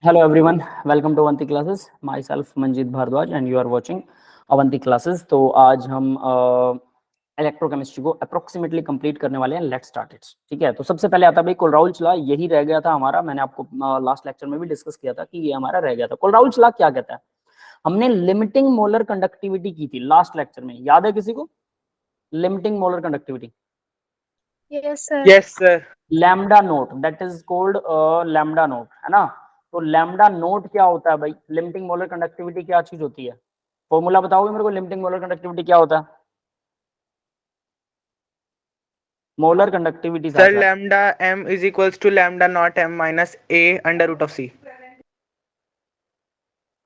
Hello everyone, welcome to Avanti classes. Myself Manjeet Bhardwaj and you are watching Avanti classes. तो आज हम electrochemistry को approximately complete करने वाले हैं. Let's start it. ठीक है, तो सबसे पहले आता है भाई कोलराउल्स लॉ. यही रह गया था हमारा. मैंने आपको लास्ट लेक्चर में भी डिस्कस किया था कि ये हमारा रह गया था. कोलराउल्स लॉ क्या कहता है? हमने लिमिटिंग मोलर कंडक्टिविटी की थी लास्ट लेक्चर में. याद है किसी को limiting molar conductivity? Yes, sir. Yes, sir. Lambda note, that is called lambda note, है ना. तो लैम्डा नोट क्या होता है भाई? लिमिटिंग मोलर कंडक्टिविटी क्या चीज होती है? फॉर्मूला बताओगे मेरे को, लिमिटिंग मोलर कंडक्टिविटी क्या होता है? मोलर कंडक्टिविटी था Sir, sir. lambda m is equals to lambda naught m minus a under root of c.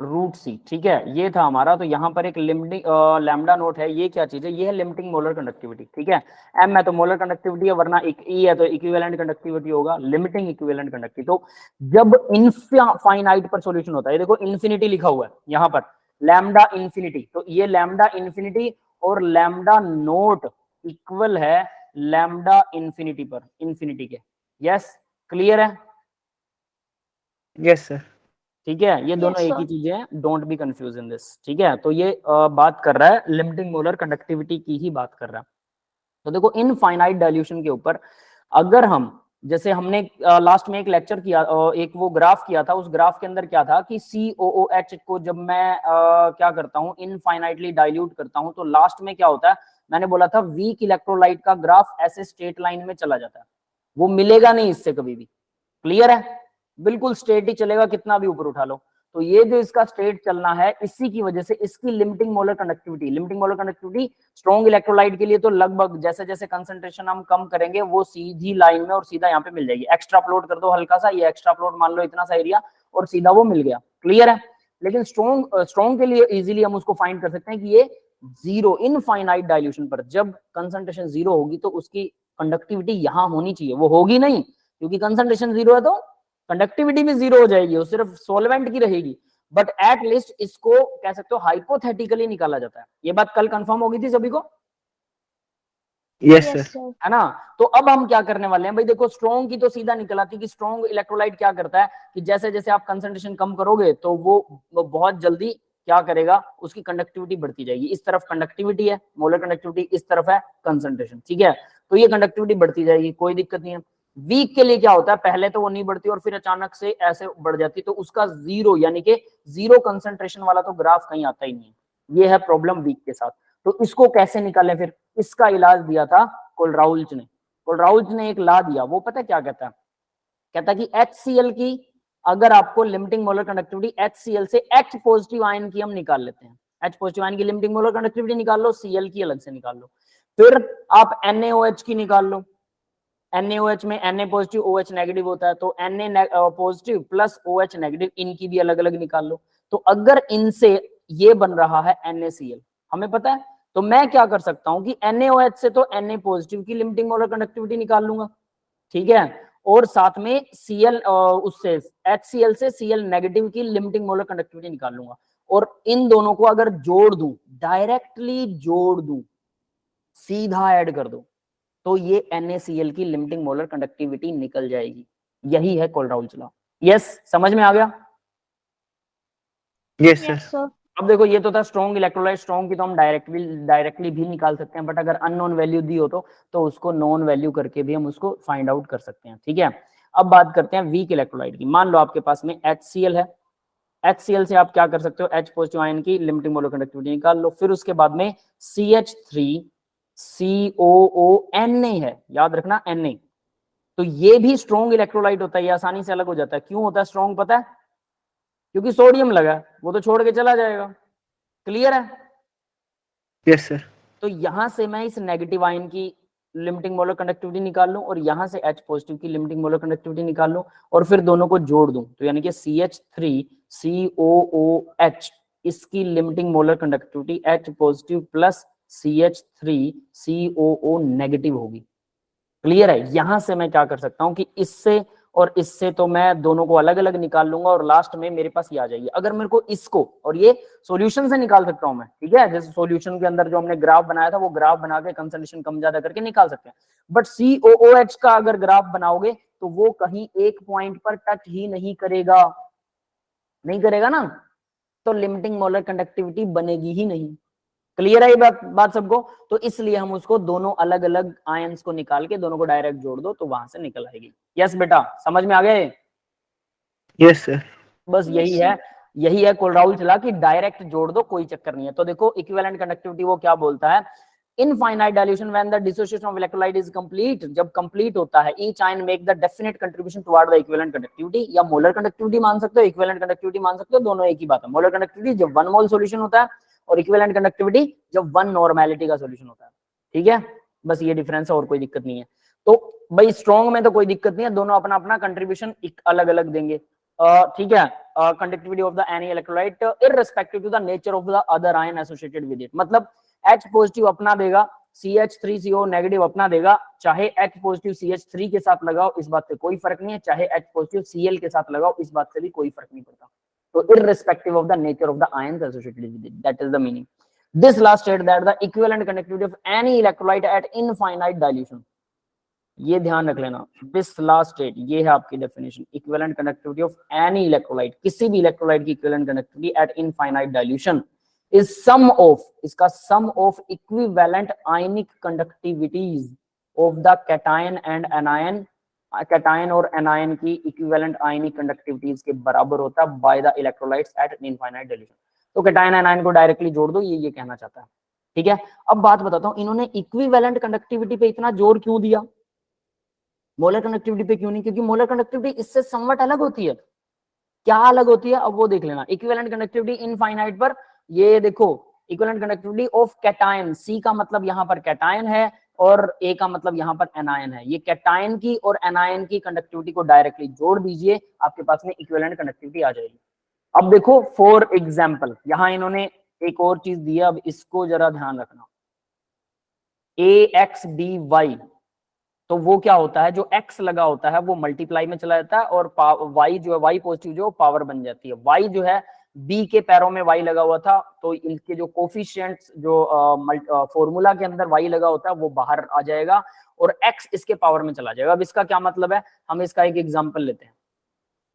Root C. ठीक है, ये था हमारा. तो यहाँ पर एक लिमिटिंग लैम्डा नोट है. ये क्या चीज है? ये है लिमिटिंग मोलर कंडक्टिविटी. ठीक है, एम है तो मोलर कंडक्टिविटी है, वरना एक ई है तो इक्विवेलेंट कंडक्टिविटी होगा. Limiting equivalent conductivity. तो जब इनफाइनाइट पर सॉल्यूशन होता है, देखो इन्फिनिटी लिखा हुआ है यहाँ पर, लैम्डा इन्फिनिटी. तो ये लैम्डा इन्फिनिटी और लैम्डा नोट इक्वल है लैम्डा इन्फिनिटी पर, इन्फिनिटी के. यस, क्लियर है? Yes, sir. ठीक है, ये दोनों Yes, एक sir. ही चीजें हैं. Don't be confuse in this. ठीक है, तो ये बात कर रहा है लिमिटिंग मोलर कंडक्टिविटी की ही बात कर रहा है. तो देखो इनफाइनाइट डाइल्यूशन के ऊपर अगर हम, जैसे हमने लास्ट में एक लेक्चर किया, एक वो ग्राफ किया था. उस ग्राफ के अंदर क्या था कि COOH को जब मैं क्या करता हूं, इनफाइनाइटली डाइल्यूट करता हूं, तो लास्ट में क्या होता है? मैंने बोला था वीक इलेक्ट्रोलाइट का ग्राफ ऐसे स्ट्रेट लाइन में चला जाता है. वो मिलेगा नहीं इससे कभी भी. क्लियर है? बिल्कुल स्ट्रेट ही चलेगा, कितना भी ऊपर उठा लो. तो ये जो इसका स्ट्रेट चलना है, इसी की वजह से इसकी limiting molar conductivity, limiting molar conductivity strong electrolyte के लिए तो लगभग जैसे जैसे कंसंट्रेशन हम कम करेंगे वो सीधी लाइन में और सीधा यहाँ पे मिल जाएगी. एक्स्ट्रा प्लॉट कर दो हल्का सा, ये एक्स्ट्रा प्लॉट मान लो इतना सा एरिया, और सीधा वो मिल गया. क्लियर है? लेकिन स्ट्रॉन्ग के लिए इजीली हम उसको फाइंड कर सकते हैं कि ये जीरो इनफाइनाइट डाइल्यूशन पर जब कंसंट्रेशन जीरो होगी तो उसकी कंडक्टिविटी यहां होनी चाहिए. वो होगी नहीं, क्योंकि कंसंट्रेशन जीरो है तो कंडक्टिविटी भी जीरो हो जाएगी, वो सिर्फ सॉल्वेंट की रहेगी. बट एट लीस्ट इसको कह सकते हो हाइपोथेटिकली निकाला जाता है. ये बात कल कंफर्म होगी थी सभी को, Yes, Yes, sir. sir. है ना. तो अब हम क्या करने वाले हैं भाई? देखो स्ट्रॉन्ग की तो सीधा निकलाती कि स्ट्रॉन्ग इलेक्ट्रोलाइट क्या करता है कि जैसे जैसे आप कंसंट्रेशन कम करोगे तो वो बहुत जल्दी क्या करेगा, उसकी कंडक्टिविटी बढ़ती जाएगी. इस तरफ कंडक्टिविटी है, मोलर कंडक्टिविटी, इस तरफ है कंसंट्रेशन. ठीक है, तो ये कंडक्टिविटी बढ़ती जाएगी, कोई दिक्कत नहीं है. वीक के लिए क्या होता है? पहले तो वो नहीं बढ़ती और फिर अचानक से ऐसे बढ़ जाती, तो उसका जीरो यानी कि जीरो कंसंट्रेशन वाला तो ग्राफ कहीं आता ही नहीं है. ये है प्रॉब्लम वीक के साथ. तो इसको कैसे निकालें फिर? इसका इलाज दिया था कोलराउल्ज ने. कोलराउल्ज ने एक लॉ दिया, वो पता क्या कहता है? कहता है कि HCl की अगर आपको लिमिटिंग मोलर कंडक्टिविटी, HCl से H पॉजिटिव आयन की हम निकाल लेते हैं. H पॉजिटिव आयन की लिमिटिंग मोलर कंडक्टिविटी निकाल लो, Cl की अलग से निकाल लो. फिर आप NaOH की निकाल लो. NaOH में Na पॉजिटिव OH नेगेटिव होता है, तो Na positive plus OH negative, इनकी भी अलग अलग निकाल लो. तो अगर इनसे ये बन रहा है NaCl, हमें पता है, तो मैं क्या कर सकता हूं कि NaOH से तो Na पॉजिटिव की लिमिटिंग मोलर कंडक्टिविटी निकाल लूंगा. ठीक है, और साथ में Cl उससे HCl से Cl नेगेटिव की लिमिटिंग मोलर कंडक्टिविटी निकाल लूंगा. और इन दोनों को अगर जोड़ दूं, डायरेक्टली जोड़ दूं, सीधा ऐड कर दो, तो ये NaCl की लिमिटिंग मोलर कंडक्टिविटी निकल जाएगी. यही है कोलराउल्स लॉ. यस, समझ में आ गया? Yes, sir. Yes, sir. अब देखो ये तो था स्ट्रॉन्ग इलेक्ट्रोलाइट. स्ट्रॉन्ग की तो हम डायरेक्टली भी निकाल सकते हैं, बट अगर अननोन वैल्यू दी हो तो उसको नॉन वैल्यू करके भी हम उसको फाइंड आउट कर सकते हैं. ठीक है, अब बात करते हैं वीक इलेक्ट्रोलाइट की. मान लो आपके पास में HCl है. HCl से आप क्या कर सकते हो? H पॉजिटिव आयन की लिमिटिंग मोलर कंडक्टिविटी निकाल लो. फिर उसके बाद में CH3COO है, याद रखना Na. तो ये भी स्ट्रॉन्ग इलेक्ट्रोलाइट होता है, ये आसानी से अलग हो जाता है. क्यों होता है स्ट्रॉन्ग? पता है? क्योंकि सोडियम लगा है, वो तो छोड़ के चला जाएगा. क्लियर है? Yes, sir. तो यहां से मैं इस नेगेटिव आयन की लिमिटिंग मोलर कंडक्टिविटी निकाल लूं और यहां से H पॉजिटिव की लिमिटिंग मोलर कंडक्टिविटी निकाल लूं और फिर दोनों को जोड़ दूं, तो यानी कि CH3COOH, इसकी limiting molar conductivity H positive plus CH3COO negative होगी. क्लियर है? यहां से मैं क्या कर सकता हूं कि इससे और इससे तो मैं दोनों को अलग अलग निकाल लूंगा और लास्ट में मेरे पास ये आ जाएगी. अगर मेरे को इसको और ये सॉल्यूशन से निकाल सकता हूं मैं. ठीक है, जैसे सॉल्यूशन के अंदर जो हमने ग्राफ बनाया था वो ग्राफ बना के कंसंट्रेशन कम ज्यादा करके निकाल सकते हैं. बट COOH का अगर ग्राफ बनाओगे तो वो कहीं एक पॉइंट पर टच ही नहीं करेगा. नहीं करेगा ना, तो लिमिटिंग मोलर कंडक्टिविटी बनेगी ही नहीं। क्लियर है ये बात सबको? तो इसलिए हम उसको दोनों अलग अलग आयंस को निकाल के दोनों को डायरेक्ट जोड़ दो तो वहां से निकल आएगी। यस बेटा, समझ में आ गए? Yes sir. बस यही है कोलराउल चला कि डायरेक्ट जोड़ दो, कोई चक्कर नहीं है। तो देखो इक्विवेलेंट कंडक्टिविटी वो क्या बोलता है, infinite dilution when the dissociation of electrolyte is complete, जब कंप्लीट होता है each ion make the definite contribution toward the equivalent conductivity, या मोलर कंडक्टिविटी मान सकते हो, इक्विवेलेंट कंडक्टिविटी मान सकते हो, दोनों एक ही बात है। मोलर कंडक्टिविटी जब 1 मोल सॉल्यूशन होता है और इक्विवेलेंट कंडक्टिविटी जब 1 नॉर्मेलिटी का सॉल्यूशन होता है। ठीक है, बस ये डिफरेंस है और कोई दिक्कत नहीं है। तो भाई स्ट्रॉन्ग में तो कोई दिक्कत नहीं है, दोनों अपना अपना कंट्रीब्यूशन अलग अलग देंगे। ठीक है, conductivity of the any electrolyte irrespective to the nature of the other ion associated with it, मतलब H पॉजिटिव अपना देगा, CH3CO नेगेटिव अपना देगा, चाहे H पॉजिटिव CH3 के साथ लगाओ इस बात से कोई फर्क नहीं है, चाहे H पॉजिटिव Cl के साथ लगाओ इस बात से भी कोई फर्क नहीं पड़ता। तो irrespective of the nature of the ions associated with it, that is the meaning. This last state that the equivalent conductivity of any electrolyte at infinite dilution, ये ध्यान रख लेना, दिस लास्ट स्टेट ये है आपकी definition, equivalent conductivity of any electrolyte, किसी भी electrolyte की equivalent conductivity at infinite dilution is sum of, इसका sum of equivalent ionic conductivities of the cation and anion, cation और एनायन की इक्विवेलेंट आयनिक कंडक्टिविटीज के बराबर होता है by the electrolytes at infinite dilution. तो कैटायन एनायन को directly जोड़ दो, ये कहना चाहता है। ठीक है, अब बात बताता हूं, इन्होंने इक्विवेलेंट कंडक्टिविटी पे इतना जोर क्यों दिया, मोलर कंडक्टिविटी पे क्यों नहीं? क्योंकि मोलर कंडक्टिविटी इससे समवट अलग होती है। क्या अलग होती है अब वो देख लेना। इक्विवेलेंट कंडक्टिविटी इनफाइनाइट पर, ये देखो इक्विवेलेंट कंडक्टिविटी ऑफ कैटायन, सी का मतलब यहां पर कैटायन है और ए का मतलब यहां पर एनायन है, ये कैटायन की और एनायन की कंडक्टिविटी को डायरेक्टली जोड़ दीजिए, आपके पास में इक्विवेलेंट कंडक्टिविटी आ जाएगी। अब देखो फॉर एग्जांपल यहां इन्होंने एक और चीज दी है, अब इसको जरा ध्यान रखना, AXDY, तो वो क्या होता है, जो x लगा होता है वो मल्टीप्लाई में चला जाता है और y जो है, y पॉजिटिव जो पावर बन जाती है। y जो है b के पैरों में y लगा हुआ था, तो इनके जो कोफिशिएंट्स जो फॉर्मूला के अंदर y लगा होता है वो बाहर आ जाएगा और x इसके पावर में चला जाएगा। अब इसका क्या मतलब है, हम इसका एक एग्जांपल लेते हैं।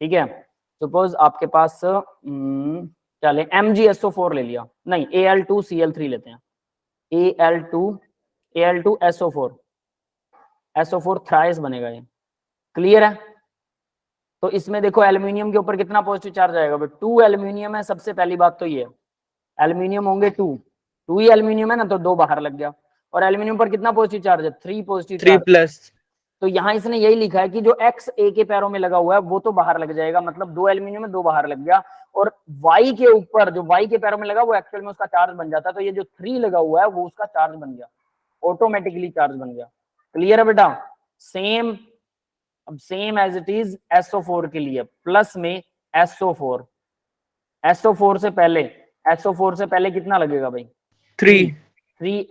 ठीक है, सपोज आपके पास क्या ले, MgSO4 ले लिया, नहीं Al2Cl3 लेते हैं, Al2SO4, SO4 थ्राइस बनेगा ये। क्लियर है? तो इसमें देखो एल्यूमिनियम के ऊपर कितना पॉजिटिव चार्ज आएगा, 2 एल्यूमिनियम है, सबसे पहली बात तो ये एल्यूमिनियम होंगे 2 ही एल्यूमिनियम है ना, तो 2 बाहर लग गया, और एल्यूमिनियम पर कितना पॉजिटिव चार्ज है, 3 पॉजिटिव 3 प्लस। तो यहाँ इसने यही लिखा है कि जो X A के पैरों में लगा हुआ है वो तो बाहर लग जाएगा, मतलब 2 एल्यूमिनियम में 2 बाहर लग गया, और Y के ऊपर जो Y के पैरों में लगा वो एक्चुअल में उसका चार्ज बन जाता है, तो ये जो 3 लगा हुआ है वो उसका चार्ज बन गया, ऑटोमेटिकली चार्ज बन गया। क्लियर है बेटा? सेम, अब same as it is SO4 के लिए, प्लस में SO4, SO4 से पहले कितना लगेगा भाई, 3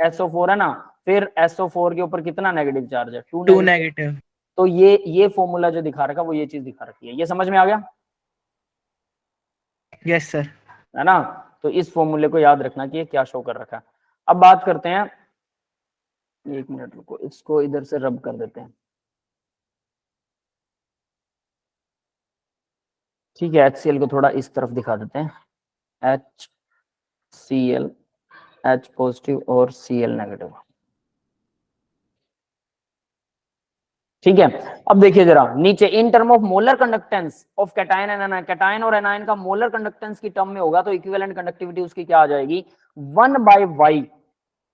SO4 है ना, फिर SO4 के ऊपर कितना नेगेटिव चार्ज है, 2 नेगेटिव। तो ये फॉर्मूला जो दिखा रखा वो ये चीज दिखा रखी है, ये समझ में आ गया? Yes sir. है ना, तो इस फॉर्मूले को याद रखना कि ये क्या शो कर रखा है। अब बात करते हैं, एक मिनट रुको, इसको इधर से रब कर देते हैं। ठीक है, HCl को थोड़ा इस तरफ दिखा देते हैं, HCl, H पॉजिटिव और Cl नेगेटिव। ठीक है, अब देखिए जरा नीचे, in term of molar conductance of cation and anion, cation और एनायन का मोलर कंडक्टेंस की टर्म में होगा तो इक्विवेलेंट कंडक्टिविटी उसकी क्या आ जाएगी, 1/y,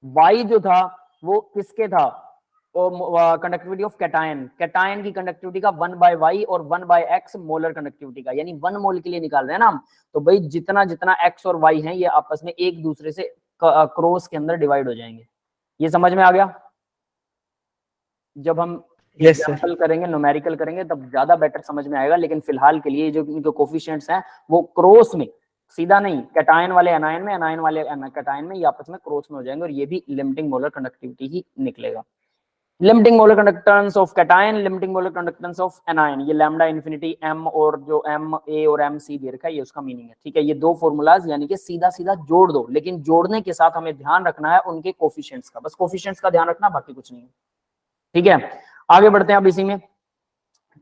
y जो था वो किसके था, कंडक्टिविटी ऑफ कैटायन, कैटायन की कंडक्टिविटी का 1/y और 1/x मोलर कंडक्टिविटी का, यानी 1 मोल के लिए निकाल रहे हैं ना हम, तो भाई जितना जितना x और y है ये आपस में एक दूसरे से क्रॉस के अंदर डिवाइड हो जाएंगे। ये समझ में आ गया? जब हम एग्जांपल करेंगे, न्यूमेरिकल करेंगे तब ज्यादा बेटर समझ में आएगा, लेकिन फिलहाल के लिए जो इनके कोफिशिएंट्स हैं वो क्रॉस में, सीधा नहीं, कैटायन वाले एनायन में, एनायन वाले कैटायन में, ये आपस में क्रॉस में हो जाएंगे और ये भी लिमिटिंग मोलर कंडक्टिविटी ही निकलेगा। Limiting molar conductance of cation, limiting molar conductance of anion, ये लैम्डा इन्फिनिटी m और जो m a और m c दे रखा है ये उसका मीनिंग है। ठीक है, ये दो फॉर्मूलाज यानी कि सीधा सीधा जोड़ दो, लेकिन जोड़ने के साथ हमें ध्यान रखना है उनके कोफिशिएंट्स का, बस कोफिशिएंट्स का ध्यान रखना, बाकी कुछ नहीं है। ठीक है, आगे बढ़ते हैं अब इसी में।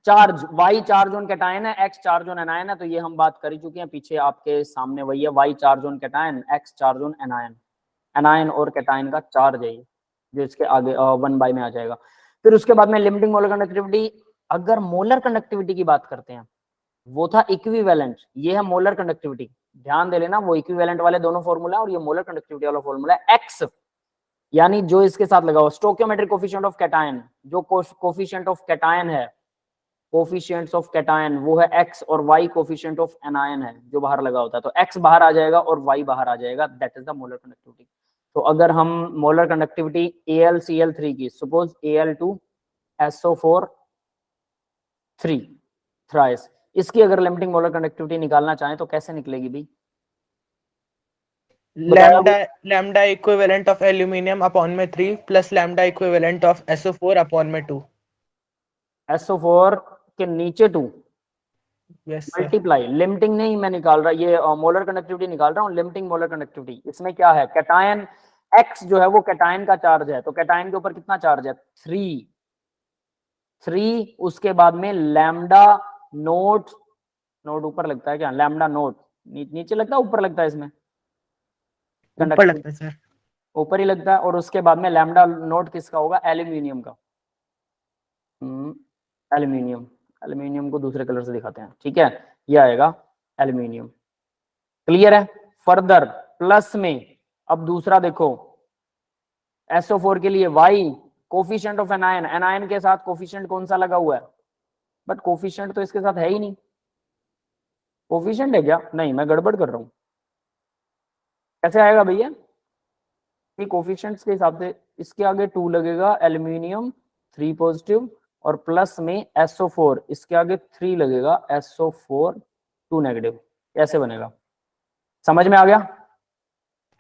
Charge, y charge on cation है, x चार्ज ऑन एनायन है, तो ये हम बात कर ही चुके हैं पीछे आपके सामने, वही है y charge on cation, x charge on anion, anion और कैटायन का चार्ज है ये, जो इसके आगे 1/, में आ जाएगा। फिर उसके बाद में लिमिटिंग मोलर कंडक्टिविटी, अगर मोलर कंडक्टिविटी की बात करते हैं, वो था इक्विवेलेंट, ये है मोलर कंडक्टिविटी, ध्यान दे लेना, वो इक्विवेलेंट वाले दोनों फॉर्मूला है और ये मोलर कंडक्टिविटी वाला फॉर्मूला है। x यानी जो इसके साथ लगा हुआ स्टोइकियोमेट्रिक कोफिशिएंट ऑफ कैटायन, जो कोफिशिएंट ऑफ कैटायन है, कोफिशिएंट्स ऑफ कैटायन वो है x, और y कोफिशिएंट ऑफ एनायन है जो बाहर लगा होता है, तो x बाहर आ जाएगा और y बाहर आ जाएगा, that is the molar conductivity. तो अगर हम मोलर कंडक्टिविटी AlCl3 की, सपोज Al2SO4 3 थ्राइस, इसकी अगर लिमिटिंग मोलर कंडक्टिविटी निकालना चाहें तो कैसे निकलेगी भाई? lambda equivalent of aluminium upon में 3 plus lambda equivalent of SO4 upon में 2। SO4 के नीचे 2 यस सर। मल्टीप्लाई, लिमिटिंग नहीं मैं निकाल रहा, ये मोलर कंडक्टिविटी निकाल रहा हूँ, लिमिटिंग मोलर कंडक्टिविटी। इसमें क्या है, कैटायन x जो है वो कैटायन का चार्ज है, तो कैटायन के ऊपर कितना चार्ज है, 3, उसके बाद में लैम्डा नोट, नोट ऊपर लगता है क्या, लैम्डा नोट नीचे लगता है ऊपर लगता है, इसमें ऊपर लगता है सर, ऊपर ही लगता है, और उसके बाद में लैम्डा नोट किसका होगा, एल्यूमिनियम का, एल्यूमिनियम, एल्यूमिनियम को दूसरे कलर से दिखाते हैं, ठीक है, ये आएगा एल्यूमिनियम। क्लियर है? फर्दर प्लस में अब दूसरा देखो, SO4 के लिए y coefficient of anion, anion के साथ कोफिशिएंट कौन सा लगा हुआ है, बट कोफिशिएंट तो इसके साथ है ही नहीं, कोफिशिएंट है क्या, नहीं मैं गड़बड़ कर रहा हूं, कैसे आएगा भैया, कि कोफिशिएंट्स के हिसाब से इसके आगे 2 लगेगा, एल्यूमिनियम 3 पॉजिटिव, और प्लस में SO4 इसके आगे 3 लगेगा, SO4 2 नेगेटिव, कैसे बनेगा, समझ में आ गया?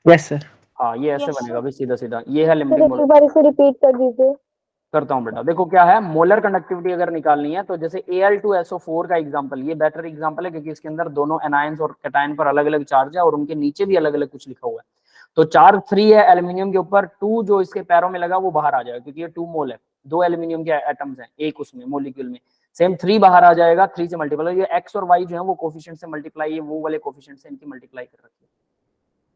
Yes sir. हाँ ये ऐसे Yes, बनेगा भाई, सीधा सीधा, ये है सर लिमिटिंग एक मोलर। बार इसे रिपीट कर दीजिए। करता हूं बेटा, देखो क्या है, मोलर कंडक्टिविटी अगर निकालनी है तो जैसे Al2SO4 का एग्जांपल, ये बेटर एग्जांपल है क्योंकि इसके अंदर दोनों एनायंस और कैटायन पर अलग अलग चार्ज है और उनके नीचे भी अलग अलग कुछ लिखा हुआ है। तो चार्ज 3 है एल्यूमिनियम के ऊपर, 2 जो इसके पैरों में लगा वो बाहर आ जाएगा क्योंकि ये 2 मोल है, 2 एल्यूमिनियम के एटम्स हैं एक उसमें मोलिक्यूल में, सेम 3 बाहर आ जाएगा, 3 से मल्टीप्लाई, ये x और y जो है वो कोफिशिएंट से मल्टीप्लाई, ये वो वाले कोफिशिएंट से इनकी मल्टीप्लाई कर रखी है।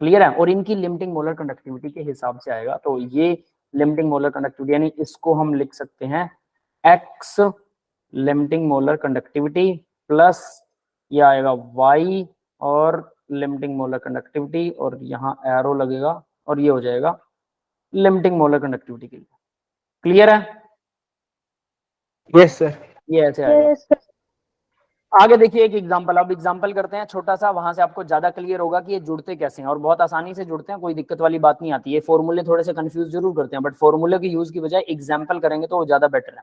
क्लियर है? और इनकी लिमिटिंग मोलर कंडक्टिविटी के हिसाब से आएगा, तो ये लिमिटिंग मोलर कंडक्टिविटी, यानी इसको हम लिख सकते हैं x limiting molar conductivity plus ये आएगा y और लिमिटिंग मोलर कंडक्टिविटी, और यहाँ एरो लगेगा और ये हो जाएगा लिमिटिंग मोलर कंडक्टिविटी के लिए। क्लियर है? Yes sir. ये ऐसे आएगा। Yes, sir. आगे देखिए एक एग्जांपल, अब एग्जांपल करते हैं छोटा सा, वहां से आपको ज्यादा क्लियर होगा कि ये जुड़ते कैसे हैं, और बहुत आसानी से जुड़ते हैं, कोई दिक्कत वाली बात नहीं आती है। फॉर्मूले थोड़े से कंफ्यूज जरूर करते हैं, बट फॉर्मूले की यूज की बजाय एग्जांपल करेंगे तो वो ज्यादा बेटर है।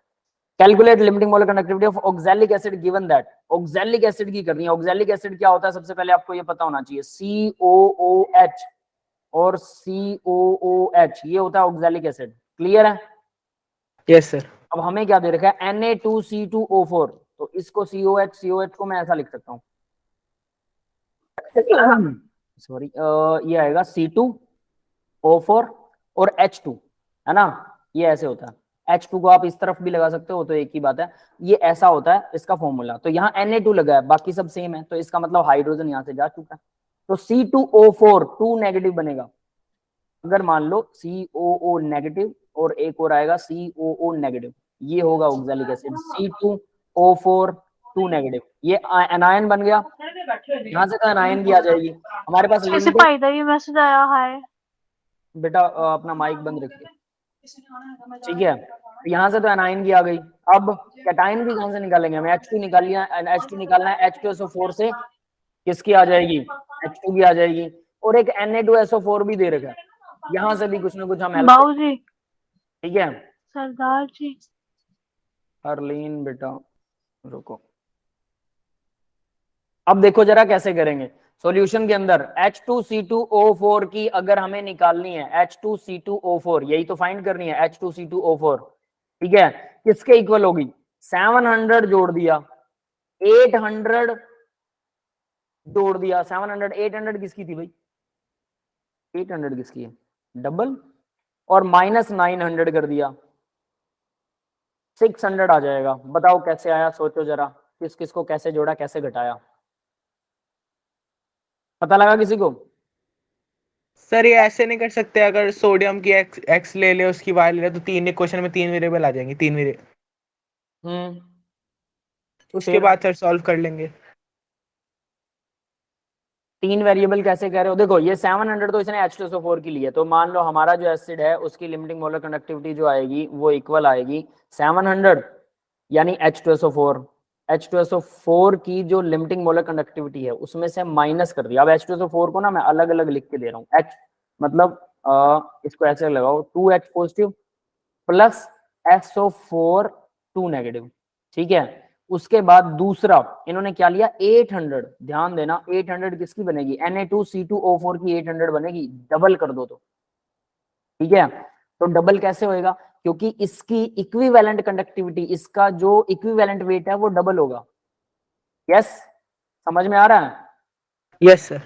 Calculate limiting molar conductivity of oxalic acid given that, oxalic acid की करनी है। ऑक्सैलिक एसिड क्या होता है, सबसे पहले आपको ये पता होना चाहिए, COOH और COOH, ये होता है ऑक्सैलिक एसिड। क्लियर है? Yes sir. अब हमें क्या दे रखा है, Na2C2O4, तो इसको COH को मैं ऐसा लिख सकता हूँ, सॉरी, ये आएगा C2O4 और H2, है ना, ये ऐसे होता है। H2 को आप इस तरफ भी लगा सकते हो, तो एक ही बात है, ये ऐसा होता है इसका फॉर्मूला। तो यहाँ Na2 लगा है, बाकी सब सेम है, तो इसका मतलब हाइड्रोजन यहाँ से जा चुका है, तो C2O4 2 नेगेटिव बनेगा। अगर मान लो COO नेगेटिव और एक और आएगा COO नेगेटिव, ये होगा ऑक्सैलिक एसिड, C2O4 2 नेगेटिव, ये एनायन बन गया। यहाँ से तो एनायन की आ जाएगी हमारे पास ऐसे लिमिटिंग। फायदा ये मैसेज आया है बेटा अपना माइक बंद रखिए, ठीक है, यहाँ से तो एनायन की आ गई। अब कैटायन भी कहाँ से निकालेंगे, हमें H2 निकाल लिया, H2 निकालना है, H2SO4 से किसकी आ जाएगी, H2 की आ जाएगी, और एक Na2SO4 भी दे रखा है, यहाँ से भी कुछ ना कुछ हम हेल्प, बाबू जी, ठीक है। सरदार जी, हरलीन बेटा रुको, अब देखो जरा कैसे करेंगे सॉल्यूशन के अंदर। H2C2O4 की अगर हमें निकालनी है, H2C2O4 यही तो फाइंड करनी है, H2C2O4, ठीक है, किसके इक्वल होगी, 700 जोड़ दिया, 800 जोड़ दिया, 700 800 किसकी थी भाई, 800 किसकी है, डबल, और -900 कर दिया, 600 आ जाएगा। बताओ कैसे आया, सोचो जरा, किस किस को कैसे जोड़ा, कैसे घटाया, पता लगा किसी को? सर ये ऐसे नहीं कर सकते, अगर सोडियम की एक्स ले ले उसकी वाई ले ले तो तीन इक्वेशन में तीन वेरिएबल आ जाएंगे, तीन वेरिएबल, उसके फिर बाद सर सॉल्व कर लेंगे। 3 वेरिएबल कैसे कह रहे हो? देखो ये 700 तो इसने H2SO4 की ली है, तो मान लो हमारा जो एसिड है उसकी लिमिटिंग मोलर कंडक्टिविटी जो आएगी वो इक्वल आएगी 700 यानी H2SO4। H2SO4 की जो लिमिटिंग मोलर कंडक्टिविटी है उसमें से माइनस कर दिया। अब H2SO4 को ना मैं अलग अलग लिख के दे रहा हूँ। H मतलब इसको ऐसे लगाओ 2H positive plus SO4 2 negative, ठीक है। उसके बाद दूसरा इन्होंने क्या लिया 800, ध्यान देना 800 किसकी बनेगी, Na2C2O4 की 800 बनेगी, डबल कर दो तो, ठीक है। तो डबल कैसे होएगा, क्योंकि इसकी इक्विवेलेंट कंडक्टिविटी, इसका जो इक्विवेलेंट वेट है वो डबल होगा। यस, समझ में आ रहा है? Yes sir.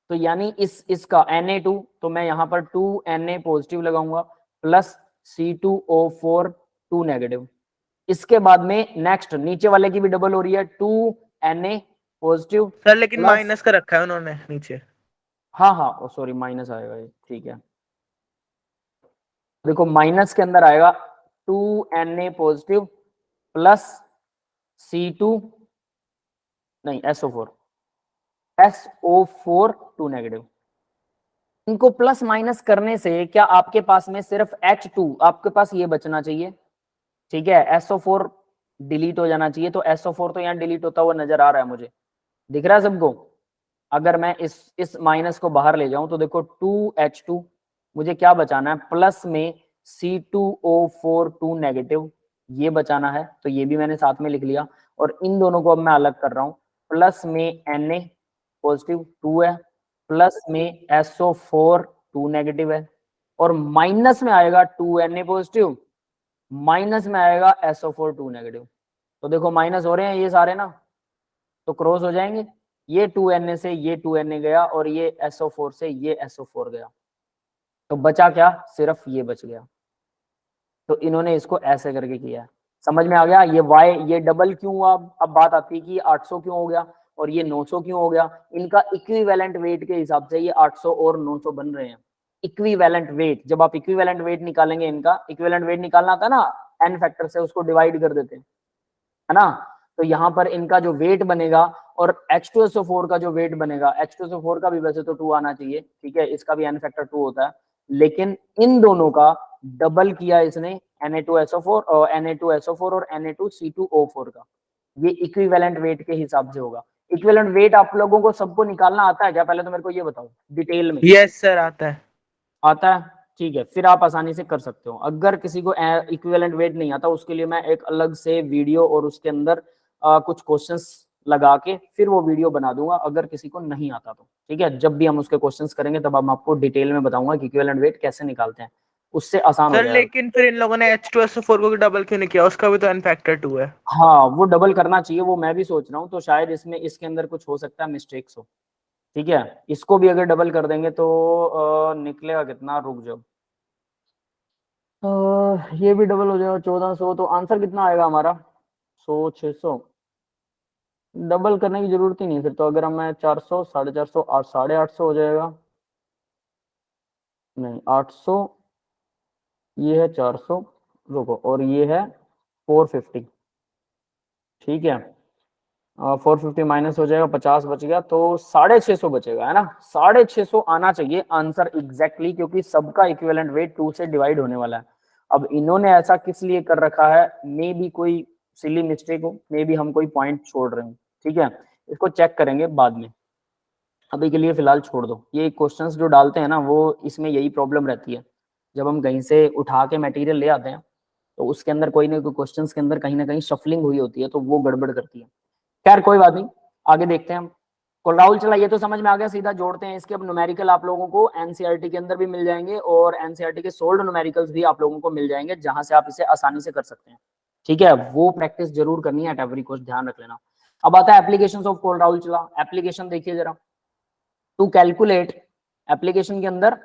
तो यानी इसका Na2, तो मैं यहां पर 2Na पॉजिटिव लगाऊंगा प्लस C2O4 2 नेगेटिव। इसके बाद में नेक्स्ट नीचे वाले की भी डबल हो रही है, 2Na पॉजिटिव सर लेकिन प्लस, माइनस का रखा है उन्होंने नीचे। हाँ हाँ सॉरी माइनस आएगा ये, ठीक है। देखो माइनस के अंदर आएगा 2Na पॉजिटिव प्लस C2 नहीं SO4 2 नेगेटिव। इनको प्लस माइनस करने से क्या आपके पास में सिर्फ H2 आपके पास ये बचना चाहिए, ठीक है। SO4 डिलीट हो जाना चाहिए, तो SO4 तो यहाँ डिलीट होता हुआ नजर आ रहा है मुझे, दिख रहा है सबको? अगर मैं इस माइनस को बाहर ले जाऊं तो देखो 2H2, मुझे क्या बचाना है, प्लस में C2O4 2 नेगेटिव, ये बचाना है, तो ये भी मैंने साथ में लिख लिया। और इन दोनों को अब मैं अलग कर रहा हूं, प्लस में Na पॉजिटिव 2 है, प्लस में SO4 2 नेगेटिव है, और माइनस में आएगा 2Na पॉजिटिव, माइनस में आएगा SO4 2 नेगेटिव। तो देखो माइनस हो रहे हैं ये सारे ना, तो क्रॉस हो जाएंगे, ये 2Na से ये 2Na गया और ये SO4 से ये SO4 गया, तो बचा क्या, सिर्फ ये बच गया। तो इन्होंने इसको ऐसे करके किया है, समझ में आ गया? ये वाई ये डबल क्यों हुआ? अब बात आती है कि 800 क्यों हो गया और ये 900 क्यों हो गया। इनका इक्विवेलेंट वेट के हिसाब से ये 800 और 900 बन रहे हैं। इक्विवेलेंट वेट, जब आप इक्विवेलेंट वेट निकालेंगे, इनका इक्विवेलेंट वेट निकालना आता है ना, n फैक्टर से उसको डिवाइड कर देते हैं, है ना। तो यहाँ पर इनका जो वेट बनेगा और H2SO4 का जो वेट बनेगा, H2SO4 का भी वैसे तो 2 आना चाहिए, ठीक है, इसका भी n फैक्टर 2 होता है, लेकिन इन दोनों का डबल किया इसने, Na2SO4 और Na2SO4 और Na2C2O4 का। ये इक्विवेलेंट वेट के हिसाब से होगा। इक्विवेलेंट वेट आप लोगों को सबको निकालना आता है क्या, पहले तो मेरे को ये बताओ डिटेल में। यस सर आता है। आता है, ठीक है, फिर आप आसानी से कर सकते हो। अगर किसी को इक्विवेलेंट वेट नहीं आता, उसके लिए मैं एक अलग से वीडियो और उसके अंदर कुछ क्वेश्चंस लगा के फिर वो वीडियो बना दूंगा, अगर किसी को नहीं आता तो, ठीक है। जब भी हम उसके क्वेश्चंस करेंगे तब हम आपको डिटेल में बताऊंगा कि इक्विवेलेंट वेट कैसे निकालते हैं, उससे आसान हो सर जाएगा। लेकिन फिर इन लोगों ने H2SO4 को डबल क्यों नहीं किया, उसका भी तो n फैक्टर 2 है। हाँ वो डबल करना चाहिए, वो मैं भी सोच रहा हूँ, तो शायद इसमें इसके अंदर कुछ हो सकता है मिस्टेक्स हो, ठीक है। इसको भी अगर डबल कर देंगे तो निकलेगा कितना, रुक जाओ, ये भी डबल हो जाएगा 1400, तो आंसर कितना आएगा हमारा 100 600। डबल करने की जरूरत ही नहीं फिर तो, अगर हम 400 450 850 हो जाएगा, नहीं 800, ये है 400, रुको, और ये है 450, ठीक है। 450 माइनस हो जाएगा, 50 बच गया, तो 650 बचेगा, है ना। 650 आना चाहिए आंसर एग्जैक्टली, क्योंकि सबका इक्विवेलेंट वेट 2 से डिवाइड होने वाला है। अब इन्होंने ऐसा किस लिए कर रखा है, मे बी कोई सिली मिस्टेक हो, मे बी हम कोई पॉइंट छोड़ रहे हो, ठीक है, इसको चेक करेंगे बाद में, अभी के लिए फिलहाल छोड़ दो। ये क्वेश्चंस जो डालते हैं ना, वो इसमें यही प्रॉब्लम रहती है, जब हम कहीं से उठा के मटेरियल ले आते हैं तो उसके अंदर कोई ना कोई क्वेश्चंस के अंदर कहीं ना कहीं शफलिंग हुई होती है, तो वो गड़बड़ करती है। खैर कोई बात नहीं, आगे देखते हैं हम। कोलराउल चला ये तो समझ में आ गया, सीधा जोड़ते हैं इसके। अब न्यूमेरिकल आप लोगों को एनसीईआरटी के अंदर भी मिल जाएंगे और एनसीईआरटी के सोल्ड न्यूमेरिकल्स भी आप लोगों को मिल जाएंगे, जहां से आप इसे आसानी से कर सकते हैं, ठीक है। वो प्रैक्टिस जरूर करनी है एट एवरी कॉस्ट, ध्यान रख लेना। अब आता है एप्लीकेशन ऑफ कोलराउल चला। एप्लीकेशन देखिए जरा, टू कैलकुलेट, एप्लीकेशन के अंदर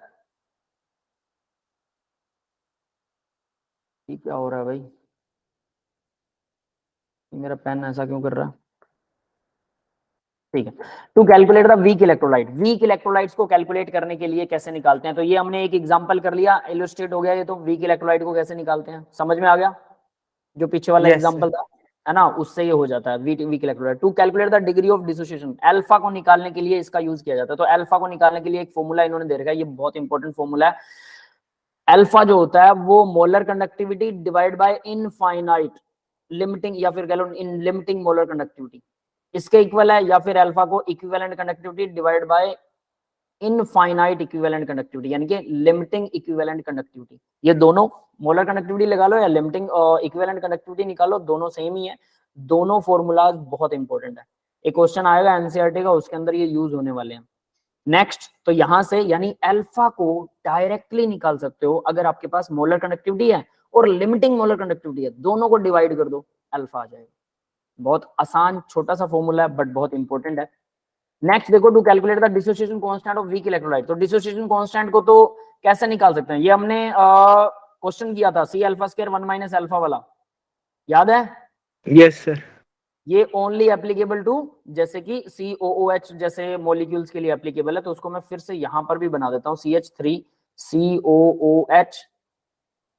क्या हो रहा है भाई, मेरा पेन ऐसा क्यों कर रहा है? ठीक है। To calculate the weak electrolyte, weak electrolytes को कैलकुलेट करने के लिए कैसे निकालते हैं? तो ये हमने एक एग्जांपल कर लिया, इलस्ट्रेट हो गया ये। तो वीक इलेक्ट्रोलाइट को कैसे निकालते हैं समझ में आ गया? जो पीछे वाला Yes, एग्जांपल था, है ना, उससे ये हो जाता है weak electrolyte. To calculate the degree of dissociation, alpha को निकालने के लिए इसका यूज किया जाता है। तो अल्फा को निकालने के लिए एक फॉर्मूला इन्होंने दे रखा है, ये बहुत इंपॉर्टेंट फॉर्मूला है। अल्फा जो होता है वो molar conductivity divide by infinite limiting, या फिर कह लो इन लिमिटिंग मोलर कंडक्टिविटी, इसके इक्वल है। या फिर अल्फा को equivalent conductivity divide by infinite equivalent conductivity, यानी कि लिमिटिंग इक्विवेलेंट कंडक्टिविटी। ये दोनों मोलर कंडक्टिविटी लगा लो या लिमिटिंग इक्विवेलेंट कंडक्टिविटी निकालो, दोनों सेम ही है। दोनों फॉर्मूलाज बहुत इंपॉर्टेंट है। एक क्वेश्चन आएगा एनसीईआरटी का, उसके अंदर ये यूज होने वाले हैं। नेक्स्ट, तो यहां से यानी अल्फा को डायरेक्टली निकाल सकते हो अगर आपके पास मोलर कंडक्टिविटी है और लिमिटिंग मोलर कंडक्टिविटी है, दोनों को डिवाइड कर दो, अल्फा आ जाएगा। बहुत आसान छोटा सा फॉर्मूला है बट बहुत इंपॉर्टेंट है। नेक्स्ट देखो, to calculate the dissociation constant of weak electrolyte. तो डिसोसिएशन कांस्टेंट को तो कैसे निकाल सकते हैं? ये हमने क्वेश्चन किया था, C alpha square 1 minus alpha वाला, याद है? yes sir. ये ओनली एप्लीकेबल टू, जैसे कि COOH जैसे मॉलिक्यूल्स के लिए एप्लीकेबल है। तो उसको मैं फिर से यहां पर भी बना देता हूँ, CH3 COOH,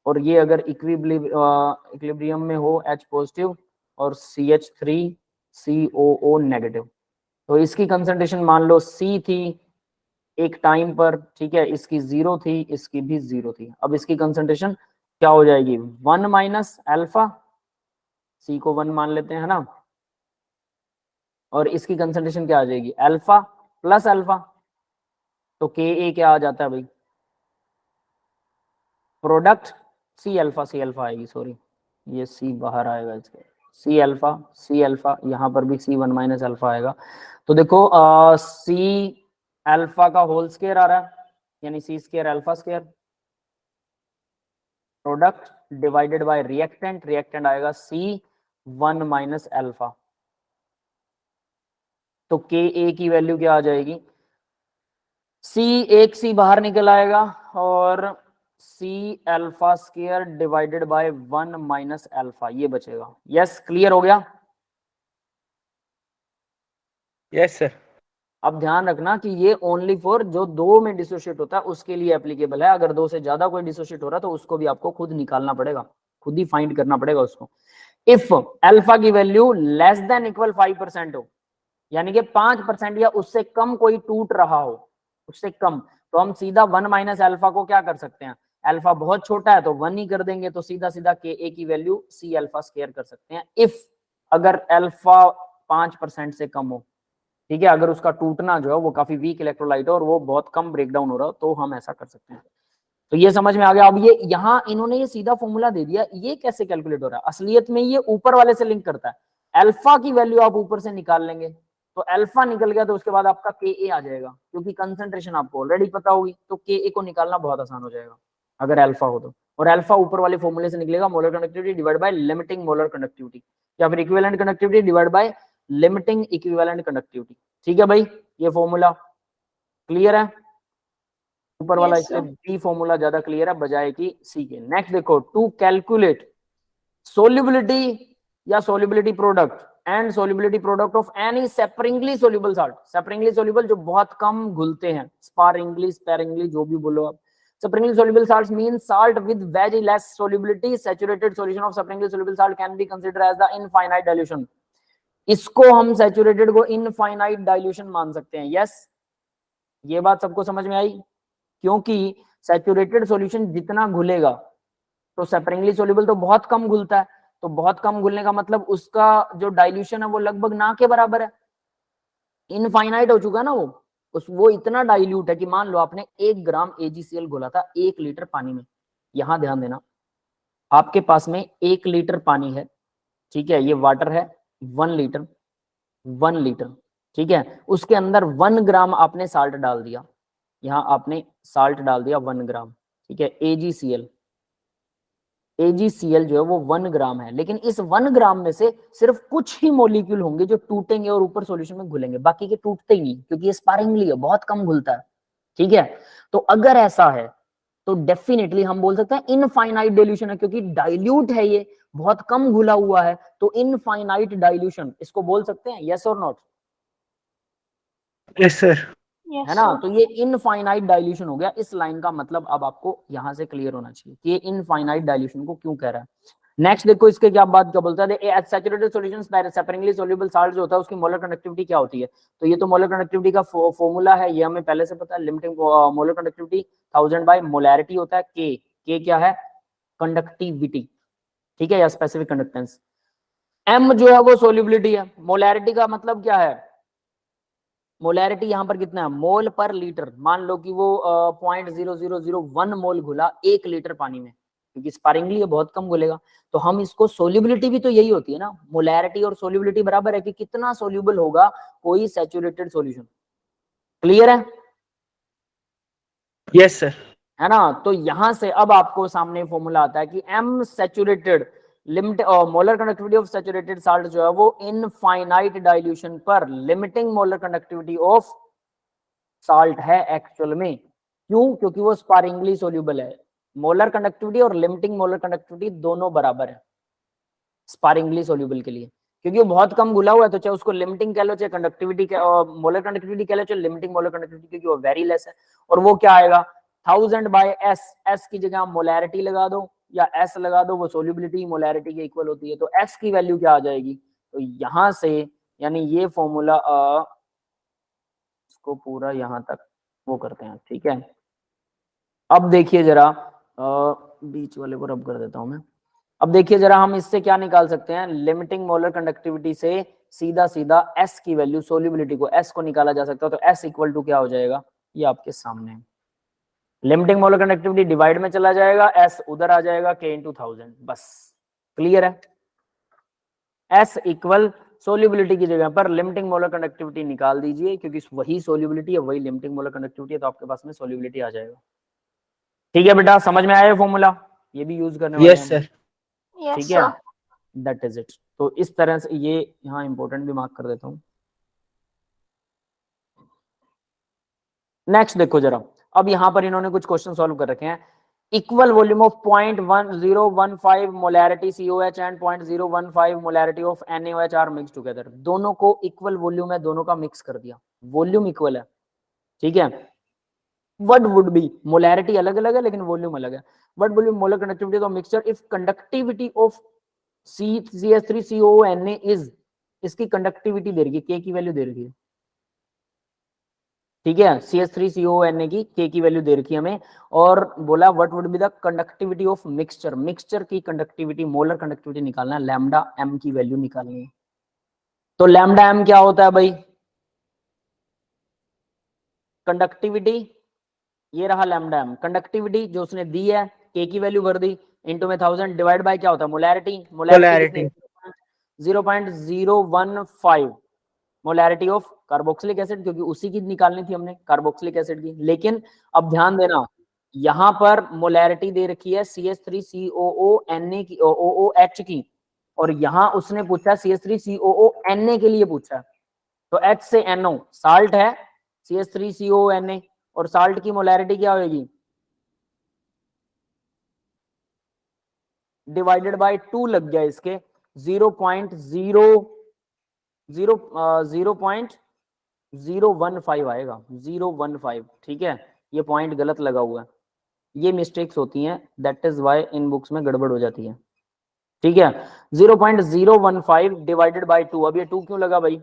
और ये अगर इक्विलिब्रियम में हो H पॉजिटिव और CH3 COO नेगेटिव, तो इसकी कंसंट्रेशन मान लो C थी एक टाइम पर, ठीक है, इसकी 0 थी, इसकी भी 0 थी। अब इसकी कंसंट्रेशन क्या हो जाएगी? 1 माइनस अल्फा, C को 1 मान लेते हैं, है ना, और इसकी कंसंट्रेशन क्या आ जाएगी? Alpha plus alpha. तो Ka क्या आ जाता है भाई? प्रोडक्ट सी अल्फा आएगी, सॉरी ये C बाहर आएगा इसके, सी अल्फा, यहाँ पर भी C1 माइनस अल्फा आएगा। तो देखो C अल्फा का होल स्क्वायर आ रहा है, यानी C square alpha square, product divided by reactant आएगा C1 माइनस अल्फा। तो Ka की वैल्यू क्या आ जाएगी? एक C बाहर निकल आएगा और C alpha square divided by 1 minus alpha, ये बचेगा। यस, क्लियर हो गया? yes sir. अब ध्यान रखना कि ये ओनली फॉर जो 2 में डिसोशिएट होता है उसके लिए एप्लीकेबल है। अगर 2 से ज्यादा कोई डिसोशिएट हो रहा है तो उसको भी आपको खुद निकालना पड़ेगा, खुद ही फाइंड करना पड़ेगा उसको। इफ अल्फा की वैल्यू लेस देन इक्वल 5% हो, यानी कि 5% या उससे कम कोई टूट रहा हो, उससे कम, तो हम सीधा 1 माइनस अल्फा को क्या कर सकते हैं? अल्फा बहुत छोटा है तो 1 ही कर देंगे, तो सीधा सीधा Ka की वैल्यू C अल्फा स्क्वायर कर सकते हैं। इफ अगर अल्फा 5% से कम हो, ठीक है, अगर उसका टूटना जो है वो काफी वीक इलेक्ट्रोलाइट हो और वो बहुत कम ब्रेकडाउन हो रहा हो, तो हम ऐसा कर सकते हैं। तो ये समझ में आ गया? अब ये यहाँ इन्होंने ये सीधा फॉर्मूला दे दिया, ये कैसे कैलकुलेट हो रहा है? असलियत में ये ऊपर वाले से लिंक करता है। अल्फा की वैल्यू आप ऊपर से निकाल लेंगे, तो अल्फा निकल गया तो उसके बाद आपका Ka आ जाएगा, क्योंकि कंसंट्रेशन आपको ऑलरेडी पता होगी, तो Ka को निकालना बहुत आसान हो जाएगा अगर अल्फा हो तो। और अल्फा ऊपर वाले फॉर्मूले से निकलेगा, molar conductivity divide by limiting molar conductivity, या फिर equivalent conductivity divide by limiting equivalent conductivity. ठीक है भाई, ये फॉर्मूला क्लियर है? ऊपर वाला इसलिए बी फॉर्मूला ज्यादा क्लियर है बजाय कि सी के। नेक्स्ट देखो, टू कैलकुलेट सोल्युबिलिटी या solubility product and solubility product of any separately soluble salt. Separately soluble जो बहुत कम घुलते हैं, स्पारिंगली स्पेरिंगली जो भी बोलो आप। Separately soluble salts mean salt with very less solubility. Saturated solution of separately soluble salt can be considered as the infinite dilution. इसको हम saturated को इनफाइनाइट डाइल्यूशन मान सकते हैं। यस, ये बात सबको समझ में आई? क्योंकि सैचुरेटेड सॉल्यूशन जितना घुलेगा, तो सेपरेटली सोल्यूबल तो बहुत कम घुलता है, तो बहुत कम घुलने का मतलब उसका जो डाइल्यूशन है वो लगभग ना के बराबर है, इनफाइनाइट हो चुका है ना वो इतना डाइल्यूट है कि मान लो आपने 1 ग्राम AgCl घोला था 1 लीटर पानी में। यहां ध्यान देना, आपके पास में 1 लीटर पानी है, ठीक है, ये वाटर है 1 लीटर, ठीक है, उसके अंदर 1 ग्राम आपने साल्ट डाल दिया, यहां आपने साल्ट डाल दिया 1 ग्राम, ठीक है, AgCl जो है वो 1 ग्राम है, लेकिन इस 1 ग्राम में से सिर्फ कुछ ही मॉलिक्यूल होंगे जो टूटेंगे और ऊपर सॉल्यूशन में घुलेंगे, बाकी के टूटते ही नहीं, क्योंकि ये स्पारिंगली है, बहुत कम घुलता है। ठीक है, तो अगर ऐसा है तो डेफिनेटली हम बोल सकते हैं इनफाइनाइट डाइल्यूशन है, क्योंकि डाइल्यूट है, ये बहुत कम घुला हुआ है, तो इनफाइनाइट डाइल्यूशन इसको बोल सकते हैं, यस और नॉट? Yes sir. Yes, है ना, sir. तो ये इनफाइनाइट डाइल्यूशन हो गया। इस लाइन का मतलब अब आपको यहां से क्लियर होना चाहिए कि ये इनफाइनाइट डाइल्यूशन को क्यों कह रहा है। नेक्स्ट देखो इसके क्या बात क्या बोलता है, saturated solutions separately soluble salt जो होता है उसकी मोलर कंडक्टिविटी क्या होती है? तो ये तो मोलर कंडक्टिविटी का फॉर्मूला है, ये हमें पहले से पता है, limiting molar conductivity 1000 by molarity होता है, के क्या है? कंडक्टिविटी, ठीक है, या स्पेसिफिक कंडक्टेंस। एम जो है वो सोल्यूबिलिटी है, मोलैरिटी का मतलब क्या है? मोलैरिटी यहां पर कितना है? मोल पर लीटर। मान लो कि वो 0.0001 मोल घुला 1 लीटर पानी में, क्योंकि स्पारिंगली ये बहुत कम घुलेगा, तो हम इसको सोल्यूबिलिटी भी तो यही होती है ना, मोलैरिटी और सोल्यूबिलिटी बराबर है कि कितना सोल्यूबल होगा कोई सैचुरेटेड सॉल्यूशन। क्लियर है? Yes sir. है ना, तो यहां से अब आपको सामने फॉर्मूला आता है कि M saturated limit molar conductivity of saturated salt जो है वो इनफाइनाइट डाइल्यूशन पर limiting molar conductivity of salt है एक्चुअल में। क्यों? क्योंकि वो स्पारिंगली सोल्यूबल है। मोलर कंडक्टिविटी और लिमिटिंग मोलर कंडक्टिविटी दोनों बराबर है स्पारिंगली सोल्यूबल के लिए, क्योंकि वो बहुत कम घुला हुआ है, तो चाहे उसको लिमिटिंग कह लो, चाहे कंडक्टिविटी मोलर कंडक्टिविटी कह लो, चाहे लिमिटिंग मोलर कंडक्टिविटी, क्योंकि वो वेरी लेस है। और वो क्या आएगा? 1000 बाय एस, एस की जगह मोलैरिटी लगा दो या एस लगा दो, वो सोल्यूबिलिटी मोलैरिटी के इक्वल होती है, तो एस की वैल्यू क्या आ जाएगी? तो यहां से यानी ये फॉर्मूला इसको पूरा यहां तक वो करते हैं, ठीक है। अब देखिए जरा, बीच वाले को रब कर देता हूं मैं। अब देखिए जरा, हम इससे क्या निकाल सकते हैं? लिमिटिंग मोलर कंडक्टिविटी से सीधा सीधा एस की वैल्यू, सोल्यूबिलिटी को, एस को निकाला जा सकता है, तो एस इक्वल टू क्या हो जाएगा? ये आपके सामने है। लिमिटिंग मोलर कंडक्टिविटी डिवाइड में चला जाएगा, एस उधर आ जाएगा, के इंटू 1000, बस। क्लियर है? एस इक्वल सोल्यूबिलिटी की जगह पर लिमिटिंग मोलर कंडक्टिविटी निकाल दीजिए, क्योंकि वही सोल्यूबिलिटी है, वही लिमिटिंग मोलर कंडक्टिविटी है, तो आपके पास में सोल्यूबिलिटी आ जाएगा। ठीक है बेटा, समझ में आया फॉर्मूला? ये भी यूज करने वाले हैं यस हम, सर। Yes, ठीक है। sir. That is it. तो इस तरह से ये यहाँ इंपॉर्टेंट भी मार्क कर देता हूँ। नेक्स्ट देखो जरा, अब यहाँ पर इन्होंने कुछ क्वेश्चन सॉल्व कर रखे हैं। Equal volume of 0.1015 molarity COH and 0.015 molarity of NaOH are mix together. दोनों को इक्वल वॉल्यूम है, दोनों का मिक्स कर दिया, वॉल्यूम इक्वल है, ठीक है। व्हाट वुड बी, मोलैरिटी अलग अलग है लेकिन वॉल्यूम अलग है। What would be molar conductivity of mixture if conductivity of CH3COONA is, इसकी कंडक्टिविटी दे रही है, के की वैल्यू दे रही है, ठीक है। CH3COONA की के की वैल्यू दे रखी है हमें, और बोला what would be the conductivity of mixture, mixture की कंडक्टिविटी, मोलर कंडक्टिविटी निकालना है, लैम्डा एम की वैल्यू निकालनी है। तो लैम्डा एम क्या होता है भाई? कंडक्टिविटी, ये रहा लैम्डा एम, कंडक्टिविटी जो उसने दी है, के की वैल्यू भर दी, इनटू में 1000 डिवाइड बाय क्या होता है? मोलैरिटी, मोलैरिटी कितनी? Molarity 0.015 molarity of carboxylic acid, क्योंकि उसी की निकालनी थी हमने, कार्बोक्सिलिक एसिड की। लेकिन अब ध्यान देना, यहां पर मोलैरिटी दे रखी है CH3COONA की, OOH की, और यहां उसने पूछा CH3COONA के लिए पूछा, तो H से NO साल्ट है, CH3COONA, और साल्ट की मोलैरिटी क्या होगी? डिवाइडेड बाय 2 लग गया इसके, 0.015 आएगा, 015, ठीक है। ये पॉइंट गलत लगा हुआ है, ये मिस्टेक्स होती हैं, that is why in books में गड़बड़ हो जाती है, ठीक है। 0.015 डिवाइडेड बाय 2, अब ये 2 क्यों लगा भाई?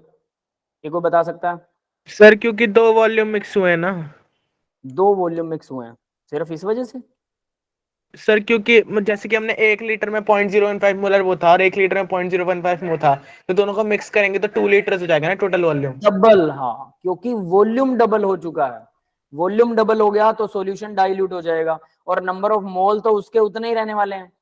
ये कोई बता सकता है? सर क्योंकि दो वॉल्यूम मिक्स हुए हैं ना। 2 वॉल्यूम मिक्स हुए हैं, सिर्फ इस वजह से? सर क्योंकि जैसे कि हमने 1 लीटर में 0.015 मोलर वो था और 1 लीटर में 0.015 वो था, तो दोनों को मिक्स करेंगे तो 2 लीटर हो जाएगा ना टोटल वॉल्यूम। डबल, हाँ, क्योंकि वॉल्यूम डबल हो चुका है, वॉल्यूम डबल हो गया तो सॉल्यूशन डाइल्यूट हो जाएगा, और नंबर ऑफ मोल तो उसके उतने ही रहने वाले हैं,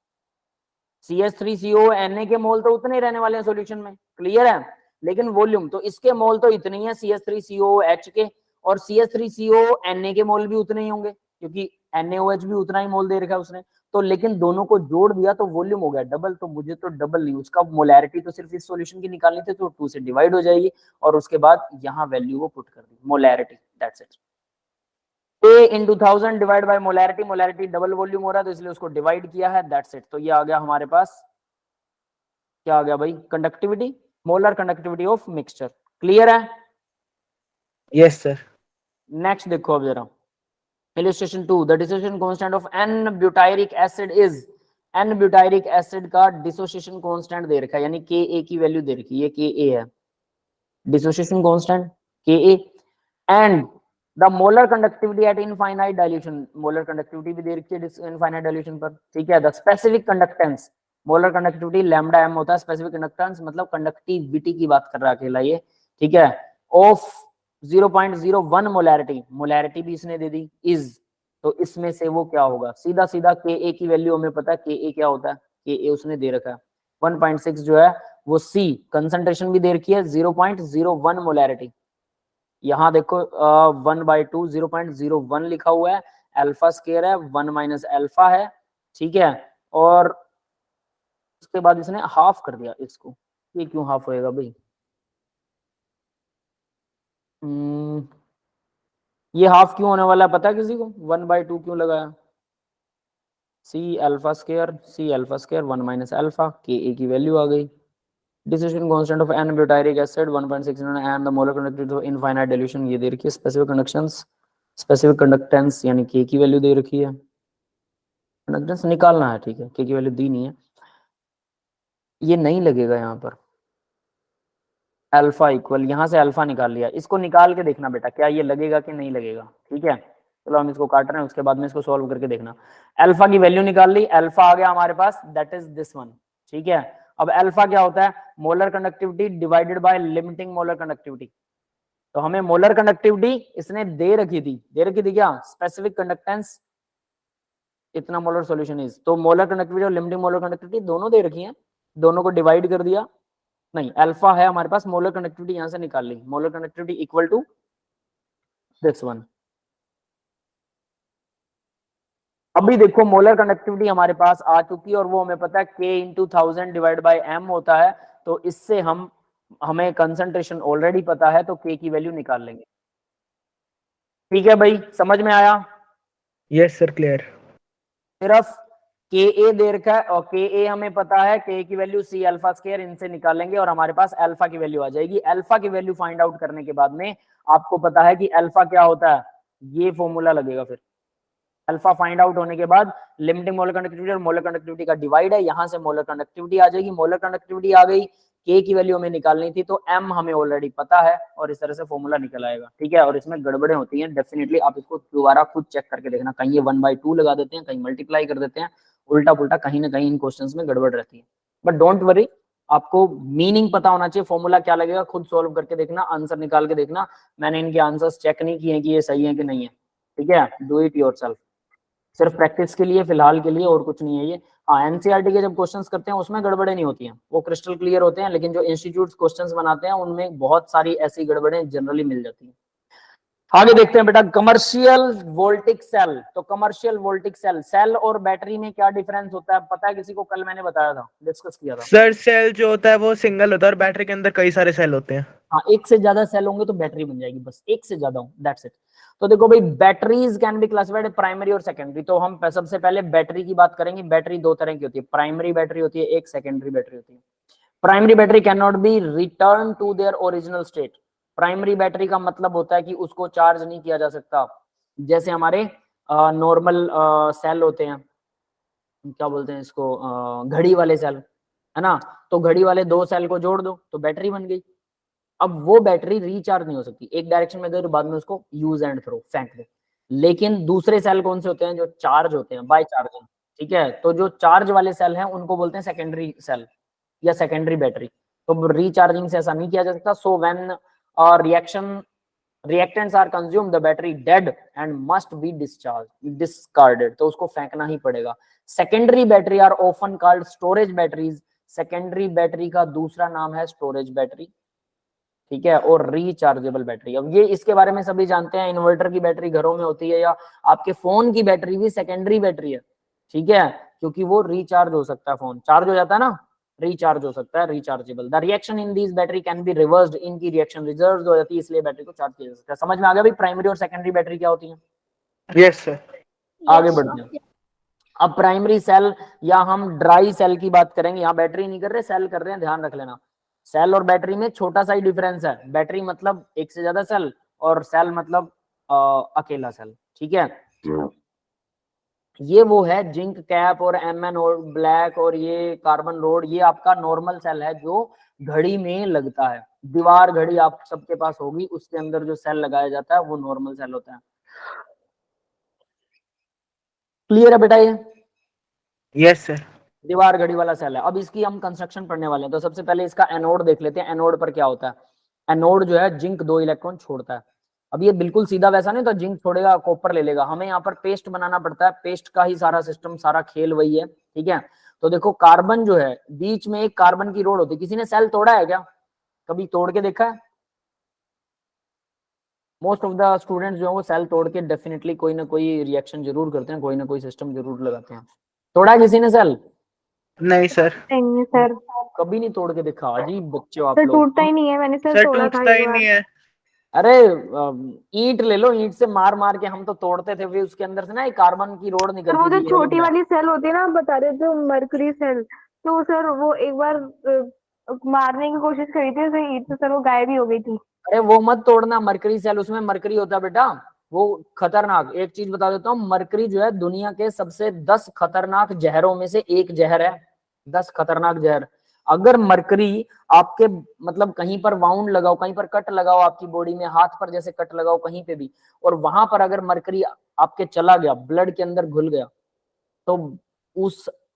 CH3CONA के मोल तो उतने ही रहने वाले हैं सॉल्यूशन में, क्लियर है। लेकिन वॉल्यूम तो इसके मोल तो इतने ही है CH3COH के, और CH3CONA के मोल भी उतने ही होंगे, क्योंकि NaOH भी उतना ही मोल दे रखा है उसने, तो लेकिन दोनों को जोड़ दिया तो वॉल्यूम हो गया डबल, तो मुझे तो डबल नहीं, उसका मोलैरिटी तो सिर्फ इस सॉल्यूशन की निकालनी थी, तो 2 से डिवाइड हो जाएगी, और उसके बाद यहाँ वैल्यू वो पुट कर दी, molarity, that's it. A into 1000 divide by molarity, molarity double volume हो रहा है तो इसलिए उसको डिवाइड किया है, दैट्स इट। तो ये आ गया हमारे पास, क्या आ गया भाई, conductivity, molar conductivity of mixture. Clear है? Yes sir. नेक्स्ट देखो अब जरा, illustration 2, the dissociation constant of n butyric acid is, n butyric acid का dissociation constant दे रखा है, यानी Ka की वैल्यू दे रखी है, ये Ka है dissociation constant Ka, and the molar conductivity at infinite dilution, molar conductivity भी दे रखी है infinite dilution पर, ठीक है। the specific conductance, molar conductivity lambda m होता है, specific conductance मतलब conductivity की बात कर रहा है अकेला ये, ठीक है, of 0.01 मोलैरिटी, मोलैरिटी भी इसने दे दी, इज, तो इसमें से वो क्या होगा, सीधा सीधा Ka की वैल्यू हमें पता है, Ka क्या होता है, Ka उसने दे रखा है 1.6 जो है वो C, कंसंट्रेशन भी दे रखी है 0.01 मोलैरिटी, यहाँ देखो 1/2 0.01 लिखा हुआ है, अल्फा स्केयर है 1 माइनस अल्फा है, ठीक है, और उसके बाद इसने हाफ कर दिया इसको, ये क्यों हाफ होएगा भाई, ये हाफ क्यों होने वाला है पता है किसी को, 1/2 क्यों लगाया, C alpha square 1 minus alpha, Ka की वैल्यू आ गई, dissociation constant of n butyric acid 1.6 and the molar conductivity of infinite dilution, ये दे रखी है, स्पेसिफिक कंडक्टेंस, स्पेसिफिक कंडक्टेंस यानी K की वैल्यू दे रखी है, कंडक्टेंस निकालना है, ठीक है, K की वैल्यू दी नहीं है, ये नहीं लगेगा यहाँ पर, अल्फा इक्वल, यहाँ से अल्फा निकाल लिया, इसको निकाल के देखना बेटा क्या ये लगेगा कि नहीं लगेगा, ठीक है। चलो हम इसको काट रहे हैं, उसके बाद में इसको सॉल्व करके देखना। अल्फा की वैल्यू निकाल ली, अल्फा आ गया हमारे पास, दैट इज दिस वन, ठीक है। अब अल्फा क्या होता है, molar conductivity divided by limiting molar conductivity, तो हमें मोलर कंडक्टिविटी इसने दे रखी थी क्या, स्पेसिफिक कंडक्टेंस इतना मोलर सॉल्यूशन इज, तो मोलर कंडक्टिविटी और लिमिटिंग मोलर कंडक्टिविटी दोनों दे रखी है, दोनों को डिवाइड कर दिया, नहीं अल्फा है हमारे पास, मोलर कंडक्टिविटी यहां से निकाल ली, molar conductivity equal to this one. अभी देखो मोलर कंडक्टिविटी हमारे पास आ चुकी है और वो हमें पता है K into 1000 divide by M होता है, तो इससे हमें कंसंट्रेशन ऑलरेडी पता है, तो K की वैल्यू निकाल लेंगे, ठीक है भाई, समझ में आया? Yes sir clear. सिर्फ Ka दे रखा है और Ka हमें पता है, K की वैल्यू C अल्फा स्क्वायर, इनसे निकालेंगे और हमारे पास अल्फा की वैल्यू आ जाएगी। अल्फा की वैल्यू फाइंड आउट करने के बाद में आपको पता है कि अल्फा क्या होता है, ये फॉर्मूला लगेगा, फिर अल्फा फाइंड आउट होने के बाद लिमिटिंग मोलर कंडक्टिविटी और मोलर कंडक्टिविटी का डिवाइड है, यहां से मोलर कंडक्टिविटी आ जाएगी, मोलर कंडक्टिविटी आ गई, K की वैल्यू हमें निकालनी थी, तो M हमें ऑलरेडी पता है और इस तरह से फॉर्मूला निकल आएगा, ठीक है। और इसमें गड़बड़े होती हैं डेफिनेटली, आप इसको दोबारा खुद चेक करके देखना, कहीं ये 1/2 लगा देते हैं, कहीं मल्टीप्लाई कर देते हैं, उल्टा पुल्टा कहीं ना कहीं इन क्वेश्चंस में गड़बड़ रहती है, बट डोंट वरी, आपको मीनिंग पता होना चाहिए, फॉर्मूला क्या लगेगा खुद सॉल्व करके देखना, आंसर निकाल के देखना, मैंने इनके आंसर्स चेक नहीं किए कि ये सही है कि नहीं है, ठीक है, डू इट योरसेल्फ, सिर्फ प्रैक्टिस के लिए फिलहाल के लिए, और कुछ नहीं है ये। हाँ एनसीईआरटी के जब क्वेश्चंस करते हैं उसमें गड़बड़े नहीं होती हैं, वो क्रिस्टल क्लियर होते हैं, लेकिन जो इंस्टीट्यूट क्वेश्चंस बनाते हैं उनमें बहुत सारी ऐसी गड़बड़ें जनरली मिल जाती हैं। आगे देखते हैं बेटा, कमर्शियल वोल्टिक सेल, तो कमर्शियल वोल्टिक सेल, सेल और बैटरी में क्या डिफरेंस होता है पता है किसी को, कल मैंने बताया था, डिस्कस किया था। सर सेल जो होता है वो सिंगल होता है और बैटरी के अंदर कई सारे सेल होते हैं। हाँ एक से ज्यादा सेल होंगे तो बैटरी बन जाएगी, बस एक से ज्यादा हो, दैट्स इट। तो देखो भाई batteries can be classified primary और सेकेंडरी, तो हम सबसे पहले बैटरी की बात करेंगे। बैटरी दो तरह की होती है, प्राइमरी बैटरी होती है, एक सेकेंडरी बैटरी होती है। Primary battery can not be return to their original state, primary battery का मतलब होता है कि उसको चार्ज नहीं किया जा सकता, जैसे हमारे नॉर्मल सेल होते हैं, क्या बोलते हैं इसको, घड़ी वाले सेल, है ना, तो घड़ी वाले दो सेल को जोड़ दो तो बैटरी बन गई। अब वो बैटरी रिचार्ज नहीं हो सकती, एक डायरेक्शन में गई तो बाद में उसको यूज एंड थ्रो फेंक दे, लेकिन दूसरे सेल कौन से होते हैं, जो चार्ज होते हैं बाय चार्जिंग, ठीक है, तो जो चार्ज वाले सेल हैं उनको बोलते हैं सेकेंडरी सेल या सेकेंडरी बैटरी, तो रिचार्जिंग से ऐसा नहीं किया जा सकता। So when reaction reactants are consumed, the battery dead and must be discarded, तो उसको फेंकना ही पड़ेगा। Secondary battery are often called storage batteries, secondary battery का दूसरा नाम है स्टोरेज बैटरी, ठीक है, और रिचार्जेबल बैटरी। अब ये इसके बारे में सभी जानते हैं, इन्वर्टर की बैटरी घरों में होती है, या आपके फोन की बैटरी भी सेकेंडरी बैटरी है, ठीक है, क्योंकि वो रिचार्ज हो सकता है, फोन चार्ज हो जाता है ना, रिचार्ज हो सकता है, rechargeable. The reaction in this battery can be reversed, इनकी रिएक्शन रिवर्स हो जाती है, इसलिए बैटरी को चार्ज किया जा सकता है। समझ में आ गया भाई प्राइमरी और सेकेंडरी बैटरी क्या होती है? Yes sir. आगे Yes, बढ़ते sir. हैं। अब प्राइमरी सेल या हम ड्राई सेल की बात करेंगे। यहाँ बैटरी नहीं कर रहे, सेल कर रहे हैं, ध्यान रख लेना। सेल और बैटरी में छोटा सा ही डिफरेंस है। बैटरी मतलब एक से ज्यादा सेल, और सेल मतलब अकेला सेल, ठीक है। ये वो है जिंक कैप और एमएन और ब्लैक और ये कार्बन रोड, ये आपका नॉर्मल सेल है जो घड़ी में लगता है। दीवार घड़ी आप सबके पास होगी, उसके अंदर जो सेल लगाया जाता है वो नॉर्मल सेल होता है। क्लियर है बेटा ये? Yes sir. दीवार घड़ी वाला सेल है। अब इसकी हम कंस्ट्रक्शन पढ़ने वाले हैं, तो सबसे पहले इसका एनोड देख लेते हैं। एनोड पर क्या होता है? एनोड जो है जिंक 2 इलेक्ट्रॉन छोड़ता है। अब ये बिल्कुल सीधा वैसा नहीं तो जिंक छोड़ेगा कॉपर ले लेगा, हमें यहाँ पर पेस्ट बनाना पड़ता है। पेस्ट का ही सारा सिस्टम, सारा खेल वही है, ठीक है। तो देखो कार्बन जो है, बीच में एक कार्बन की रोड होती है। किसी ने सेल तोड़ा है क्या? कभी तोड़ के देखा है? मोस्ट ऑफ द स्टूडेंट्स जो है वो सेल तोड़ के डेफिनेटली कोई ना कोई रिएक्शन जरूर करते हैं, कोई ना कोई सिस्टम जरूर लगाते हैं। तोड़ा है किसी ने सेल? नहीं सर। नहीं सर, कभी नहीं तोड़ के देखा? अजीब बच्चे हो आप सर लोग। टूटता ही नहीं है, मैंने सर सर तोड़ा था टूटता एक ही बार। नहीं है। अरे ईंट ले लो, ईंट से मार मार के हम तो तोड़ते थे, फिर उसके अंदर से ना एक कार्बन की रोड सर निकलती वो जो थी, ये वाली छोटी वाली सेल होती है ना, आप बता रहे थे मरकरी सेल, तो सर वो एक बार मारने की कोशिश करी थी सर ईट, तो सर वो गायब ही हो गई थी। अरे वो मत तोड़ना, मरकरी सेल, उसमें मरकरी होता है बेटा, वो खतरनाक। एक चीज बता देता हूँ, मरकरी जो है दुनिया के सबसे 10 खतरनाक जहरों में से एक जहर है। 10 खतरनाक जहर। अगर मरकरी आपके मतलब कहीं पर वाउंड लगाओ, कहीं पर कट लगाओ आपकी बॉडी में, हाथ पर जैसे कट लगाओ कहीं पे भी, और वहां पर अगर मरकरी आपके चला गया, ब्लड के अंदर घुल गया, तो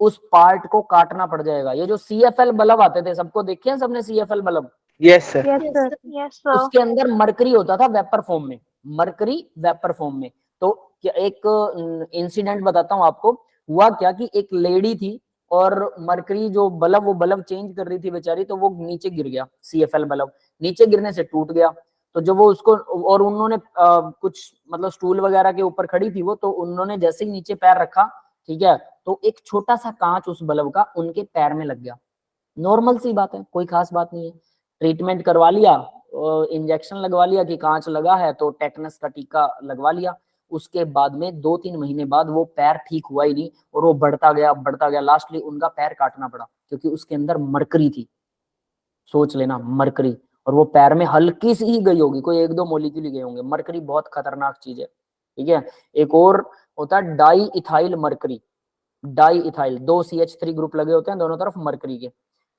उस पार्ट को काटना पड़ जाएगा। ये जो CFL बल्ब आते थे, सबको देखे हैं सबने CFL bulb? Yes sir. Yes sir, yes sir. उसके अंदर मरकरी होता था वेपर फॉर्म में, मरकरी वेपर फॉर्म में। तो क्या एक इंसिडेंट बताता हूँ आपको। हुआ क्या कि एक लेडी थी और मरकरी जो बल्ब, वो बल्ब चेंज कर रही थी बेचारी, तो वो नीचे गिर गया। CFL बल्ब नीचे गिरने से टूट गया। तो जब वो उसको, और उन्होंने कुछ मतलब स्टूल वगैरह के ऊपर खड़ी थी वो, तो उन्होंने जैसे ही नीचे पैर रखा, ठीक है, तो एक छोटा सा कांच उस बल्ब का उनके पैर में लग गया। नॉर्मल सी बात है, कोई खास बात नहीं है। ट्रीटमेंट करवा लिया, इंजेक्शन लगवा लिया कि कांच लगा है, तो टेटनस का टीका लगवा लिया। उसके बाद में 2-3 महीने बाद वो पैर ठीक हुआ ही नहीं, और वो बढ़ता गया, लास्टली उनका पैर काटना पड़ा, क्योंकि उसके अंदर मरकरी थी। सोच लेना, मरकरी। और वो पैर में हल्की सी ही गई होगी, कोई 1-2 मॉलिक्यूल ही गए होंगे। मरकरी बहुत खतरनाक चीज है, ठीक है। एक और होता है di ethyl mercury. Di ethyl, 2 CH3 group लगे होते हैं दोनों तरफ मरकरी के।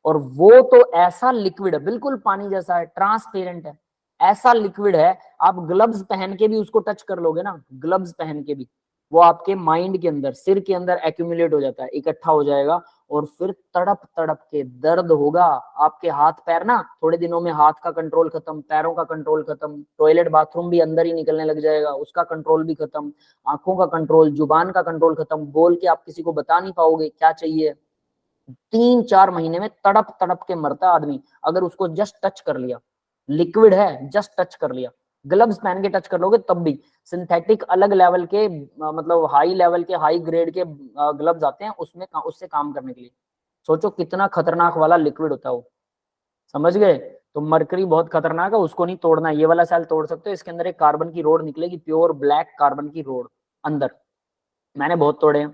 और वो तो ऐसा लिक्विड है, बिल्कुल पानी जैसा है, ट्रांसपेरेंट है, ऐसा लिक्विड है, आप ग्लव्स पहन के भी उसको टच कर लोगे ना, ग्लव्स पहन के भी, वो आपके माइंड के अंदर, सिर के अंदर एक्यूमुलेट हो जाता है, इकट्ठा हो जाएगा, और फिर तड़प तड़प के दर्द होगा। आपके हाथ पैर ना, थोड़े दिनों में हाथ का कंट्रोल खत्म, पैरों का कंट्रोल खत्म, टॉयलेट बाथरूम भी अंदर ही निकलने लग जाएगा, उसका कंट्रोल भी खत्म, आंखों का कंट्रोल, जुबान का कंट्रोल खत्म, बोल के आप किसी को बता नहीं पाओगे क्या चाहिए। 3-4 महीने में तड़प तड़प के मरता आदमी, अगर उसको जस्ट टच कर लिया। लिक्विड है, जस्ट टच कर लिया। ग्लव्स पहन के टच कर लोगे तब भी। सिंथेटिक अलग लेवल के, मतलब हाई लेवल के, हाई ग्रेड के ग्लव्स आते हैं, उसमें उससे काम करने के लिए। सोचो कितना खतरनाक वाला लिक्विड होता है वो, समझ गए? तो मरकरी बहुत खतरनाक है, उसको नहीं तोड़ना। ये वाला सेल तोड़ सकते हो, इसके अंदर एक कार्बन की रोड निकलेगी, प्योर ब्लैक कार्बन की रोड अंदर। मैंने बहुत तोड़े हैं,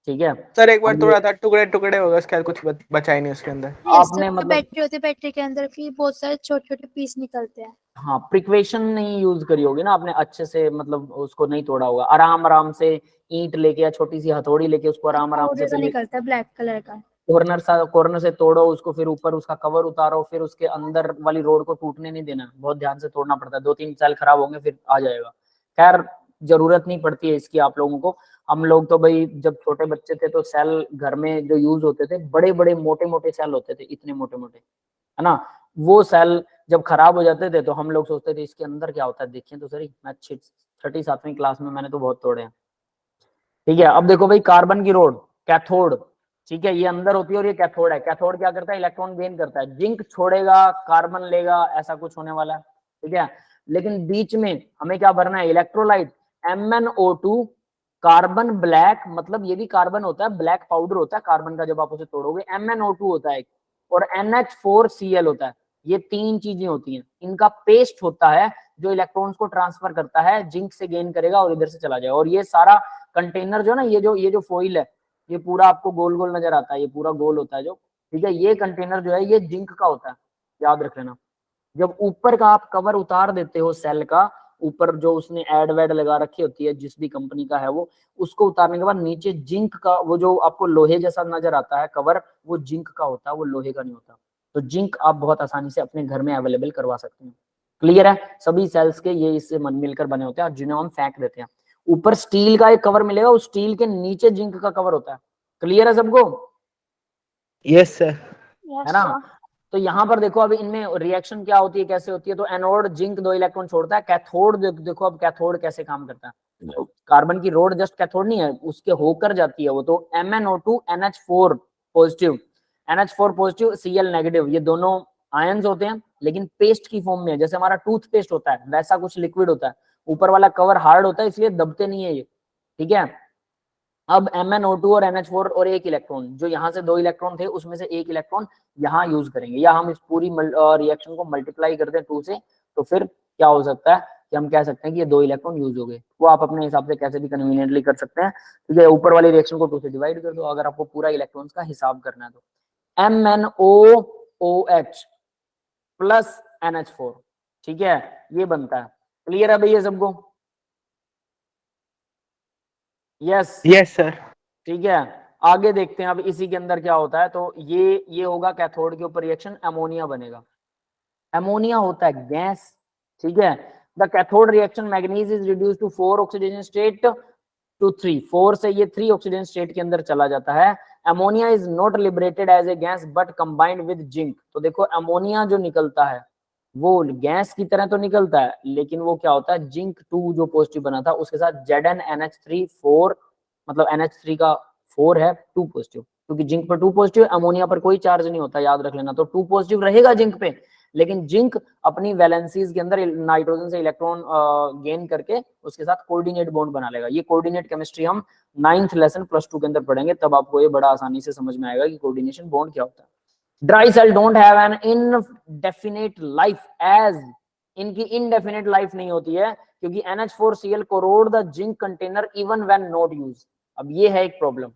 ठीक है। सर एक बार हम तोड़ा था, टुकड़े टुकड़े हो गए, उसके बाद कुछ बचा ही नहीं उसके अंदर। आपने मतलब बैटरी होती है, बैटरी के अंदर की बहुत सारे छोटे छोटे पीस निकलते हैं। हाँ, प्रिक्वेशन नहीं यूज करी होगी ना आपने अच्छे से, मतलब उसको नहीं तोड़ा होगा। आराम आराम से ईंट लेके या छोटी सी हथौड़ी लेके उसको आराम आराम पाउडर का से निकलता है ब्लैक कलर का। कॉर्नर से तोड़ो उसको, फिर ऊपर उसका कवर उतारो, फिर उसके अंदर वाली रोड को टूटने नहीं देना, बहुत ध्यान से तोड़ना पड़ता है। 2-3 सेल खराब होंगे फिर आ जाएगा। खैर जरूरत नहीं पड़ती है इसकी आप लोगों को। हम लोग तो भाई जब छोटे बच्चे थे तो सेल घर में जो यूज होते थे, बड़े बड़े मोटे मोटे सेल होते थे, इतने मोटे मोटे, है ना। वो सेल जब खराब हो जाते थे तो हम लोग सोचते थे इसके अंदर क्या होता है, देखिए तो सही। मैं 6ठी-7वीं क्लास में मैंने तो बहुत तोड़े हैं, ठीक है। अब देखो भाई, कार्बन की रोड, कैथोड, ठीक है, ये अंदर होती है और ये कैथोड है। कैथोड क्या करता है? इलेक्ट्रॉन गेन करता है, जिंक छोड़ेगा कार्बन लेगा, ऐसा कुछ होने वाला है, ठीक है। लेकिन बीच में हमें क्या भरना है? इलेक्ट्रोलाइट, MnO2, कार्बन ब्लैक, मतलब ये भी कार्बन होता है, ब्लैक पाउडर होता है कार्बन का जब आप उसे तोड़ोगे। MnO2 होता है, और NH4Cl होता है। ये 3 चीजें होती हैं, इनका पेस्ट होता है जो इलेक्ट्रॉन्स को ट्रांसफर करता है, जिंक से गेन करेगा और इधर से चला जाएगा। और ये सारा कंटेनर जो ना, ये जो फॉइल है, ये पूरा आपको गोल गोल नजर आता है, ये पूरा गोल होता है जो, ठीक है, ये कंटेनर जो है ये जिंक का होता है, याद रख लेना। जब ऊपर का आप कवर उतार देते हो सेल का, ऊपर जो उसने एड वेड लगा रखी होती है जिस भी कंपनी का है वो, उसको उतारने के बाद नीचे जिंक का वो जो आपको लोहे जैसा नजर आता है कवर, वो जिंक का होता है, वो लोहे का नहीं होता। तो जिंक आप बहुत आसानी से अपने घर में अवेलेबल करवा सकते हैं। क्लियर है? सभी सेल्स के ये इससे मिलकर बने होते हैं और जिन्हें हम फेंक देते हैं। ऊपर स्टील का एक कवर मिलेगा, उस स्टील के नीचे जिंक का कवर होता है। क्लियर है सबको? Yes sir. है ना? तो यहाँ पर देखो अब इनमें रिएक्शन क्या होती है, कैसे होती है। तो एनोड जिंक 2 इलेक्ट्रॉन छोड़ता है। कैथोड देखो अब कैथोड कैसे काम करता है। कार्बन की रोड जस्ट कैथोड नहीं है, उसके होकर जाती है वो। तो MnO2 NH4 positive, NH4 positive, Cl negative, ये दोनों आयंस होते हैं, लेकिन पेस्ट की फॉर्म में है। जैसे हमारा टूथपेस्ट होता है वैसा कुछ लिक्विड होता है, ऊपर वाला कवर हार्ड होता है इसलिए दबते नहीं है ये, ठीक है। अब MnO2 और NH4 और एक इलेक्ट्रॉन, जो यहाँ से 2 इलेक्ट्रॉन थे उसमें से एक इलेक्ट्रॉन यहाँ यूज करेंगे, या हम इस पूरी रिएक्शन को मल्टीप्लाई कर दें 2 से, तो फिर क्या हो सकता है कि हम कह सकते हैं कि ये 2 इलेक्ट्रॉन यूज हो गए। वो आप अपने हिसाब से कैसे भी कन्वीनियंटली कर सकते हैं, ठीक है। ऊपर वाली रिएक्शन को 2 से डिवाइड कर दो अगर आपको पूरा इलेक्ट्रॉन्स का हिसाब करना है तो। MnOOH प्लस NH4, ठीक है, ये बनता है। क्लियर है भैया सबको? Yes yes sir. ठीक है। आगे देखते हैं अब इसी के अंदर क्या होता है। तो ये होगा कैथोड के ऊपर रिएक्शन, अमोनिया बनेगा। अमोनिया होता है गैस, ठीक है। The cathode reaction manganese is reduce to 4 oxygen state to 3, 4 से ये 3 ऑक्सीजन स्टेट के अंदर चला जाता है। Ammonia is not liberated as a gas but combined with zinc. तो देखो अमोनिया जो निकलता है वो गैस की तरह तो निकलता है, लेकिन वो क्या होता है, जिंक 2 जो पॉजिटिव बना था उसके साथ ZnNH3 4, मतलब NH3 का 4 है, 2 पॉजिटिव, क्योंकि जिंक पर 2 पॉजिटिव, अमोनिया पर कोई चार्ज नहीं होता, याद रख लेना। तो 2 पॉजिटिव रहेगा जिंक पे, लेकिन जिंक अपनी वैलेंसीज के अंदर नाइट्रोजन से इलेक्ट्रॉन गेन करके उसके साथ कोऑर्डिनेट बॉन्ड बना लेगा। ये कोऑर्डिनेट केमिस्ट्री हम 9th लेसन +2 के अंदर पढ़ेंगे, तब आपको ये बड़ा आसानी से समझ में आएगा कि कोऑर्डिनेशन बॉन्ड क्या होता है। Dry cell don't have an indefinite life, as इनकी इनडेफिनिट लाइफ नहीं होती है, क्योंकि NH4Cl corrode the zinc container even when not used. अब ये है एक प्रॉब्लम,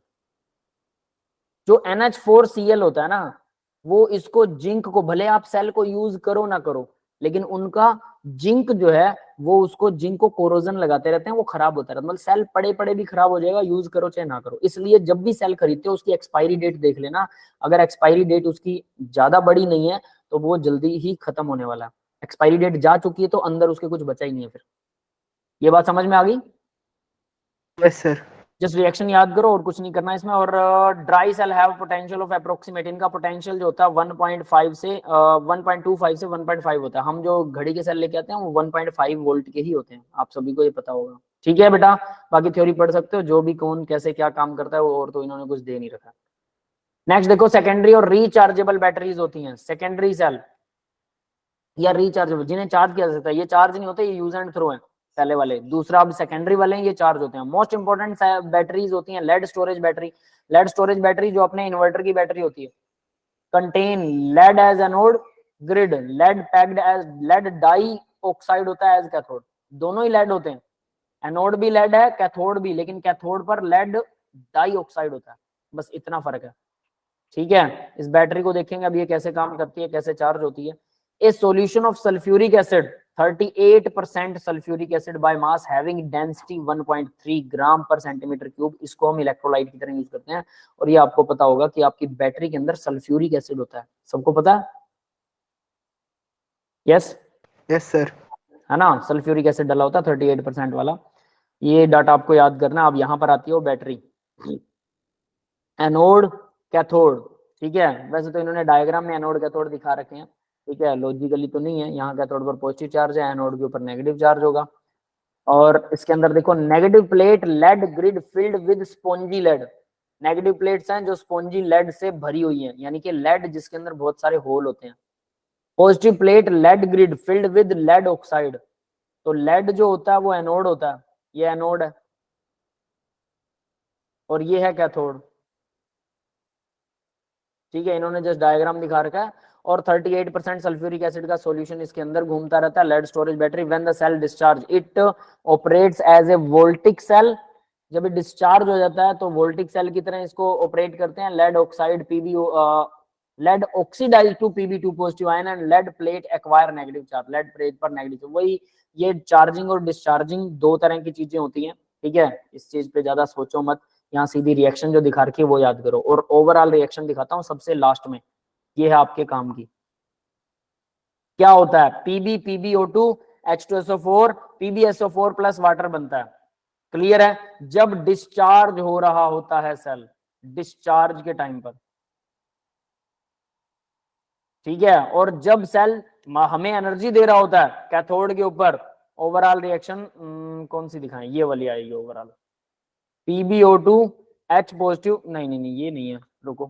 जो NH4Cl होता है ना, वो इसको जिंक को, भले आप सेल को यूज करो ना करो, लेकिन उनका जिंक जो है वो उसको जिंक को कोरोजन लगाते रहते हैं, वो खराब होता रहता है। मतलब सेल पड़े पड़े भी खराब हो जाएगा, यूज करो चाहे ना करो। इसलिए जब भी सेल खरीदते हो उसकी एक्सपायरी डेट देख लेना। अगर एक्सपायरी डेट उसकी ज्यादा बड़ी नहीं है तो वो जल्दी ही खत्म होने वाला है। एक्सपायरी डेट जा चुकी है तो अंदर उसके कुछ बचा ही नहीं है फिर। ये बात समझ में आ गई? Yes sir. जस्ट रिएक्शन याद करो और कुछ नहीं करना इसमें। और dry cell have potential of approximate, इनका पोटेंशियल जो होता है 1.5 से 1.25 से 1.5 होता है। हम जो घड़ी के सेल लेके आते हैं वो 1.5 वोल्ट के ही होते हैं, आप सभी को ये पता होगा, ठीक है बेटा। बाकी थ्योरी पढ़ सकते हो, जो भी कौन कैसे क्या काम करता है वो, और तो इन्होंने कुछ दे नहीं रखा। नेक्स्ट देखो, सेकेंडरी और रिचार्जेबल बैटरीज होती हैं। सेकेंडरी सेल या रिचार्जेबल, जिन्हें चार्ज किया जा सकता है, ये चार्ज नहीं होते, ये यूज एंड थ्रो है पहले वाले। दूसरा अब सेकेंडरी वाले हैं, ये चार्ज होते हैं। मोस्ट इंपोर्टेंट बैटरीज होती हैं lead storage battery. Lead storage battery जो अपने इन्वर्टर की बैटरी होती है, contain lead as anode, grid lead packed as lead dioxide होता है एज कैथोड। दोनों ही लेड होते हैं, एनोड भी लेड है, कैथोड भी, लेकिन कैथोड पर लेड डाई ऑक्साइड होता है, बस इतना फर्क है, ठीक है। इस बैटरी को देखेंगे अब ये कैसे काम करती है, कैसे चार्ज होती है। ए solution of sulphuric acid 38% sulphuric acid by mass having density 1.3 ग्राम पर सेंटीमीटर क्यूब, इसको हम इलेक्ट्रोलाइट की तरह यूज करते हैं। और ये आपको पता होगा कि आपकी बैटरी के अंदर सल्फ्यूरिक एसिड होता है, सबको पता है? Yes yes sir. है ना, सल्फ्यूरिक एसिड डाला होता है 38% वाला। ये डाटा आपको याद करना। अब यहाँ पर आती है वो बैटरी, एनोड कैथोड, ठीक है। वैसे तो इन्होंने डायग्राम में एनोड कैथोड दिखा रखे हैं, ठीक है, लॉजिकली तो नहीं है। यहाँ कैथोड पर पॉजिटिव चार्ज है, एनोड के ऊपर नेगेटिव चार्ज होगा। और इसके अंदर देखो, negative plate lead grid filled with spongy lead. Negative plates हैं जो स्पॉन्जी लेड से भरी हुई हैं, यानी कि लेड जिसके अंदर बहुत सारे होल होते हैं। Positive plate lead grid filled with lead oxide. तो लेड जो होता है वो एनोड होता है, ये एनोड है, और ये है कैथोड, ठीक है। इन्होंने जस्ट डायग्राम दिखा रखा है। और 38% सल्फ्यूरिक एसिड का सॉल्यूशन इसके अंदर घूमता रहता है। Lead storage battery, when the cell discharge it operates as a voltaic cell, जब ये डिस्चार्ज हो जाता है तो वोल्टिक सेल की तरह इसको ऑपरेट करते हैं। Lead oxide PB lead oxidise to Pb2 positive ion and lead plate acquire negative charge, lead plate पर नेगेटिव। वही ये चार्जिंग और डिस्चार्जिंग दो तरह की चीजें होती हैं, ठीक है, इस चीज पे ज्यादा सोचो मत, यहाँ सीधी रिएक्शन जो दिखा रखी है वो याद करो, और ओवरऑल रिएक्शन दिखाता हूँ सबसे लास्ट में, ये है आपके काम की। क्या होता है, Pb PbO2 H2SO4 PbSO4 plus water बनता है, क्लियर है। जब डिस्चार्ज हो रहा होता है सेल, डिस्चार्ज के टाइम पर, ठीक है, और जब सेल हमें एनर्जी दे रहा होता है कैथोड के ऊपर, ओवरऑल रिएक्शन कौन सी दिखाएं, ये वाली आएगी ओवरऑल, PbO2 H पॉजिटिव, नहीं ये नहीं है, रुको,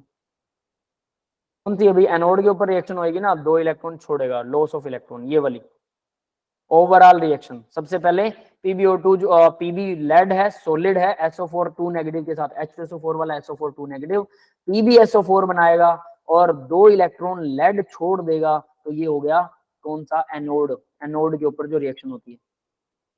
कौन सी, अभी एनोड के ऊपर रिएक्शन होगी ना, 2 इलेक्ट्रॉन छोड़ेगा, लॉस ऑफ इलेक्ट्रॉन, ये वाली ओवरऑल रिएक्शन। सबसे पहले PbO2 जो Pb लेड है, सॉलिड है, SO4 2 नेगेटिव के साथ, H2SO4 वाला SO4 2 नेगेटिव, PbSO4 बनाएगा और 2 इलेक्ट्रॉन लेड छोड़ देगा, तो ये हो गया कौन सा, एनोड। एनोड के ऊपर जो रिएक्शन होती है,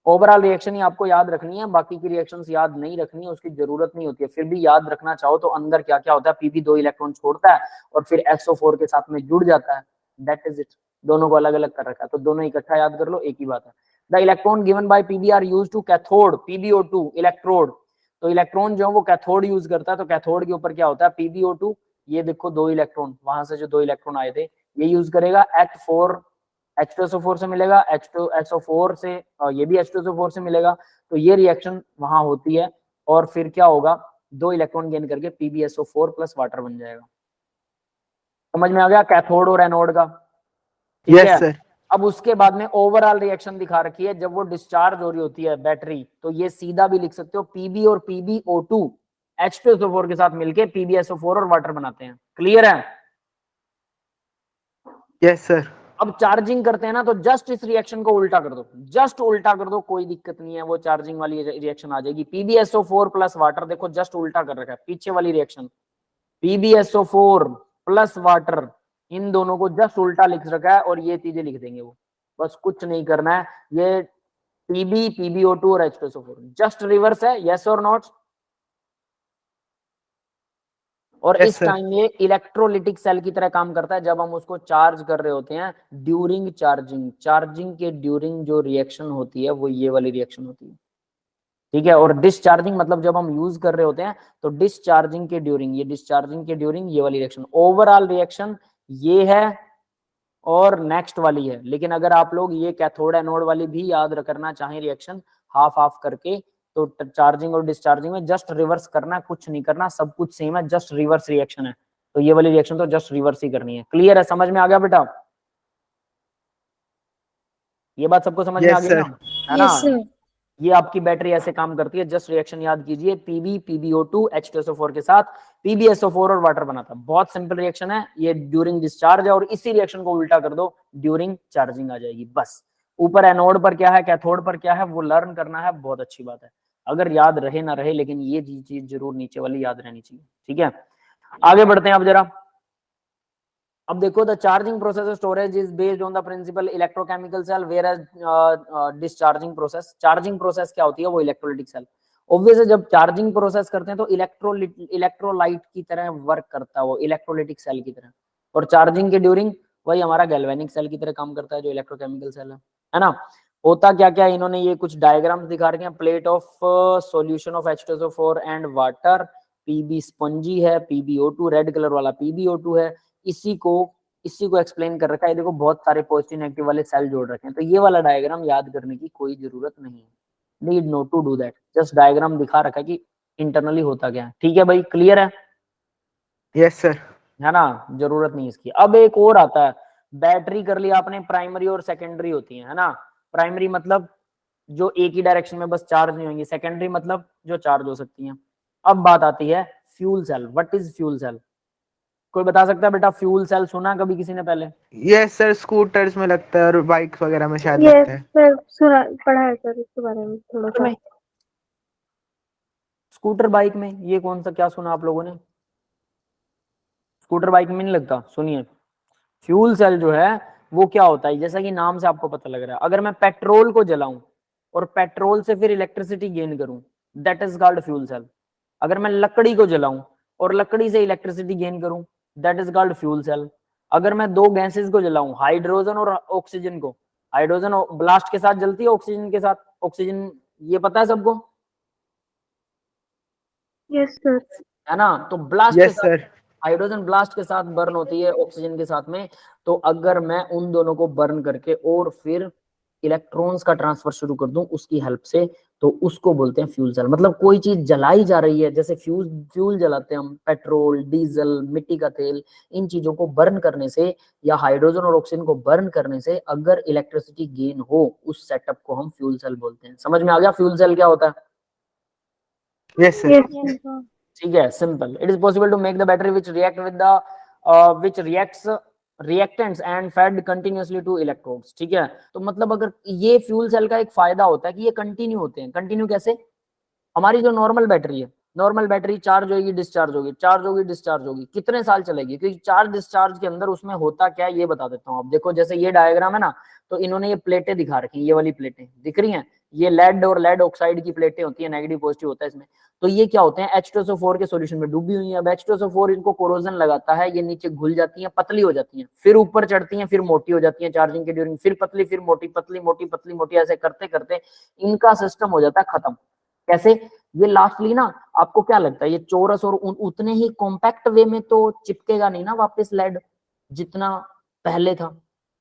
ओवरऑल रिएक्शन ही आपको याद रखनी है, बाकी की रिएक्शंस याद नहीं रखनी है, उसकी जरूरत नहीं होती है। फिर भी याद रखना चाहो तो अंदर क्या क्या होता है, Pb 2 इलेक्ट्रॉन छोड़ता है और फिर SO4 के साथ में जुड़ जाता है, दैट इज इट। दोनों को अलग अलग कर रखा है, तो दोनों इकट्ठा याद कर लो, एक ही बात है। The electron given by Pb are used to cathode PbO2 electrode, तो इलेक्ट्रॉन जो है वो कैथोड यूज करता है, तो कैथोड के ऊपर क्या होता है, PbO2, ये देखो 2 इलेक्ट्रॉन, वहां से जो 2 इलेक्ट्रॉन आए थे ये यूज करेगा, H2SO4 से मिलेगा, H2SO4 से ये भी H2SO4 से मिलेगा, तो ये रिएक्शन वहां होती है, और फिर क्या होगा, 2 इलेक्ट्रॉन गेन करके PbSO4 प्लस वाटर बन जाएगा। समझ में आ गया कैथोड और एनोड का, ठीक यस है। सर। अब उसके बाद में ओवरऑल रिएक्शन दिखा रखी है, जब वो डिस्चार्ज हो रही होती है बैटरी, तो ये सीधा भी लिख सकते हो, Pb और PbO2 H2SO4 के साथ मिलके PbSO4 और वाटर बनाते हैं, क्लियर है। Yes sir. अब चार्जिंग करते हैं ना, तो जस्ट इस रिएक्शन को उल्टा कर दो, जस्ट उल्टा कर दो, कोई दिक्कत नहीं है, वो चार्जिंग वाली रिएक्शन आ जाएगी। PbSO4 प्लस वाटर, देखो जस्ट उल्टा कर रखा है, पीछे वाली रिएक्शन, PbSO4 प्लस वाटर, इन दोनों को जस्ट उल्टा लिख रखा है, और ये चीजें लिख देंगे वो, बस कुछ नहीं करना है। ये Pb PbO2 और H2SO4 जस्ट रिवर्स है, यस और नॉट। और Yes, इस sir. टाइम ये इलेक्ट्रोलिटिक सेल की तरह काम करता है, जब हम उसको चार्ज कर रहे होते हैं ड्यूरिंग चार्जिंग, चार्जिंग के ड्यूरिंग जो रिएक्शन होती है वो ये वाली रिएक्शन होती है, ठीक है। और डिस्चार्जिंग मतलब जब हम यूज कर रहे होते हैं, तो डिस्चार्जिंग के ड्यूरिंग, ये डिस्चार्जिंग के ड्यूरिंग ये वाली रिएक्शन, ओवरऑल रिएक्शन ये है और नेक्स्ट वाली है। लेकिन अगर आप लोग ये कैथोड एनोड वाली भी याद करना चाहें रिएक्शन हाफ हाफ करके, तो चार्जिंग और डिस्चार्जिंग में जस्ट रिवर्स करना, कुछ नहीं करना, सब कुछ सेम है, जस्ट रिवर्स रिएक्शन है, तो ये वाली रिएक्शन तो जस्ट रिवर्स ही करनी है, क्लियर है, समझ में आ गया बेटा, ये बात सबको समझ में आ Yes, गई sir. ना, है ना। Yes sir. ये आपकी बैटरी ऐसे काम करती है, जस्ट रिएक्शन याद कीजिए, Pb PbO2 H2SO4 के साथ PbSO4 और वाटर बनाता है, बहुत सिंपल रिएक्शन है ये, ड्यूरिंग डिस्चार्ज है, और इसी रिएक्शन को उल्टा कर दो, ड्यूरिंग चार्जिंग आ जाएगी, बस। ऊपर एनोड पर क्या है, कैथोड पर क्या है, वो लर्न करना है, बहुत अच्छी बात है, अगर याद रहे ना रहे, लेकिन ये चीज जरूर नीचे वाली याद रहनी चाहिए, ठीक है। आगे बढ़ते हैं अब जरा। अब देखो, the charging process storage is based on the principle electrochemical cell, where as discharging process, charging process क्या होती है, वो इलेक्ट्रोलिटिक सेल। ऑब्वियसली जब चार्जिंग प्रोसेस करते हैं तो इलेक्ट्रोलाइट की तरह वर्क करता है वो, इलेक्ट्रोलिटिक सेल की तरह, और चार्जिंग के ड्यूरिंग वही हमारा गैल्वेनिक सेल की तरह काम करता है, जो इलेक्ट्रोकेमिकल सेल है ना। होता क्या क्या, इन्होंने ये कुछ डायग्राम्स दिखा रखे हैं, plate of solution of H2SO4 and water, Pb spongy है, PbO2 रेड कलर वाला PbO2 है, इसी को एक्सप्लेन कर रखा है। देखो बहुत सारे पॉजिटिव नेगेटिव वाले सेल जोड़ रखे हैं, तो ये वाला डायग्राम याद करने की कोई जरूरत नहीं है, need not to do that, just diagram दिखा रखा है कि इंटरनली होता क्या है, ठीक है भाई, क्लियर है, Yes, sir. है ना, जरूरत नहीं इसकी। अब एक और आता है, बैटरी कर लिया आपने, प्राइमरी और सेकेंडरी होती है ना। प्राइमरी मतलब जो एक ही डायरेक्शन में बस चार्ज नहीं होंगी, सेकेंडरी मतलब जो चार्ज हो सकती हैं। अब बात आती है fuel cell, what is fuel cell, कोई बता सकता है बेटा, फ्यूल सेल सुना कभी किसी ने पहले? Yes, sir. स्कूटर्स में लगता है और बाइक्स वगैरह में शायद यस लगता है। सर, सुना पढ़ा है सर इसके बारे में थोड़ा सा। में स्कूटर बाइक में, ये कौन सा क्या सुना आप लोगों ने, स्कूटर बाइक में नहीं लगता, सुनिए, फ्यूल सेल जो है वो क्या होता है, जैसा कि नाम से आपको पता लग रहा है, अगर मैं पेट्रोल को जलाऊं और पेट्रोल से फिर इलेक्ट्रिसिटी गेन करूं, that is called fuel cell. अगर मैं लकड़ी को जलाऊं और लकड़ी से इलेक्ट्रिसिटी गेन करूं, that is called fuel cell. अगर मैं दो गैसेस को जलाऊं, हाइड्रोजन और ऑक्सीजन को, हाइड्रोजन ब्लास्ट के साथ जलती है ऑक्सीजन के साथ, ऑक्सीजन, ये पता है सबको, यस सर। है ना। तो ब्लास्ट के यस साथ, सर। हाइड्रोजन ब्लास्ट के साथ बर्न होती है ऑक्सीजन के साथ में। तो अगर मैं उन दोनों को बर्न करके और फिर इलेक्ट्रॉन्स का ट्रांसफर शुरू कर दूं उसकी हेल्प से, तो उसको बोलते हैं फ्यूल सेल। मतलब कोई चीज जलाई जा रही है, जैसे फ्यूल जलाते हैं हम, पेट्रोल, डीजल, मिट्टी का तेल, इन चीजों को बर्न करने से या हाइड्रोजन और ऑक्सीजन को बर्न करने से अगर इलेक्ट्रिसिटी गेन हो, उस सेटअप को हम फ्यूल सेल बोलते हैं। समझ में आ गया फ्यूल सेल क्या होता है? Yes sir. Yes Yes, sir. ठीक है, simple. It is possible to make the battery which react with the which reacts reactants and fed continuously to electrodes. ठीक है, तो मतलब अगर ये फ्यूल सेल का एक फायदा होता है कि ये कंटिन्यू होते हैं। कंटिन्यू कैसे? हमारी जो नॉर्मल बैटरी है, नॉर्मल बैटरी चार्ज होगी डिस्चार्ज होगी, चार्ज होगी डिस्चार्ज होगी, कितने साल चलेगी? क्योंकि चार्ज डिस्चार्ज के अंदर उसमें होता क्या है ये बता देता हूँ। अब देखो जैसे ये डायग्राम है ना, तो इन्होंने ये प्लेटें दिखा रखी हैं, ये वाली प्लेटें दिख रही हैं, ये लेड और लेड ऑक्साइड की प्लेटें होती है, नेगेटिव पॉजिटिव होता है इसमें। तो ये क्या होते हैं, H2SO4 के सॉल्यूशन में डूबी हुई है। अब H2SO4 इनको कोरोजन लगाता है, ये नीचे घुल जाती हैं, पतली हो जाती हैं, फिर ऊपर चढ़ती हैं, फिर मोटी हो जाती हैं चार्जिंग के ड्यूरिंग, फिर पतली, फिर मोटी, पतली मोटी, पतली मोटी, ऐसे करते करते इनका सिस्टम हो जाता है खत्म। कैसे? ये लास्टली ना, आपको क्या लगता है ये चौरस और उतने ही कॉम्पैक्ट वे में तो चिपकेगा नहीं ना वापस लेड जितना पहले था।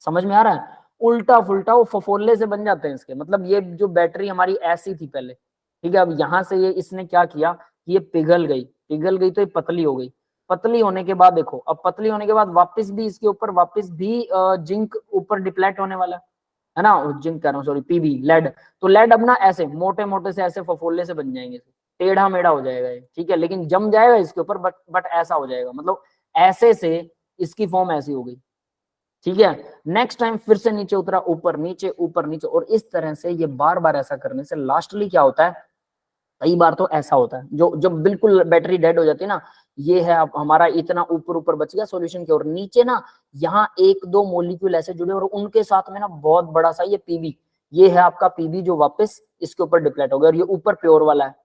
समझ में आ रहा है? उल्टा फुल्टा वो फफोले से बन जाते हैं इसके। मतलब ये जो बैटरी हमारी ऐसी थी पहले, ठीक है, अब यहां से ये इसने क्या किया कि ये पिघल गई तो ये पतली हो गई। पतली होने के बाद देखो, अब पतली होने के बाद वापस भी इसके ऊपर वापस भी जिंक ऊपर डिप्लेट होने वाला है ना, जिंक कह रहा हूँ सॉरी, पीबी, लेड। तो लेड अब ना ऐसे मोटे मोटे से ऐसे फफोले से बन जाएंगे, टेढ़ा मेढ़ा हो जाएगा ये, ठीक है, लेकिन जम जाएगा इसके ऊपर, बट ऐसा हो जाएगा, मतलब ऐसे से इसकी फॉर्म ऐसी हो गई। ठीक है, नेक्स्ट टाइम फिर से नीचे उतरा, ऊपर नीचे ऊपर नीचे, और इस तरह से ये बार बार ऐसा करने से लास्टली क्या होता है, कई बार तो ऐसा होता है जो जब बिल्कुल बैटरी डेड हो जाती है ना, ये है अब हमारा इतना ऊपर ऊपर बच गया सॉल्यूशन के, और नीचे ना यहाँ एक दो मॉलिक्यूल ऐसे जुड़े और उनके साथ में ना बहुत बड़ा सा ये पीबी, ये है आपका पीबी जो वापस इसके ऊपर डिप्लेट हो गया, और ये ऊपर प्योर वाला है।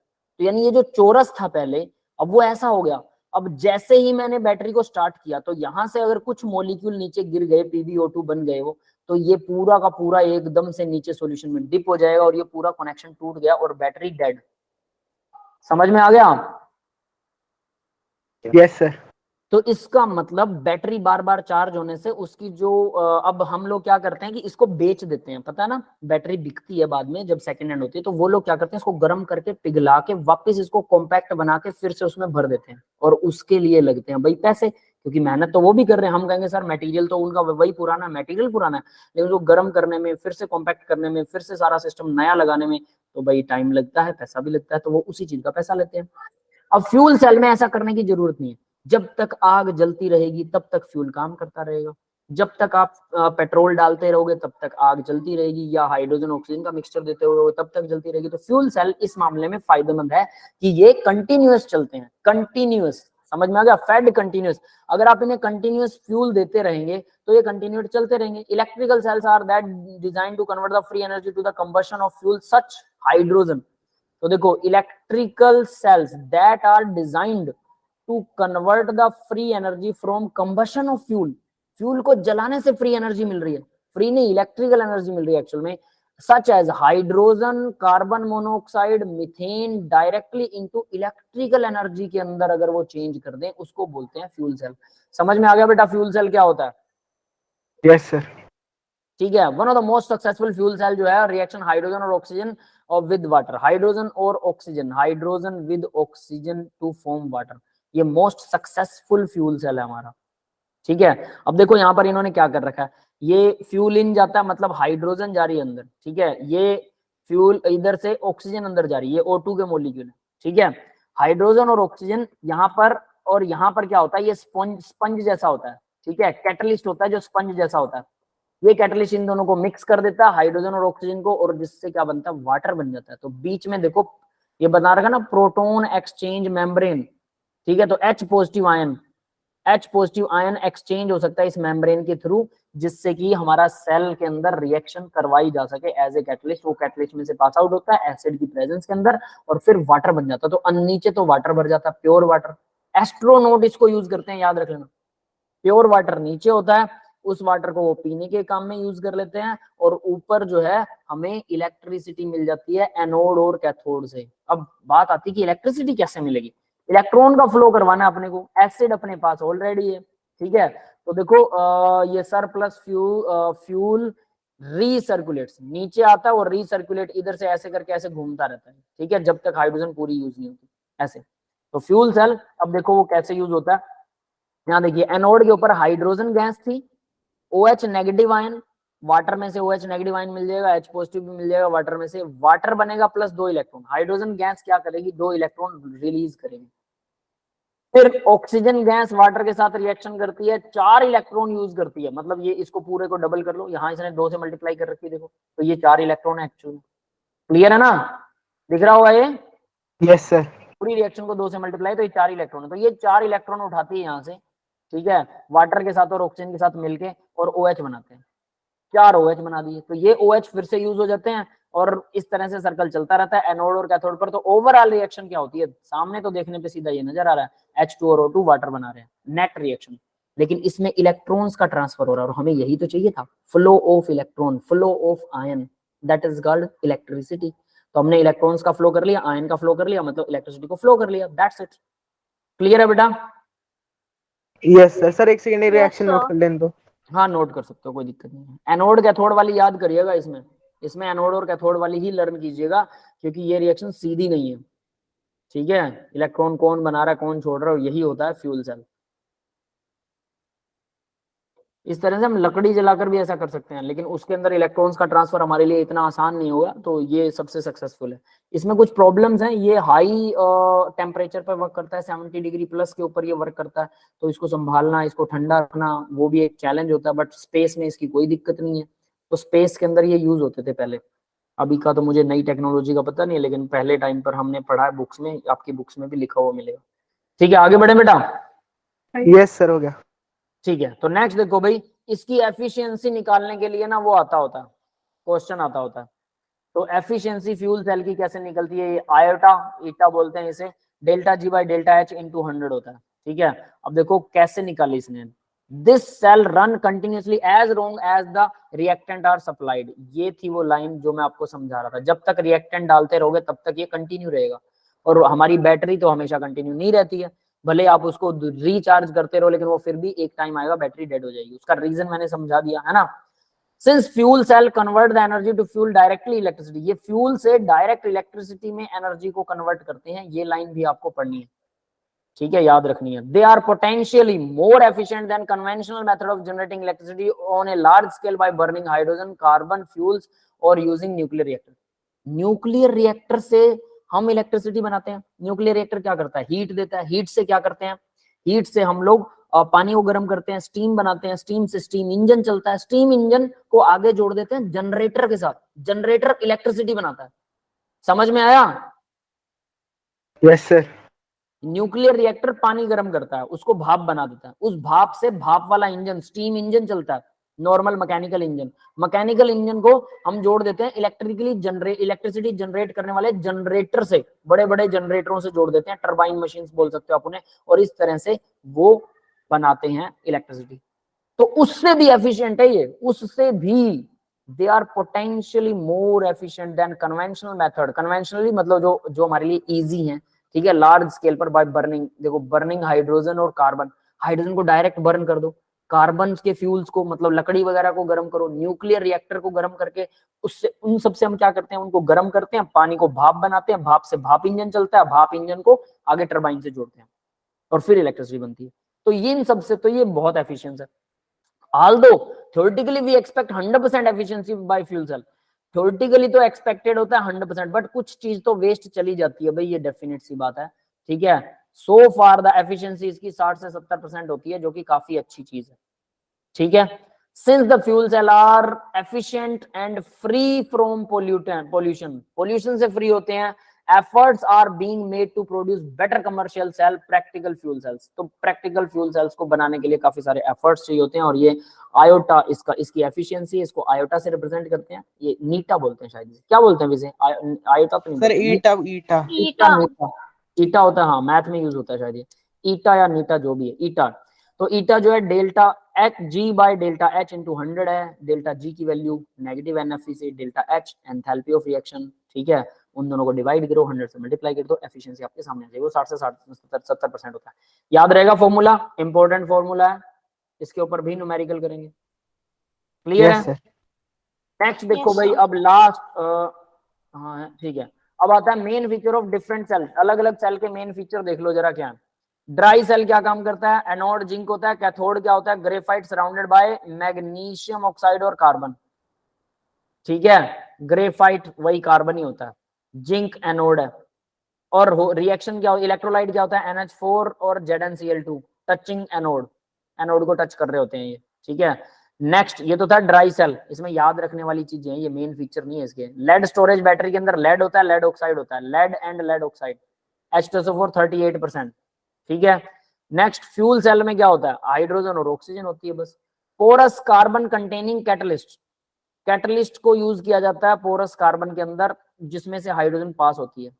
तो यानी ये जो चोरस था पहले, अब वो ऐसा हो गया। अब जैसे ही मैंने बैटरी को स्टार्ट किया, तो यहां से अगर कुछ मॉलिक्यूल नीचे गिर गए, PbO2 बन गए वो, तो ये पूरा का पूरा एकदम से नीचे सॉल्यूशन में डिप हो जाएगा और ये पूरा कनेक्शन टूट गया और बैटरी डेड। समझ में आ गया? Yes sir. तो इसका मतलब बैटरी बार बार चार्ज होने से उसकी जो अब हम लोग क्या करते हैं कि इसको बेच देते हैं, पता है ना, बैटरी बिकती है बाद में जब सेकंड हैंड होती है, तो वो लोग क्या करते हैं इसको गर्म करके पिघला के वापस इसको कॉम्पैक्ट बना के फिर से उसमें भर देते हैं, और उसके लिए लगते हैं भाई पैसे, क्योंकि मेहनत तो वो भी कर रहे हैं। हम कहेंगे सर मटेरियल तो उनका वही पुराना, मटेरियल पुराना है, लेकिन उसको गर्म करने में, फिर से कॉम्पैक्ट करने में, फिर से सारा सिस्टम नया लगाने में, तो भाई टाइम लगता है, पैसा भी लगता है, तो वो उसी चीज का पैसा लेते हैं। अब फ्यूल सेल में ऐसा करने की जरूरत नहीं है। जब तक आग जलती रहेगी तब तक फ्यूल काम करता रहेगा। जब तक आप पेट्रोल डालते रहोगे तब तक आग जलती रहेगी, या हाइड्रोजन ऑक्सीजन का मिक्सचर देते रहोगे तब तक जलती रहेगी। तो फ्यूल सेल इस मामले में फायदेमंद है कि ये कंटिन्यूअस चलते हैं, कंटिन्यूअस। समझ में आ गया? Fed continuous. अगर आप इन्हें कंटिन्यूअस फ्यूल देते रहेंगे तो ये कंटिन्यूअस चलते रहेंगे। Electrical cells are that design to convert the free energy to the combustion of fuel such hydrogen. तो देखो, electrical cells that are designed to convert the free energy from combustion of fuel, fuel को जलाने से free energy मिल रही है, free नहीं, electrical energy मिल रही है एक्चुअल में, such as hydrogen, carbon monoxide, methane, directly into electrical energy के अंदर अगर वो चेंज कर दें, उसको बोलते हैं फ्यूल सेल। समझ में आ गया बेटा फ्यूल सेल क्या होता है? Yes sir. ठीक है, one of the most successful fuel cell जो है रिएक्शन हाइड्रोजन और ऑक्सीजन और विद वाटर, हाइड्रोजन और oxygen, hydrogen with oxygen to form water, ये मोस्ट सक्सेसफुल फ्यूल सेल है हमारा। ठीक है, अब देखो यहाँ पर इन्होंने क्या कर रखा है, ये फ्यूल इन जाता है, मतलब हाइड्रोजन जा रही है अंदर, ठीक है, ये फ्यूल इधर से ऑक्सीजन अंदर जा रही है, ये O2 के मॉलिक्यूल है, ठीक है, हाइड्रोजन और ऑक्सीजन यहाँ पर, और यहाँ पर क्या होता है, ये स्पंज जैसा होता है, ठीक है, कैटलिस्ट होता है जो स्पंज जैसा होता है, ये कैटलिस्ट इन दोनों को मिक्स कर देता है, हाइड्रोजन और ऑक्सीजन को, और जिससे क्या बनता है, वाटर बन जाता है। तो बीच में देखो ये बना रखा ना, प्रोटोन एक्सचेंज मेम्ब्रेन, ठीक है, तो H positive ion H positive ion exchange हो सकता है इस मेम्ब्रेन के थ्रू, जिससे कि हमारा सेल के अंदर रिएक्शन करवाई जा सके एज ए कैटलिस्ट। वो कैटलिस्ट में से पास आउट होता है एसिड की प्रेजेंस के अंदर और फिर वाटर बन जाता है। तो नीचे तो वाटर भर जाता है, प्योर वाटर। एस्ट्रोनोट इसको यूज करते हैं, याद रख लेना। प्योर वाटर नीचे होता है, उस वाटर को वो पीने के काम में यूज कर लेते हैं, और ऊपर जो है हमें इलेक्ट्रिसिटी मिल जाती है एनोड और कैथोड से। अब बात आती है कि इलेक्ट्रिसिटी कैसे मिलेगी। इलेक्ट्रॉन का फ्लो करवाना अपने को, एसिड अपने पास ऑलरेडी है, ठीक है। तो देखो ये सरप्लस फ्यूल रीसर्कुलेट्स, नीचे आता है और रीसर्कुलेट इधर से ऐसे करके ऐसे घूमता रहता है, ठीक है, जब तक हाइड्रोजन पूरी यूज नहीं होती ऐसे। तो फ्यूल सेल अब देखो वो कैसे यूज होता है। यहाँ देखिए एनोड के ऊपर हाइड्रोजन गैस थी, OH नेगेटिव आयन, वाटर में से OH नेगेटिव आयन मिल जाएगा, H पॉजिटिव भी मिल जाएगा वाटर में से, वाटर बनेगा प्लस 2 इलेक्ट्रॉन। हाइड्रोजन गैस क्या करेगी, 2 इलेक्ट्रॉन रिलीज करेगी। फिर ऑक्सीजन गैस वाटर के साथ रिएक्शन करती है, 4 इलेक्ट्रॉन यूज करती है। मतलब ये इसको पूरे को डबल कर लो, यहाँ इसने 2 से मल्टीप्लाई कर रखी है देखो, तो ये 4 इलेक्ट्रॉन है एक्चुअली। क्लियर है ना, दिख रहा होगा ये। Yes sir. पूरी रिएक्शन को 2 से मल्टीप्लाई, तो ये 4 इलेक्ट्रॉन है। तो ये 4 इलेक्ट्रॉन उठाती है यहाँ से, ठीक है, वाटर के साथ और ऑक्सीजन के साथ मिलके, और OH बनाते हैं। 4 OH बना दिए, तो ये OH फिर से यूज हो जाते हैं, और इस तरह से सर्कल चलता रहता है एनोड और कैथोड पर। तो ओवरऑल रिएक्शन क्या होती है, सामने तो देखने पे सीधा ये नजर आ रहा है, H2 और O2 वाटर बना रहे हैं, नेट रिएक्शन। लेकिन इसमें इलेक्ट्रॉन्स का ट्रांसफर हो रहा है, और हमें यही तो चाहिए था, flow of electron, flow of ion, that is called electricity. तो हमने इलेक्ट्रॉन्स का फ्लो कर लिया, आयन का फ्लो कर लिया, मतलब इलेक्ट्रिसिटी को फ्लो कर लिया, दैट्स इट। क्लियर है बेटा। Yes sir. सर एक सेकंड रिएक्शन sir. नोट कर लें तो। हाँ नोट कर सकते हो, कोई दिक्कत नहीं है। एनोड कैथोड वाली याद करिएगा, इसमें एनोड और कैथोड वाली ही लर्न कीजिएगा, क्योंकि ये रिएक्शन सीधी नहीं है, ठीक है। इलेक्ट्रॉन कौन बना रहा है कौन छोड़ रहा है, यही होता है फ्यूल सेल। इस तरह से हम लकड़ी जलाकर भी ऐसा कर सकते हैं, लेकिन उसके अंदर इलेक्ट्रॉन्स का ट्रांसफर हमारे लिए इतना आसान नहीं होगा, तो ये सबसे सक्सेसफुल है। इसमें कुछ प्रॉब्लम्स हैं, ये हाई टेम्परेचर पर वर्क करता है, 70 डिग्री प्लस के ऊपर ये वर्क करता है, तो इसको संभालना, इसको ठंडा रखना, वो भी एक चैलेंज होता है। बट स्पेस में इसकी कोई दिक्कत नहीं है, तो स्पेस के अंदर ये यूज होते थे पहले। अभी का तो मुझे नई टेक्नोलॉजी का पता नहीं है, लेकिन पहले टाइम पर हमने पढ़ा है बुक्स में, आपकी बुक्स में भी लिखा हुआ मिलेगा। ठीक है, आगे बढ़े बेटा। यस सर, हो गया। ठीक है, तो नेक्स्ट देखो भाई, इसकी एफिशिएंसी निकालने के लिए ना वो आता होता है, क्वेश्चन आता होता है। तो एफिशिएंसी फ्यूल सेल की कैसे निकलती है, ये आयोटा ईटा बोलते हैं इसे, delta G by delta H into 100 होता है, ठीक है। अब देखो कैसे निकाली इसने, this cell run continuously as long as the reactant are supplied. ये थी वो लाइन जो मैं आपको समझा रहा था, जब तक रिएक्टेंट डालते रहोगे तब तक ये कंटिन्यू रहेगा। और हमारी बैटरी तो हमेशा कंटिन्यू नहीं रहती है, भले आप उसको रिचार्ज करते रहो, लेकिन वो फिर भी एक टाइम आएगा बैटरी डेड हो जाएगी। उसका रीजन मैंने समझा दिया है ना। Since fuel cell convert the energy to fuel directly electricity, ये फ्यूल से डायरेक्ट इलेक्ट्रिसिटी में एनर्जी को कन्वर्ट करते हैं, ये लाइन भी आपको पढ़नी है, ठीक है, याद रखनी है। They are potentially more efficient than conventional method of generating electricity on a large scale by burning hydrogen carbon fuels और using nuclear reactor. Nuclear reactor से हम इलेक्ट्रिसिटी बनाते हैं। न्यूक्लियर रिएक्टर क्या करता है, हीट देता है। हीट से क्या करते हैं, हीट से हम लोग पानी को गर्म करते हैं, स्टीम बनाते हैं, स्टीम से स्टीम इंजन चलता है, स्टीम इंजन को आगे जोड़ देते हैं जनरेटर के साथ, जनरेटर इलेक्ट्रिसिटी बनाता है। समझ में आया? Yes sir. न्यूक्लियर रिएक्टर पानी गर्म करता है, उसको भाप बना देता है, उस भाप से भाप वाला इंजन स्टीम इंजन चलता है, normal mechanical engine. Mechanical engine को हम जोड़ देते हैं इलेक्ट्रिसिटी जनरेट करने वाले जनरेटर से, बड़े बड़े जनरेटरों से जोड़ देते हैं, टरबाइन मशीन बोल सकते हो आप उन्हें, और इस तरह से वो बनाते हैं इलेक्ट्रिसिटी। तो उससे भी एफिशिएंट है ये, उससे भी they are potentially more efficient than conventional method. Conventionally मतलब जो हमारे लिए इजी है, ठीक है, लार्ज स्केल पर बाय बर्निंग। देखो बर्निंग हाइड्रोजन और कार्बन, हाइड्रोजन को डायरेक्ट बर्न कर दो, कार्बन के फ्यूल्स को मतलब लकड़ी वगैरह को गर्म करो, न्यूक्लियर रिएक्टर को गर्म करके उससे उन सबसे हम क्या करते हैं, उनको गर्म करते हैं, पानी को भाप बनाते हैं, भाप से भाप इंजन चलता है, भाप इंजन को आगे टरबाइन से जोड़ते हैं और फिर इलेक्ट्रिसिटी बनती है। तो ये इन सबसे तो ये बहुत एफिशिएंट है। Although theoretically we expect 100% efficiency by fuel cell, theoretically तो expected होता है 100%, बट कुछ चीज तो वेस्ट चली जाती है भाई, ये डेफिनेट सी बात है, ठीक है। सो फार द एफिशिएंसी इसकी 60 से 70% होती है, जो कि काफी अच्छी चीज है, ठीक है। Since the fuel cell are efficient and free from pollution से फ्री होते हैं, efforts are being made to produce better commercial cell practical fuel cells. तो प्रैक्टिकल फ्यूल सेल्स को बनाने के लिए काफी सारे एफर्ट्स चाहिए होते हैं, और ये आयोटा इसकी एफिशिएंसी, इसको आयोटा से रिप्रेजेंट करते हैं, ये नीटा बोलते हैं शायद इसे। क्या बोलते हैं वैसे? आयोटा तो नहीं सर बोलते। ईटा ईटा ईटा नीटा, ईटा होता है, हाँ मैथ में यूज होता है शायद ये, ईटा या नीटा जो भी है, ईटा। तो ईटा जो है delta H G by delta H into 100 है। डेल्टा जी की वैल्यू नेगेटिव एनएफसी से delta H enthalpy of reaction, ठीक है, उन दोनों को डिवाइड करो, 100 से मल्टीप्लाई कर दो, एफिशिएंसी आपके सामने आ जाएगी, वो 60 से 70% होता है। याद रहेगा फॉर्मूला, इंपॉर्टेंट फॉर्मूला है, इसके ऊपर भी न्यूमेरिकल करेंगे। क्लियर यस है? सर। नेक्स्ट देखो Yes, भाई, sir. अब लास्ट, हाँ ठीक है, अब आता है main feature of different cell. अलग अलग सेल के मेन फीचर देख लो जरा क्या है। ड्राई सेल क्या काम करता है? एनोड जिंक होता है। कैथोड क्या होता है? Graphite surrounded by magnesium oxide और कार्बन, ठीक है, ग्रेफाइट वही कार्बन ही होता है, जिंक एनोड है। और रिएक्शन क्या हो, इलेक्ट्रोलाइट क्या होता है? NH4 और ZnCl2, टचिंग एनोड, एनोड को टच कर रहे होते हैं ये, ठीक है। नेक्स्ट, ये तो था ड्राई सेल, इसमें याद रखने वाली चीजें हैं, ये मेन फीचर नहीं है इसके। लेड स्टोरेज बैटरी के अंदर लेड होता है, लेड ऑक्साइड होता है, lead and lead oxide, H2SO4 38%, ठीक है। नेक्स्ट, फ्यूल सेल में क्या होता है? हाइड्रोजन और ऑक्सीजन होती है बस। Porous carbon containing catalyst, catalyst को यूज किया जाता है पोरस कार्बन के अंदर, जिसमें से हाइड्रोजन पास होती है,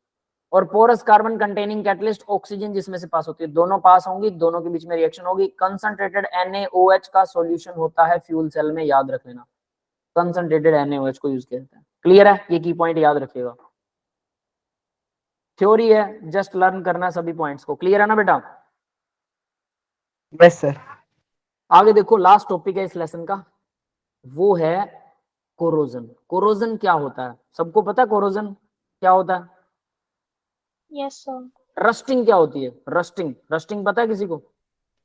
और porous carbon containing catalyst oxygen जिसमें से पास होती है, दोनों पास होंगी, दोनों के बीच में रिएक्शन होगी। कंसंट्रेटेड NaOH का सॉल्यूशन होता है फ्यूल सेल में, याद रख लेना, कंसंट्रेटेड NaOH को यूज किया जाता है। क्लियर है? ये की पॉइंट याद रखिएगा, थ्योरी है, जस्ट लर्न करना है सभी पॉइंट्स को। क्लियर है ना बेटा? Yes sir. आगे देखो, लास्ट टॉपिक है इस लेसन का, वो है कोरोजन। कोरोजन क्या होता है? सबको पता है कोरोजन क्या होता है? Yes, sir. रस्टिंग क्या होती है? रस्टिंग, रस्टिंग पता है किसी को?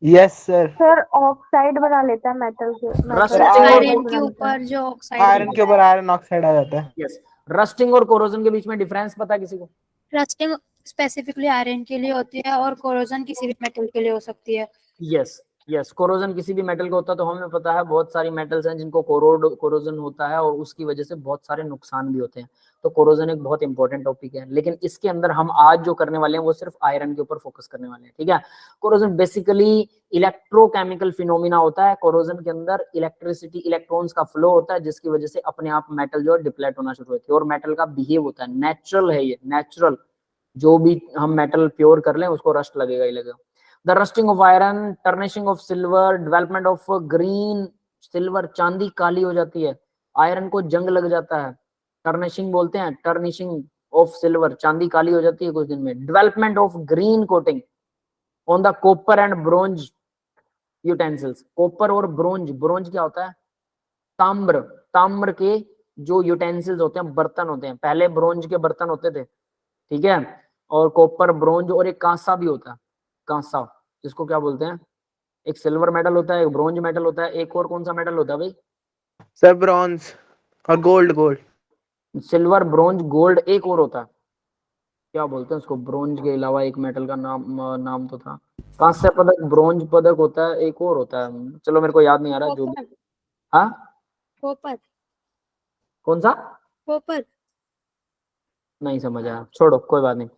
Yes sir. सर ऑक्साइड बना लेता है मेटल के, Rusting metal और आयरन बना के लेता है। ऊपर जो ऑक्साइड आयरन के ऊपर आयरन ऑक्साइड आ जाता है। यस, रस्टिंग और कोरोजन के बीच में डिफरेंस पता है किसी को? रस्टिंग स्पेसिफिकली आयरन के लिए होती है और कोरोजन किसी भी मेटल के लिए हो सकती है। यस यस, कोरोजन किसी भी मेटल का होता है, तो हमें पता है बहुत सारी मेटल्स हैं जिनको कोरोजन होता है, और उसकी वजह से बहुत सारे नुकसान भी होते हैं। तो कोरोजन एक बहुत इंपॉर्टेंट टॉपिक है, लेकिन इसके अंदर हम आज जो करने वाले हैं वो सिर्फ आयरन के ऊपर फोकस करने वाले हैं, ठीक है। कोरोजन बेसिकली इलेक्ट्रोकेमिकल फिनोमिना होता है। कोरोजन के अंदर इलेक्ट्रिसिटी, इलेक्ट्रॉन्स का फ्लो होता है, जिसकी वजह से अपने आप मेटल जो है डिप्लेट होना शुरू होती है, और मेटल का बिहेव होता है, नेचुरल है ये, नेचुरल, जो भी हम मेटल प्योर कर लें उसको रस्ट लगेगा ही लगेगा। The rusting of iron, tarnishing of silver, development of green silver, चांदी काली हो जाती है, आयरन को जंग लग जाता है, टर्निशिंग बोलते हैं, टर्निशिंग ऑफ सिल्वर, चांदी काली हो जाती है कुछ दिन में। Development of green coating on the copper and bronze utensils, copper और ब्रोंज, ब्रोंज क्या होता है? ताम्र, ताम्र के जो यूटेंसिल्स होते हैं, बर्तन होते हैं, पहले ब्रोंज के बर्तन होते थे, ठीक है, और कॉपर, ब्रोंज, और एक कांसा भी होता है, कांसा, जिसको क्या बोलते हैं? एक सिल्वर मेटल होता है, एक ब्रोंज मेटल होता है, एक और कौन सा मेटल होता है भाई? सर ब्रॉन्ज और gold. Gold, silver, bronze, gold, एक और होता है, क्या बोलते हैं उसको? ब्रोंज के अलावा एक मेटल का नाम तो था, कांस्य पदक, ब्रोंज पदक होता है, एक और होता है, चलो मेरे को याद नहीं आ रहा, जो भी। हाँ, कॉपर, कौन सा? कॉपर। नहीं समझ आया, छोड़ो, कोई बात नहीं,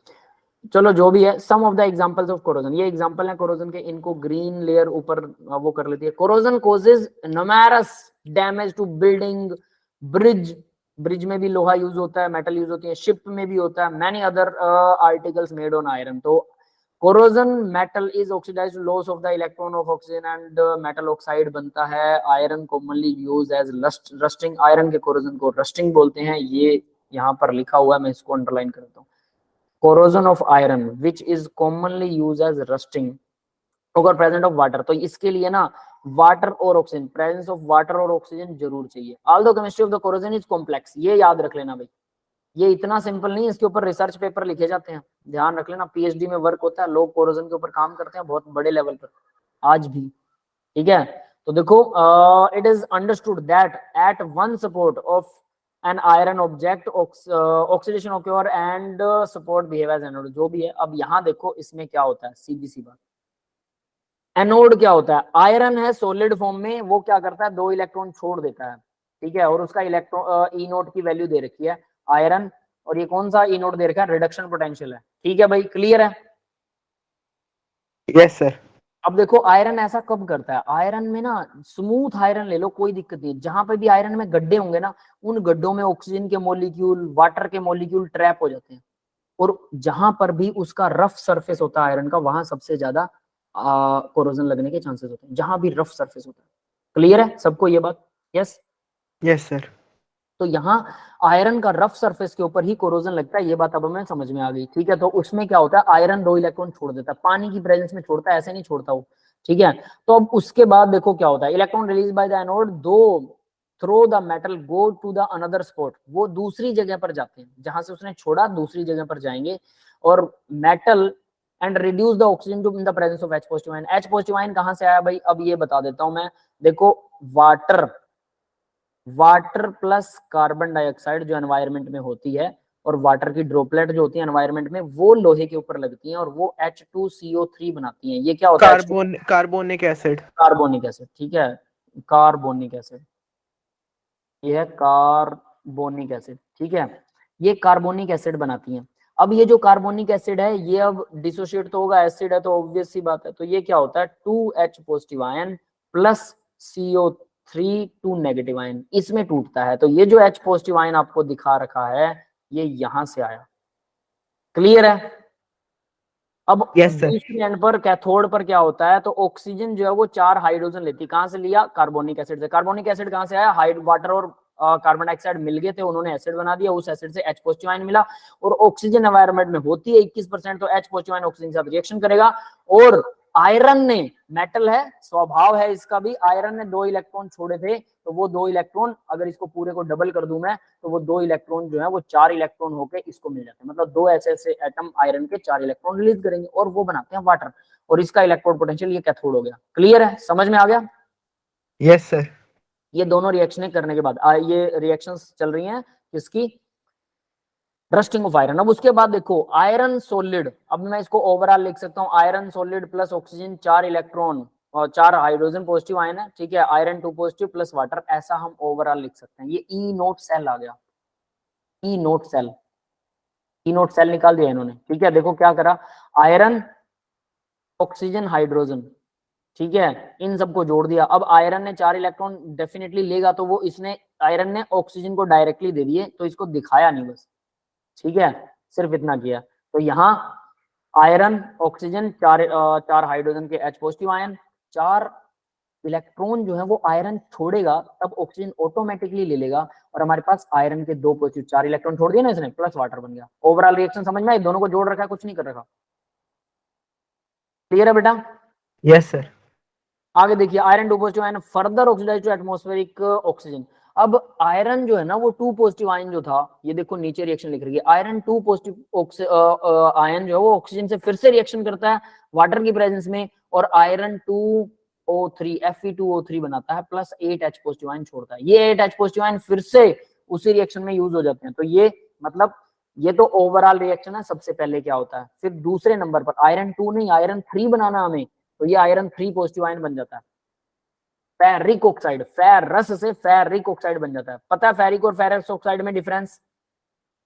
चलो जो भी है। Some of the examples of corrosion, ये एग्जांपल है कोरोजन के, इनको ग्रीन लेयर ऊपर वो कर लेती है। Corrosion causes numerous damage to building, bridge, bridge में भी लोहा यूज होता है, मेटल यूज होती है, शिप में भी होता है, many other articles made on iron. तो corrosion metal is oxidised, loss of the electron of oxygen and metal oxide बनता है। Iron commonly use as rusting, iron के कोरोजन को रस्टिंग बोलते हैं, ये यहाँ पर लिखा हुआ है, मैं इसको अंडरलाइन करता हूँ। corrosion of iron which is commonly used as rusting अगर प्रेजेंट ऑफ वाटर, तो इसके लिए ना वाटर और ऑक्सीजन, प्रेजेंस ऑफ वाटर और ऑक्सीजन जरूर चाहिए। Although chemistry of the corrosion is complex, ये याद रख लेना भाई, ये इतना सिंपल नहीं है, इसके ऊपर रिसर्च पेपर लिखे जाते हैं, ध्यान रख लेना, पीएचडी में वर्क होता है, लोग कोरोजन के ऊपर काम करते हैं बहुत बड़े लेवल पर आज भी, ठीक है। तो देखो, it is understood that at one support of an iron object oxidation occur and support behave as anode, जो भी है। अब यहाँ देखो इसमें क्या होता है, सीधी सी बात, एनोड क्या होता है? आयरन है सॉलिड फॉर्म में, वो क्या करता है? 2 इलेक्ट्रॉन छोड़ देता है, ठीक है, और उसका इलेक्ट्रॉन ई नोट की वैल्यू दे रखी है, आयरन और ये कौन सा ई नोट दे रखा है, रिडक्शन पोटेंशियल है। ठीक है भाई, क्लियर है। Yes sir. अब देखो आयरन ऐसा कब करता है, आयरन में ना स्मूथ आयरन ले लो कोई दिक्कत नहीं, जहां पे भी आयरन में गड्ढे होंगे ना उन गड्ढों में ऑक्सीजन के मॉलिक्यूल, वाटर के मॉलिक्यूल ट्रैप हो जाते हैं, और जहां पर भी उसका रफ सरफेस होता है आयरन का, वहां सबसे ज्यादा कोरोजन लगने के चांसेस होते हैं, जहां भी रफ सरफेस होता है। क्लियर है सबको ये बात? Yes yes sir. तो यहाँ आयरन का रफ सरफेस के ऊपर ही कोरोजन लगता है, ये बात अब हमें समझ में आ गई। ठीक है, तो उसमें क्या होता है, आयरन 2 इलेक्ट्रॉन छोड़ देता है, पानी की प्रेजेंस में छोड़ता है, ऐसे नहीं छोड़ता वो। ठीक है, तो अब उसके बाद देखो क्या होता है, electron release by the anode, do through the metal go to the another spot, वो दूसरी जगह पर जाते हैं, जहां से उसने छोड़ा दूसरी जगह पर जाएंगे, और metal and reduce the oxygen to in the presence of H positive ion. H positive ion कहां से आया भाई, अब ये बता देता हूं मैं। देखो वाटर प्लस कार्बन डाइऑक्साइड जो एनवायरनमेंट में होती है, और वाटर की ड्रॉपलेट जो होती है एनवायरनमेंट में, वो लोहे के ऊपर लगती हैं और वो H2CO3 बनाती हैं। ये क्या होता है, कार्बोनिक एसिड। Carbonic acid. ठीक है, कार्बोनिक एसिड, ये है कार्बोनिक एसिड। ठीक है, ये कार्बोनिक एसिड बनाती हैं। अब ये जो कार्बोनिक एसिड है ये अब डिसोशिएट तो होगा, एसिड है तो ऑब्वियस सी बात है, तो ये क्या होता है 2H positive ion plus CO3 2 negative ion, इसमें टूटता है। तो ये जो H पॉजिटिव आयन आपको दिखा रखा है ये यहां से आया। क्लियर है? अब दूसरे एंड पर कैथोड पर क्या होता है, तो ऑक्सीजन जो है वो 4 हाइड्रोजन लेती है, कहां से लिया, कार्बोनिक एसिड से। कार्बोनिक एसिड कहां से आया, वाटर और कार्बन डाइऑक्साइड मिल गए थे, उन्होंने एसिड बना दिया, उस एसिड से H पॉजिटिव आयन मिला, और ऑक्सीजन एनवायरनमेंट में होती है 21%, तो H पॉजिटिव आयन ऑक्सीजन के साथ रिएक्शन करेगा। और आयरन ने, मेटल है, स्वभाव है इसका भी, आयरन ने 2 इलेक्ट्रॉन छोड़े थे, तो वो 2 इलेक्ट्रॉन अगर इसको पूरे को डबल कर दूं मैं, तो वो 2 इलेक्ट्रॉन जो है वो 4 इलेक्ट्रॉन होके इसको मिल जाते हैं, मतलब 2 ऐसे एटम आयरन के 4 इलेक्ट्रॉन रिलीज करेंगे और वो बनाते हैं वाटर, और इसका इलेक्ट्रोड पोटेंशियल ये कैथोड हो गया। क्लियर है, समझ में आ गया? Yes sir. ये दोनों रिएक्शनें करने के बाद ये रिएक्शंस चल रही हैं किसकी, रस्टिंग ऑफ आयरन। अब उसके बाद देखो आयरन सॉलिड, अब मैं इसको ओवरऑल लिख सकता हूँ, iron solid plus oxygen 4 electron और 4 हाइड्रोजन पॉजिटिव आयन है। ठीक है, आयरन 2 पॉजिटिव प्लस वाटर, ऐसा हम ओवरऑल लिख सकते हैं। ये ई नोट सेल आ गया, ई नोट सेल, ई नोट सेल निकाल दिया इन्होंने। ठीक है, देखो क्या करा, आयरन ऑक्सीजन हाइड्रोजन, ठीक है, इन सबको जोड़ दिया। अब आयरन ने 4 इलेक्ट्रॉन डेफिनेटली लेगा, तो वो इसने, आयरन ने ऑक्सीजन को डायरेक्टली दे दिए, तो इसको दिखाया नहीं बस। ठीक है, सिर्फ इतना किया। तो यहाँ आयरन ऑक्सीजन 4 हाइड्रोजन के H पॉजिटिव आयन, 4 इलेक्ट्रॉन जो है वो आयरन छोड़ेगा, तब ऑक्सीजन ऑटोमेटिकली ले लेगा, और हमारे पास आयरन के 2 पॉजिटिव, 4 इलेक्ट्रॉन छोड़ दिए ना इसने, प्लस वाटर बन गया। ओवरऑल रिएक्शन समझ में आई, दोनों को जोड़ रखा है, कुछ नहीं कर रखा। क्लियर है बेटा? Yes sir. आगे देखिए, iron 2 positive ion further oxidise to atmospheric oxygen. अब आयरन जो है ना वो 2 पॉजिटिव आयन जो था, ये देखो नीचे रिएक्शन लिख रही है, आयरन 2 पॉजिटिव आयन जो है वो ऑक्सीजन से फिर से रिएक्शन करता है वाटर की प्रेजेंस में, और आयरन 2O3 Fe2O3 बनाता है, प्लस 8H पॉजिटिव आयन छोड़ता है। ये 8H पॉजिटिव आयन फिर से उसी रिएक्शन में यूज हो जाते हैं। तो ये मतलब ये तो ओवरऑल रिएक्शन है, सबसे पहले क्या होता है, फिर दूसरे नंबर पर आयरन 2 नहीं आयरन 3 बनाना हमें, तो ये आयरन 3 पॉजिटिव आयन बन जाता है, फेरिक ऑक्साइड, फेरस से फेरिक ऑक्साइड बन जाता है। पता है फेरिक और फेरस ऑक्साइड में डिफरेंस?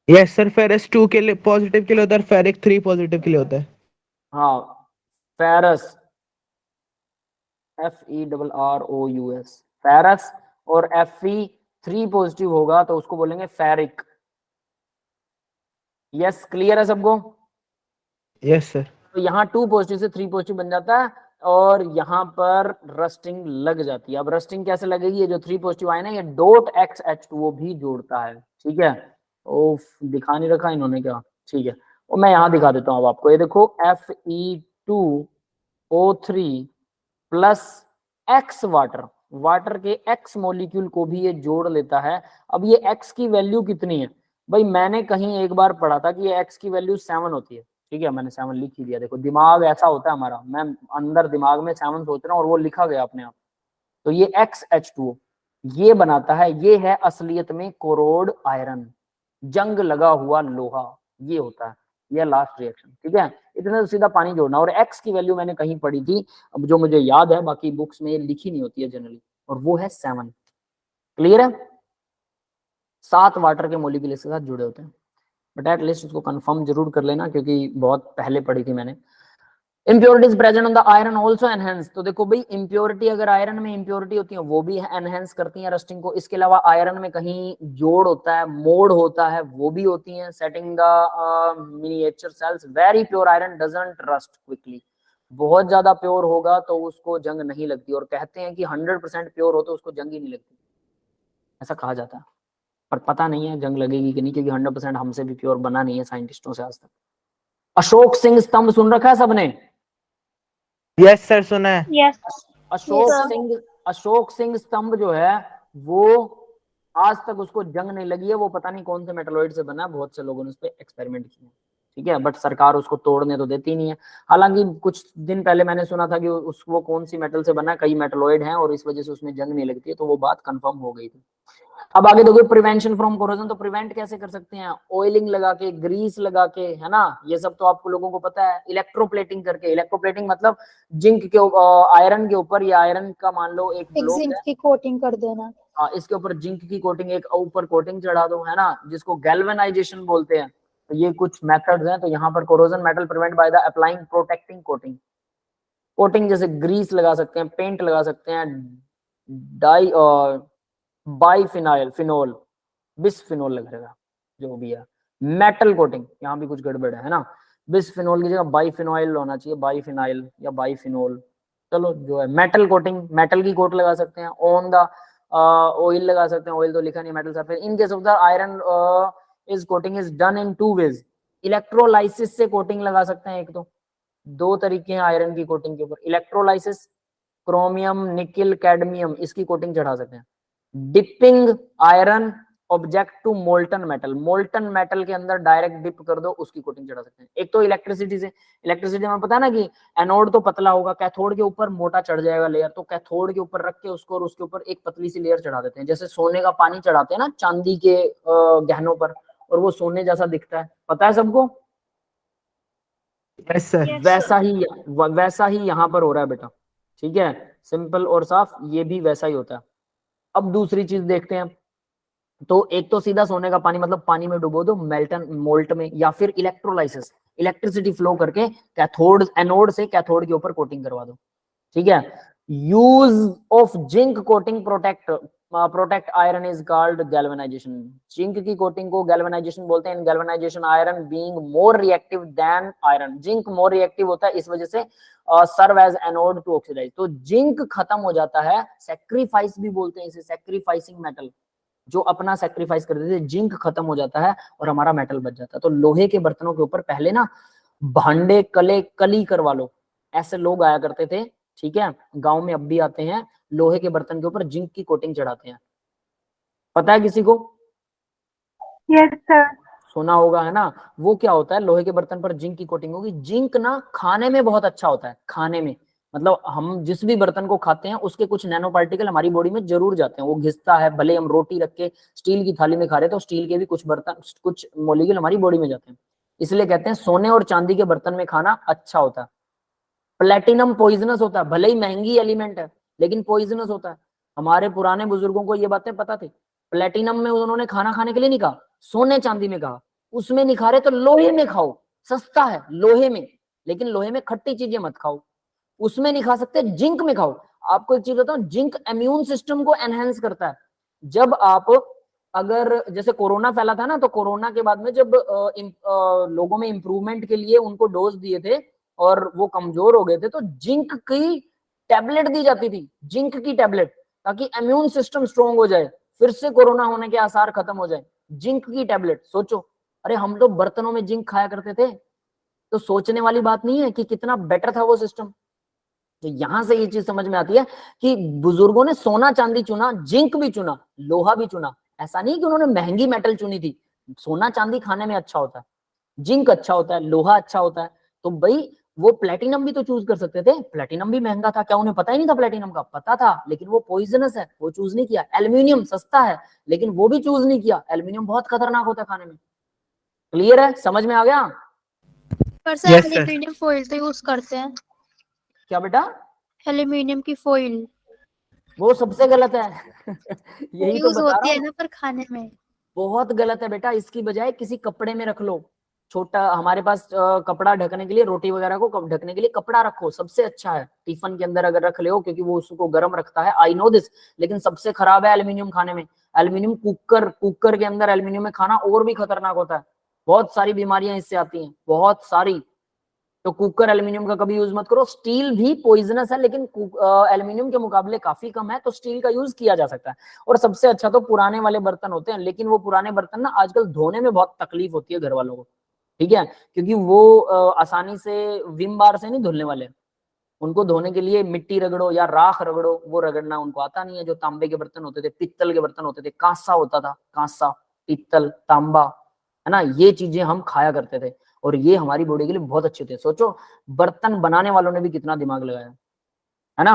यस सर, फेरस 2 के लिए पॉजिटिव के लिए होता है, फेरिक 3 पॉजिटिव के लिए होता है। हाँ, फेरस FERROUS, फेरस, और Fe3 पॉजिटिव होगा तो उसको बोलेंगे फेरिक। यस, क्लियर है सबको? Yes sir. तो यहाँ 2 पॉजिटिव से 3 पॉजिटिव बन जाता है, और यहाँ पर रस्टिंग लग जाती है। अब रस्टिंग कैसे लगेगी, ये जो 3 पॉजिटिव आयन है ये डॉट XH2O भी जोड़ता है। ठीक है, ओ दिखा नहीं रखा इन्होंने क्या, ठीक है, और मैं यहाँ दिखा देता हूँ अब आपको। ये देखो Fe2O3 plus X water, water के X मॉलिक्यूल को भी ये जोड़ लेता है। अब ये X की वैल्यू कितनी है भाई, मैंने कहीं एक बार पढ़ा था कि ये X की वैल्यू 7 होती है। ठीक है, मैंने 7 लिख ही दिया। देखो दिमाग ऐसा होता है हमारा, मैं अंदर दिमाग में 7 सोच रहा हूँ और वो लिखा गया अपने आप। तो ये XH2O ये बनाता है, ये है असलियत में कोरोड आयरन, जंग लगा हुआ लोहा, ये होता है, ये लास्ट रिएक्शन। ठीक है, इतना तो सीधा पानी जोड़ना। और X की वैल्यू मैंने कहीं पढ़ी थी, अब जो मुझे याद है, बाकी बुक्स में लिखी नहीं होती है जनरली, और वो है 7। क्लियर है? 7 वाटर के मॉलिक्यूल इसके साथ जुड़े होते हैं। बट एटलीस्ट उसको कंफर्म जरूर कर लेना क्योंकि बहुत पहले पढ़ी थी मैंने। Impurities present on the iron also enhance, तो देखो भाई इम्प्योरिटी, अगर आयरन में इम्प्योरिटी होती है वो भी एनहेंस करती है रस्टिंग को। इसके अलावा आयरन में कहीं जोड़ होता है, मोड़ होता है, वो भी होती है। Setting the miniature cells, very pure iron doesn't rust quickly, बहुत ज्यादा प्योर होगा तो उसको जंग नहीं लगती, और कहते हैं कि 100% प्योर हो तो उसको जंग ही नहीं लगती, ऐसा कहा जाता है। पर पता नहीं है जंग लगेगी कि नहीं, क्योंकि 100% हमसे भी प्योर बना नहीं है साइंटिस्टों से आज तक। अशोक सिंह स्तंभ सुन रखा है सबने? यस सर, सुना है। यस अशोक सिंह स्तंभ जो है वो आज तक उसको जंग नहीं लगी है। वो पता नहीं कौन से मेटलॉइड से बना है, बहुत से लोगों ने उस पर एक्सपेरिमेंट किए, ठीक है, बट सरकार उसको तोड़ने तो देती नहीं है। हालांकि कुछ दिन पहले मैंने सुना था कि वो कौन सी मेटल से बना है, कई मेटलॉइड हैं और इस वजह से उसमें जंग नहीं लगती है, तो वो बात कंफर्म हो गई थी। अब आगे देखो प्रिवेंशन फ्रॉम कोरोजन, तो प्रिवेंट कैसे कर सकते हैं? ऑयलिंग लगा के, ग्रीस लगा के, है ना, ये सब तो आपको लोगों को पता है। इलेक्ट्रोप्लेटिंग करके, इलेक्ट्रोप्लेटिंग मतलब जिंक के आयरन के ऊपर, या आयरन का मान लो एक एक ब्लॉक जिंक है, की कोटिंग कर देना। हाँ, इसके ऊपर जिंक की कोटिंग, एक ऊपर कोटिंग चढ़ा दो, है ना, जिसको गैल्वेनाइजेशन बोलते हैं। तो ये कुछ मेथड्स हैं। तो यहाँ पर corrosion metal prevent by the applying protecting coating. Coating जैसे ग्रीस लगा सकते हैं, पेंट लगा सकते हैं, डाई बाईफिनाइल, फिनोल, बिसफिनोल लगेगा, जो भी है। मेटल कोटिंग, यहाँ भी कुछ गड़बड़ है ना, बिसफिनोल की जगह बाईफिनाइल होना चाहिए, बाईफिनाइल या बाईफिनोल। चलो जो है मेटल कोटिंग, मेटल की कोट लगा सकते हैं। ऑन द ऑयल लगा सकते हैं, ऑयल तो लिखा नहीं, metal surface. In case of the iron is coating is done in 2 ways. Electrolysis से कोटिंग लगा सकते हैं, एक तो 2 तरीके हैं आयरन की कोटिंग के ऊपर। इलेक्ट्रोलाइसिस, क्रोमियम, निकिल, कैडमियम, इसकी कोटिंग चढ़ा सकते हैं। Dipping iron object to molten metal, molten metal के अंदर डायरेक्ट डिप कर दो, उसकी कोटिंग चढ़ा सकते हैं। एक तो इलेक्ट्रिसिटी से, इलेक्ट्रिसिटी में पता ना कि एनोड तो पतला होगा, कैथोड के ऊपर मोटा चढ़ जाएगा लेयर, तो कैथोड के ऊपर रख के उसको, और उसके ऊपर एक पतली सी लेयर चढ़ा देते हैं। जैसे सोने का पानी चढ़ाते हैं ना चांदी के गहनों पर, और वो सोने जैसा दिखता है, पता है सबको? Yes sir. वैसा ही यहाँ पर हो रहा है बेटा, ठीक है, सिंपल और साफ, ये भी वैसा ही होता है। अब दूसरी चीज देखते हैं। तो एक तो सीधा सोने का पानी, मतलब पानी में डुबो दो मेल्टन मोल्ट में, या फिर इलेक्ट्रोलाइसिस, इलेक्ट्रिसिटी फ्लो करके कैथोड, एनोड से कैथोड के ऊपर कोटिंग करवा दो, ठीक है। Use of zinc coating protect iron is called galvanisation. Zinc की कोटिंग को गैल्वेनाइजेशन बोलते हैं। Galvanisation iron being more reactive than iron, zinc more reactive होता है, इस वजह से serve as anode to oxidise. तो जिंक खत्म हो जाता है, सैक्रिफाइस भी बोलते हैं इसे, सैक्रिफाइसिंग मेटल, जो अपना सैक्रिफाइस कर देते, जिंक खत्म हो जाता है और हमारा मेटल बच जाता है। तो लोहे के बर्तनों के ऊपर पहले ना भांडे कले कली करवा लो, ऐसे लोग आया करते थे, ठीक है, गांव में अब भी आते हैं, लोहे के बर्तन के ऊपर जिंक की कोटिंग चढ़ाते हैं। पता है किसी को? Yes sir. सुना होगा, है ना। वो क्या होता है, लोहे के बर्तन पर जिंक की कोटिंग होगी। जिंक ना खाने में बहुत अच्छा होता है, खाने में, मतलब हम जिस भी बर्तन को खाते हैं उसके कुछ नैनो पार्टिकल हमारी बॉडी में जरूर जाते हैं, वो घिसता है। भले हम रोटी रख के स्टील की थाली में खा रहे हैं तो स्टील के भी कुछ बर्तन, कुछ मॉलिक्यूल हमारी बॉडी में जाते हैं। इसलिए कहते हैं सोने और चांदी के बर्तन में खाना अच्छा होता है। प्लेटिनम पॉइजनस होता है, भले ही महंगी एलिमेंट है लेकिन पॉइजनस होता है। हमारे पुराने बुजुर्गों को ये बातें पता थी। प्लेटिनम में उन्होंने खाना खाने के लिए नहीं कहा, सोने चांदी में कहा। उसमें नहीं खा रहे तो लोहे में खाओ, सस्ता है लोहे में, लेकिन लोहे में खट्टी चीजें मत खाओ। उसमें नहीं खा सकते, जिंक में खाओ। आपको एक चीज बताऊं, जिंक इम्यून सिस्टम को एनहेंस करता है। जब आप, अगर जैसे कोरोना फैला था ना, तो कोरोना के बाद में जब लोगों में इंप्रूवमेंट के लिए उनको डोज दिए थे और वो कमजोर हो गए थे, तो जिंक की टैबलेट दी जाती थी, जिंक की टैबलेट, ताकि इम्यून सिस्टम स्ट्रांग हो जाए, फिर से कोरोना होने के आसार खत्म हो जाए। जिंक की टैबलेट, सोचो, अरे हम तो बर्तनों में जिंक खाया करते थे, तो सोचने वाली बात नहीं है कि कितना बेटर था वो सिस्टम। तो यहां से ये चीज समझ में आती है कि बुजुर्गों ने सोना चांदी चुना, जिंक भी चुना, लोहा भी चुना। ऐसा नहीं कि उन्होंने महंगी मेटल चुनी थी। सोना चांदी खाने में अच्छा होता है, जिंक अच्छा होता है, लोहा अच्छा होता है। तो भाई वो प्लेटिनम भी तो चूज कर सकते थे, प्लेटिनम भी महंगा था, क्या उन्हें पता ही नहीं था? प्लेटिनम का पता था, लेकिन वो पॉइजनस है, वो चूज नहीं किया। एल्यूमिनियम सस्ता है, लेकिन वो भी चूज नहीं किया। एल्यूमिनियम बहुत खतरनाक होता है खाने में। क्लियर है, समझ में आ गया? पर सर एल्यूमिनियम फॉइल तो यूज करते हैं। क्या बेटा? एल्यूमिनियम की फॉइल वो सबसे गलत है। यही तो यूज बता होती रहा है हूँ। ना पर खाने में। बहुत गलत है बेटा, इसकी बजाय किसी कपड़े में रख लो। छोटा हमारे पास कपड़ा ढकने के लिए, रोटी वगैरह को ढकने के लिए कपड़ा रखो, सबसे अच्छा है। टिफिन के अंदर अगर रख ले हो, क्योंकि वो उसको गर्म रखता है, आई नो दिस, लेकिन सबसे खराब है एल्यूमिनियम खाने में। एल्यूमिनियम कुकर के अंदर एल्यूमिनियम में खाना और भी खतरनाक होता है, बहुत सारी बीमारियां इससे आती हैं, बहुत सारी। तो कुकर एल्यूमिनियम का कभी यूज मत करो। स्टील भी पॉइजनस है, लेकिन एल्यूमिनियम के मुकाबले काफी कम है, तो स्टील का यूज किया जा सकता है। और सबसे अच्छा तो पुराने वाले बर्तन होते हैं, लेकिन वो पुराने बर्तन ना आजकल धोने में बहुत तकलीफ होती है घर वालों को, ठीक है, क्योंकि वो आसानी से विम बार से नहीं धुलने वाले। उनको धोने के लिए मिट्टी रगड़ो या राख रगड़ो, वो रगड़ना उनको आता नहीं है। जो तांबे के बर्तन होते थे, पित्तल के बर्तन होते थे, कांसा होता था, कांसा, पित्तल, तांबा, है ना, ये चीजें हम खाया करते थे और ये हमारी बॉडी के लिए बहुत अच्छे थे। सोचो बर्तन बनाने वालों ने भी कितना दिमाग लगाया, है ना।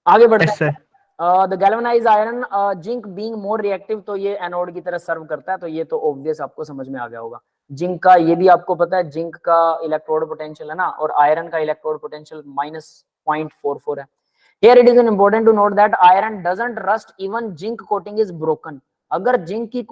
आगे बढ़ते Yes, sir. हैं। The galvanised iron zinc being more reactive, तो ये एनोड की तरह सर्व करता है, तो ये तो ऑब्वियस आपको समझ में आ गया होगा। जिंक का ये भी आपको पता है, जिंक का इलेक्ट्रोड पोटेंशियल है ना, और आयरन का इलेक्ट्रोड पोटेंशियल -0.44 है। Here it is important to note that iron doesn't rust even zinc coating is broken. अगर जिंक की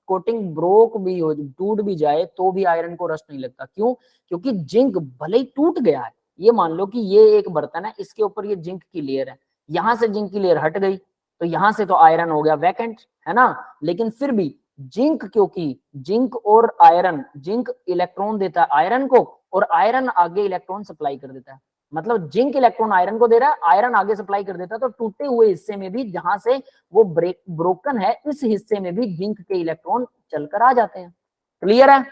कोटिंग ब्रोक भी हो, टूट भी जाए, तो भी आयरन को रस्ट नहीं लगता। क्यों? क्योंकि जिंक भले ही टूट गया है, ये मान लो कि ये एक बर्तन है, इसके ऊपर ये जिंक की लेयर है, यहां से जिंक की लेयर हट गई, तो यहां से तो आयरन हो गया वैकेंट, है ना। लेकिन फिर भी जिंक, क्योंकि जिंक और आयरन, जिंक इलेक्ट्रॉन देता है आयरन को, और आयरन आगे इलेक्ट्रॉन सप्लाई कर देता है। मतलब जिंक इलेक्ट्रॉन आयरन को दे रहा है, आयरन आगे सप्लाई कर देता है, तो टूटे हुए हिस्से में भी जहां से वो ब्रोकन है, इस हिस्से में भी जिंक के इलेक्ट्रॉन चलकर आ जाते हैं। क्लियर है?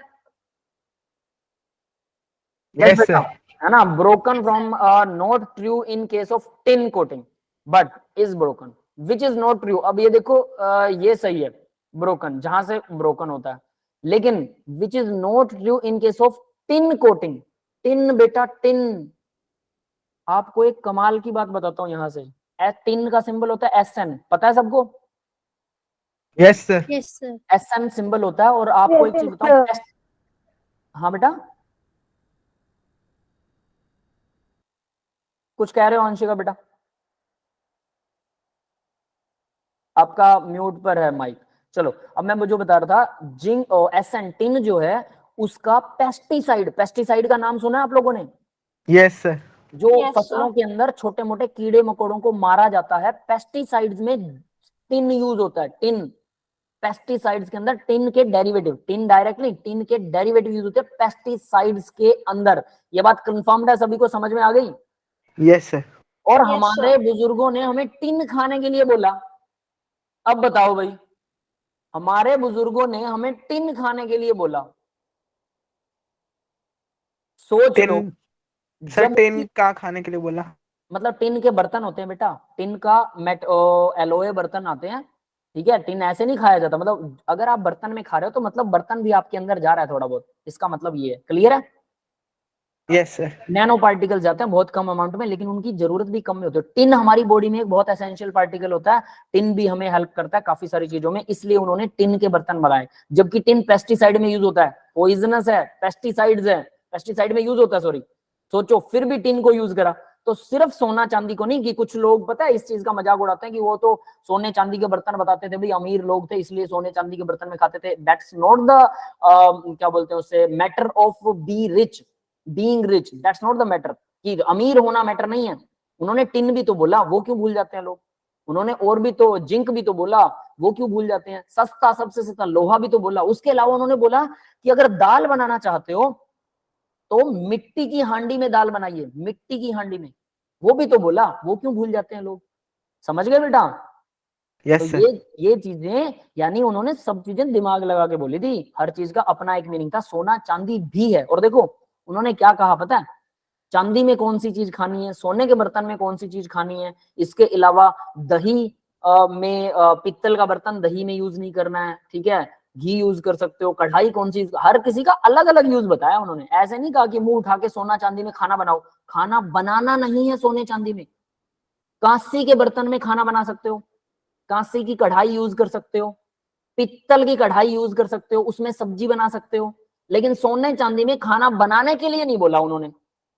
Yes, sir. है ना। Broken from not true in case of tin coating, but is broken which is not true. अब ये देखो, ये सही है, ब्रोकन जहां से ब्रोकन होता है, लेकिन which is not true in case of tin coating. Tin बेटा, टिन, आपको एक कमाल की बात बताता हूं, यहां से टिन का सिंबल होता है SN, पता है सबको? Yes, sir. Yes, sir. SN symbol होता है। और आपको एक चीज Yes, बताऊं, sir. हाँ बेटा, कुछ कह रहे हो अंशिका बेटा? आपका म्यूट पर है माइक। चलो, अब मैं मुझे बता रहा था, जिंक SN, टिन जो है उसका पेस्टिसाइड, पेस्टिसाइड का नाम सुना है आप लोगों ने? Yes, sir. जो Yes, फसलों sir. के अंदर छोटे मोटे कीड़े मकोड़ों को मारा जाता है, पेस्टिसाइड्स में टिन यूज होता है। टिन, पेस्टिसाइड्स के अंदर टिन के डेरिवेटिव, टिन डायरेक्टली, टिन के डेरिवेटिव यूज होते हैं पेस्टिसाइड्स के अंदर। ये बात कंफर्म्ड है, सभी को समझ में आ गई? Yes, sir. और Yes, हमारे sir. बुजुर्गों ने हमें टिन खाने के लिए बोला। अब बताओ भाई, हमारे बुजुर्गों ने हमें टिन खाने के लिए बोला, सोच लो। Tin, sir, जब tin का खाने के लिए बोला? मतलब टिन के बर्तन होते हैं बेटा, टिन का एलोए बर्तन आते हैं, ठीक है। टिन ऐसे नहीं खाया जाता, मतलब अगर आप बर्तन में खा रहे हो तो मतलब बर्तन भी आपके अंदर जा रहा है थोड़ा बहुत, इसका मतलब ये है। क्लियर है? Yes, sir. नैनो पार्टिकल जाते हैं बहुत कम अमाउंट में, लेकिन उनकी जरूरत भी कम में होती है। टिन हमारी बॉडी में एक बहुत एसेंशियल पार्टिकल होता है, टिन भी हमें हेल्प करता है काफी सारी चीजों में, इसलिए उन्होंने टिन के बर्तन बनाए। जबकि टिन पेस्टिसाइड में यूज होता है, पॉइजनस है, पेस्टिसाइड्स है, पेस्टिसाइड में यूज होता है, सॉरी। सोचो, फिर भी टिन को यूज करा। तो सिर्फ सोना चांदी को नहीं, कि कुछ लोग पता है इस चीज का मजाक उड़ाते हैं कि वो तो सोने चांदी के बर्तन बताते थे, भाई अमीर लोग थे इसलिए सोने चांदी के बर्तन में खाते थे। दैट्स नॉट द क्या बोलते हैं उससे, matter of be rich, being rich, that's not the matter, कि अमीर होना मैटर नहीं है। उन्होंने टिन भी तो बोला, वो क्यों भूल जाते हैं लोग? उन्होंने और भी तो, जिंक भी तो बोला, वो क्यों भूल जाते हैं? सस्ता, सबसे सस्ता लोहा भी तो बोला। उसके अलावा उन्होंने बोला कि अगर दाल बनाना चाहते हो तो मिट्टी की हांडी में दाल बनाइए, मिट्टी की हांडी में, वो भी तो बोला। वो क्यों भूल जाते हैं लोग? समझ गए बेटा? Yes, तो sir. ये चीजें, यानी उन्होंने सब चीजें दिमाग लगा के बोली थी, हर चीज का अपना एक मीनिंग था। सोना चांदी भी है। और देखो उन्होंने क्या कहा पता है, चांदी में कौन सी चीज खानी है, सोने के बर्तन में कौन सी चीज खानी है, इसके अलावा दही में, पित्तल का बर्तन दही में यूज नहीं करना है, ठीक है, घी यूज कर सकते हो, कढ़ाई कौन सी, हर किसी का अलग अलग यूज बताया उन्होंने। ऐसे नहीं कहा कि मुंह उठा के सोना चांदी में खाना बनाओ, खाना बनाना नहीं है सोने चांदी में। कांसी के बर्तन में खाना बना सकते हो, कांसे की कढ़ाई यूज कर सकते हो, पित्तल की कढ़ाई यूज कर सकते हो, उसमें सब्जी बना सकते हो, लेकिन सोने चांदी में खाना बनाने के लिए नहीं बोला उन्होंने।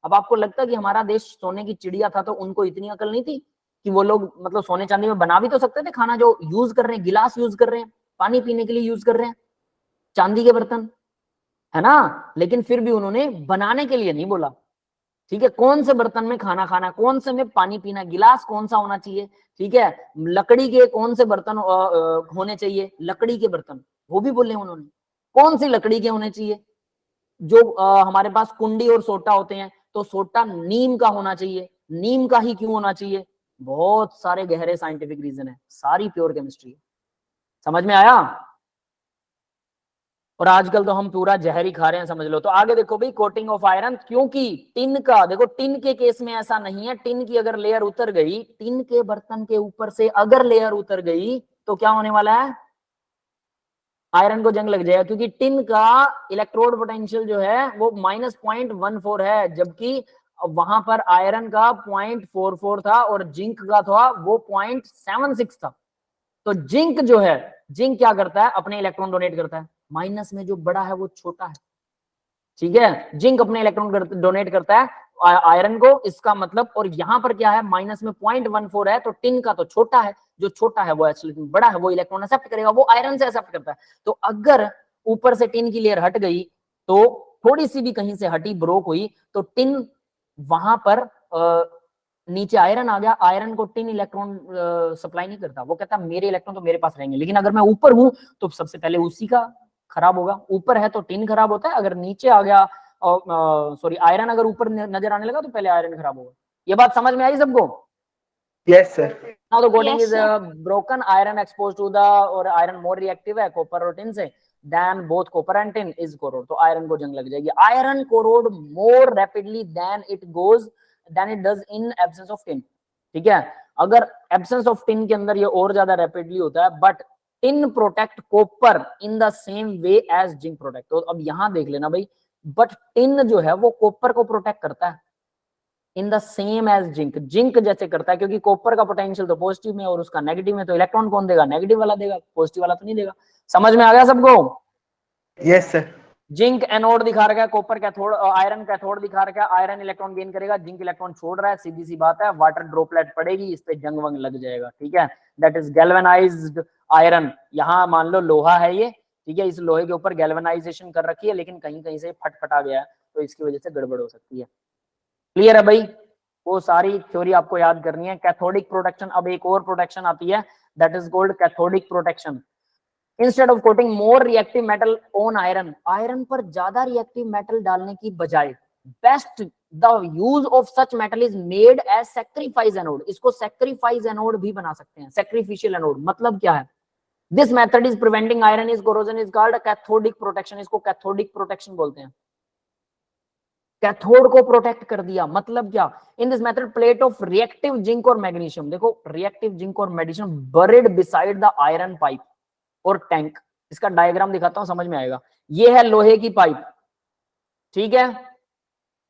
अब आपको लगता है कि हमारा देश सोने की चिड़िया था तो उनको इतनी अकल नहीं थी कि वो लोग मतलब सोने चांदी में बना भी तो सकते थे खाना, जो यूज कर रहे हैं, गिलास यूज कर रहे हैं, पानी पीने के लिए यूज कर रहे हैं, चांदी के बर्तन, है ना, लेकिन फिर भी उन्होंने बनाने के लिए नहीं बोला। ठीक है, कौन से बर्तन में खाना खाना, कौन से में पानी पीना, गिलास कौन सा होना चाहिए, ठीक है, लकड़ी के कौन से बर्तन होने चाहिए, लकड़ी के बर्तन, वो भी बोले उन्होंने। कौन सी लकड़ी के होने चाहिए, जो हमारे पास कुंडी और सोटा होते हैं, तो सोटा नीम का होना चाहिए, नीम का ही क्यों होना चाहिए, बहुत सारे गहरे साइंटिफिक रीजन है, सारी प्योर केमिस्ट्री है। समझ में आया? और आजकल तो हम पूरा जहर ही खा रहे हैं, समझ लो। तो आगे देखो भाई, कोटिंग ऑफ आयरन, क्योंकि टिन का, देखो टिन के केस में ऐसा नहीं है, टिन की अगर लेयर उतर गई, टिन के बर्तन के ऊपर से अगर लेयर उतर गई तो क्या होने वाला है, आयरन को जंग लग जाएगा, क्योंकि टिन का इलेक्ट्रोड पोटेंशियल जो है वो -0.14 है, जबकि वहां पर आयरन का 0.44 था और जिंक का था वो 0.76 था। तो जिंक जो है, जिंक क्या करता है, अपने इलेक्ट्रॉन डोनेट करता है, माइनस में जो बड़ा है वो छोटा है, ठीक है, जिंक अपने इलेक्ट्रॉन डोनेट करता है आयरन को, इसका मतलब, और यहां पर क्या है, माइनस में 0.14 है, तो टिन का तो छोटा है, जो छोटा है वो एक्चुअली बड़ा है, वो इलेक्ट्रॉन एक्सेप्ट करेगा, वो आयरन से एक्सेप्ट करता है। तो अगर ऊपर से टिन की लेयर हट गई, तो थोड़ी सी भी कहीं से हटी, ब्रोक हुई, तो टिन वहां पर नीचे आयरन आ गया, आयरन को टिन इलेक्ट्रॉन सप्लाई नहीं करता, वो कहता है मेरे इलेक्ट्रॉन तो मेरे पास रहेंगे, लेकिन अगर मैं ऊपर हूं तो सबसे पहले उसी का खराब होगा, ऊपर है तो टिन खराब होता है, अगर नीचे आ गया, सॉरी आयरन अगर ऊपर नजर आने लगा तो पहले आयरन खराब होगा। ये बात समझ में आई सबको? Yes sir. Now the coating Yes, is sir. broken, iron exposed to the, और iron more reactive है copper और tin से than both copper and tin is corrode, तो iron को जंग लग जाएगी। Iron corrode more rapidly than it does in absence of tin, ठीक है, अगर absence of tin के अंदर ये और ज्यादा rapidly होता है, but tin protect copper in the same way as zinc protect। तो अब यहां देख लेना भाई, but tin जो है वो कॉपर को प्रोटेक्ट करता है in the same as zinc, zinc जैसे करता है, क्योंकि कॉपर का पोटेंशियल तो पॉजिटिव में और उसका नेगेटिव में, तो इलेक्ट्रॉन कौन देगा, नेगेटिव वाला देगा, पॉजिटिव वाला तो नहीं देगा। समझ में आ गया सबको? Yes sir. जिंक एनोड दिखा रखा है, कॉपर कैथोड, आयरन कैथोड दिखा रखा है, आयरन इलेक्ट्रॉन गेन करेगा, जिंक इलेक्ट्रॉन छोड़ रहा है, सीधी सी बात है, वाटर ड्रॉपलेट पड़ेगी, इस पे जंग वंग लग जाएगा, ठीक है, दैट इज गैल्वेनाइज्ड आयरन। यहाँ मान लो लोहा है ये, ठीक है, इस लोहे के ऊपर गैल्वेनाइजेशन कर रखी है, लेकिन कहीं कहीं से फटफटा गया है, तो इसकी वजह से गड़बड़ हो सकती है। क्लियर है भाई? वो सारी थ्योरी आपको याद करनी है। कैथोडिक प्रोटेक्शन, अब एक और प्रोटेक्शन आती है, that is called cathodic protection. Instead of coating more reactive metal on iron, iron पर ज्यादा रिएक्टिव मेटल डालने की बजाय best the use of such metal is made as sacrifice anode, इसको सैक्रिफाइस एनोड भी बना सकते हैं, सैक्रिफिशियल एनोड। मतलब क्या है, this method is preventing iron is corrosion is called cathodic protection, इसको कैथोडिक प्रोटेक्शन बोलते हैं। कैथोड को प्रोटेक्ट कर दिया, मतलब क्या, in this method plate of reactive zinc और मैग्नीशियम, देखो रिएक्टिव जिंक और magnesium buried beside the iron pipe और टैंक, इसका डायग्राम दिखाता हूं, समझ में आएगा। ये है लोहे की पाइप, ठीक है,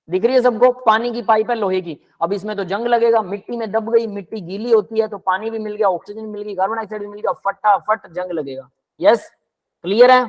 दिख रही है सबको, पानी की पाइप है लोहे की। अब इसमें तो जंग लगेगा, मिट्टी में दब गई, मिट्टी गीली होती है, तो पानी भी मिल गया, ऑक्सीजन मिल गई, कार्बन डाइऑक्साइड भी मिल गया, फटाफट जंग लगेगा। यस, क्लियर है?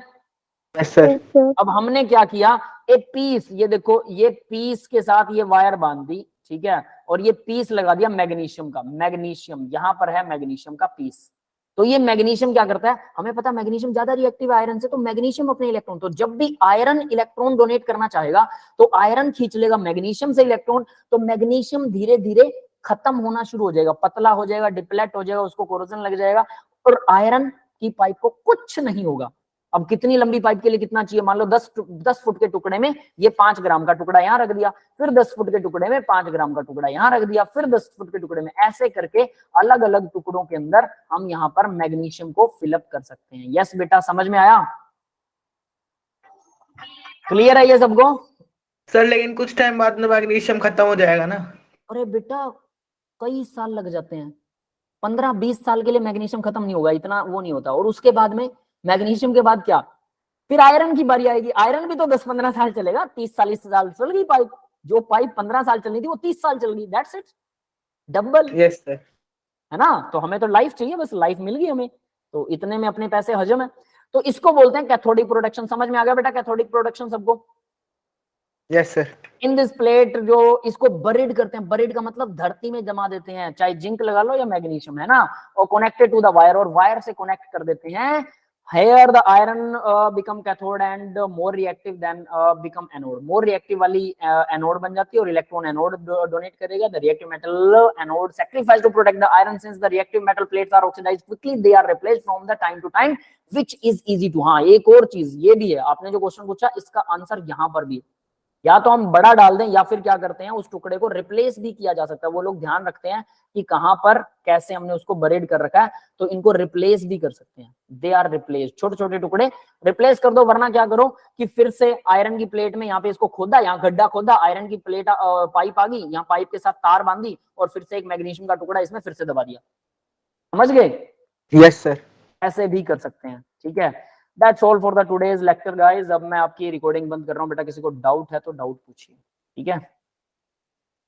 Yes sir. Yes, sir. अब हमने क्या किया, एक पीस, ये देखो, ये पीस के साथ ये वायर बांध दी, ठीक है, और ये पीस लगा दिया मैग्नीशियम का, मैग्नीशियम यहां पर है, मैग्नीशियम का पीस। तो ये मैग्नीशियम क्या करता है, हमें पता है मैग्नीशियम ज्यादा रिएक्टिव है आयरन से, तो मैग्नीशियम अपने इलेक्ट्रॉन, तो जब भी आयरन इलेक्ट्रॉन डोनेट करना चाहेगा तो आयरन खींच लेगा मैग्नीशियम से इलेक्ट्रॉन, तो मैग्नीशियम धीरे धीरे खत्म होना शुरू हो जाएगा, पतला हो जाएगा, डिप्लेट हो जाएगा, उसको कोरोजन लग जाएगा, और आयरन की पाइप को कुछ नहीं होगा। अब कितनी लंबी पाइप के लिए कितना चाहिए, मान लो 10 फुट के टुकड़े में ये 5 ग्राम का टुकड़ा यहाँ रख दिया, फिर 10 फुट के टुकड़े में 5 ग्राम का टुकड़ा यहाँ रख दिया, फिर 10 फुट के टुकड़े में, ऐसे करके अलग अलग टुकड़ों के अंदर हम यहाँ पर मैग्नीशियम को फिलअप कर सकते हैं। यस बेटा, समझ में आया? क्लियर है ये सबको? सर लेकिन कुछ टाइम बाद में मैग्नीशियम खत्म हो जाएगा ना? अरे बेटा कई साल लग जाते हैं, 15-20 साल के लिए मैग्नीशियम खत्म नहीं होगा, इतना वो नहीं होता। और उसके बाद में मैग्नीशियम के बाद क्या, फिर आयरन की बारी आएगी, आयरन भी तो 10-15 साल चलेगा, 30-40 साल चल गई पाइप, जो पाइप 15 साल चलनी थी वो 30 साल चल गई, that's it, double. Yes sir. है ना? तो हमें तो लाइफ चाहिए, बस लाइफ मिल गई हमें, तो इतने में अपने पैसे हजम है। तो इसको बोलते हैं कैथोडिक प्रोटेक्शन। समझ में आ गया बेटा कैथोडिक प्रोटेक्शन सबको? Yes sir. In this plate, जो इसको बरिड करते हैं, बरिड का मतलब धरती में जमा देते हैं, चाहे जिंक लगा लो या मैग्नीशियम, है ना, और कनेक्टेड टू द वायर, और वायर से कनेक्ट कर देते हैं, Here the iron become cathode and more reactive than become anode. More reactive वाली anode बन जाती है और electron anode donate करेगा. The reactive metal anode sacrifice to protect the iron since the reactive metal plates are oxidized quickly. They are replaced from the time to time, which is easy to. हाँ एक और चीज ये भी है, आपने जो क्वेश्चन पूछा इसका आंसर यहाँ पर भी है. या तो हम बड़ा डाल दें या फिर क्या करते हैं उस टुकड़े को रिप्लेस भी किया जा सकता है. वो लोग ध्यान रखते हैं कि कहां पर कैसे हमने उसको बरेड कर रखा है, तो इनको रिप्लेस भी कर सकते हैं. दे आर रिप्लेस, छोटे छोटे टुकड़े रिप्लेस कर दो. वरना क्या करो कि फिर से आयरन की प्लेट में यहाँ पे इसको खोदा, यहाँ गड्ढा खोदा, आयरन की प्लेट पाइप आ गई, यहाँ पाइप के साथ तार बांधी और फिर से एक मैग्नीशियम का टुकड़ा इसमें फिर से दबा दिया. समझ गए? Yes sir. ऐसे भी कर सकते हैं. ठीक है, that's all for the today's lecture guys. अब मैं आपकी रिकॉर्डिंग बंद कर रहा हूँ. बेटा किसी को डाउट है तो डाउट पूछिए. ठीक है.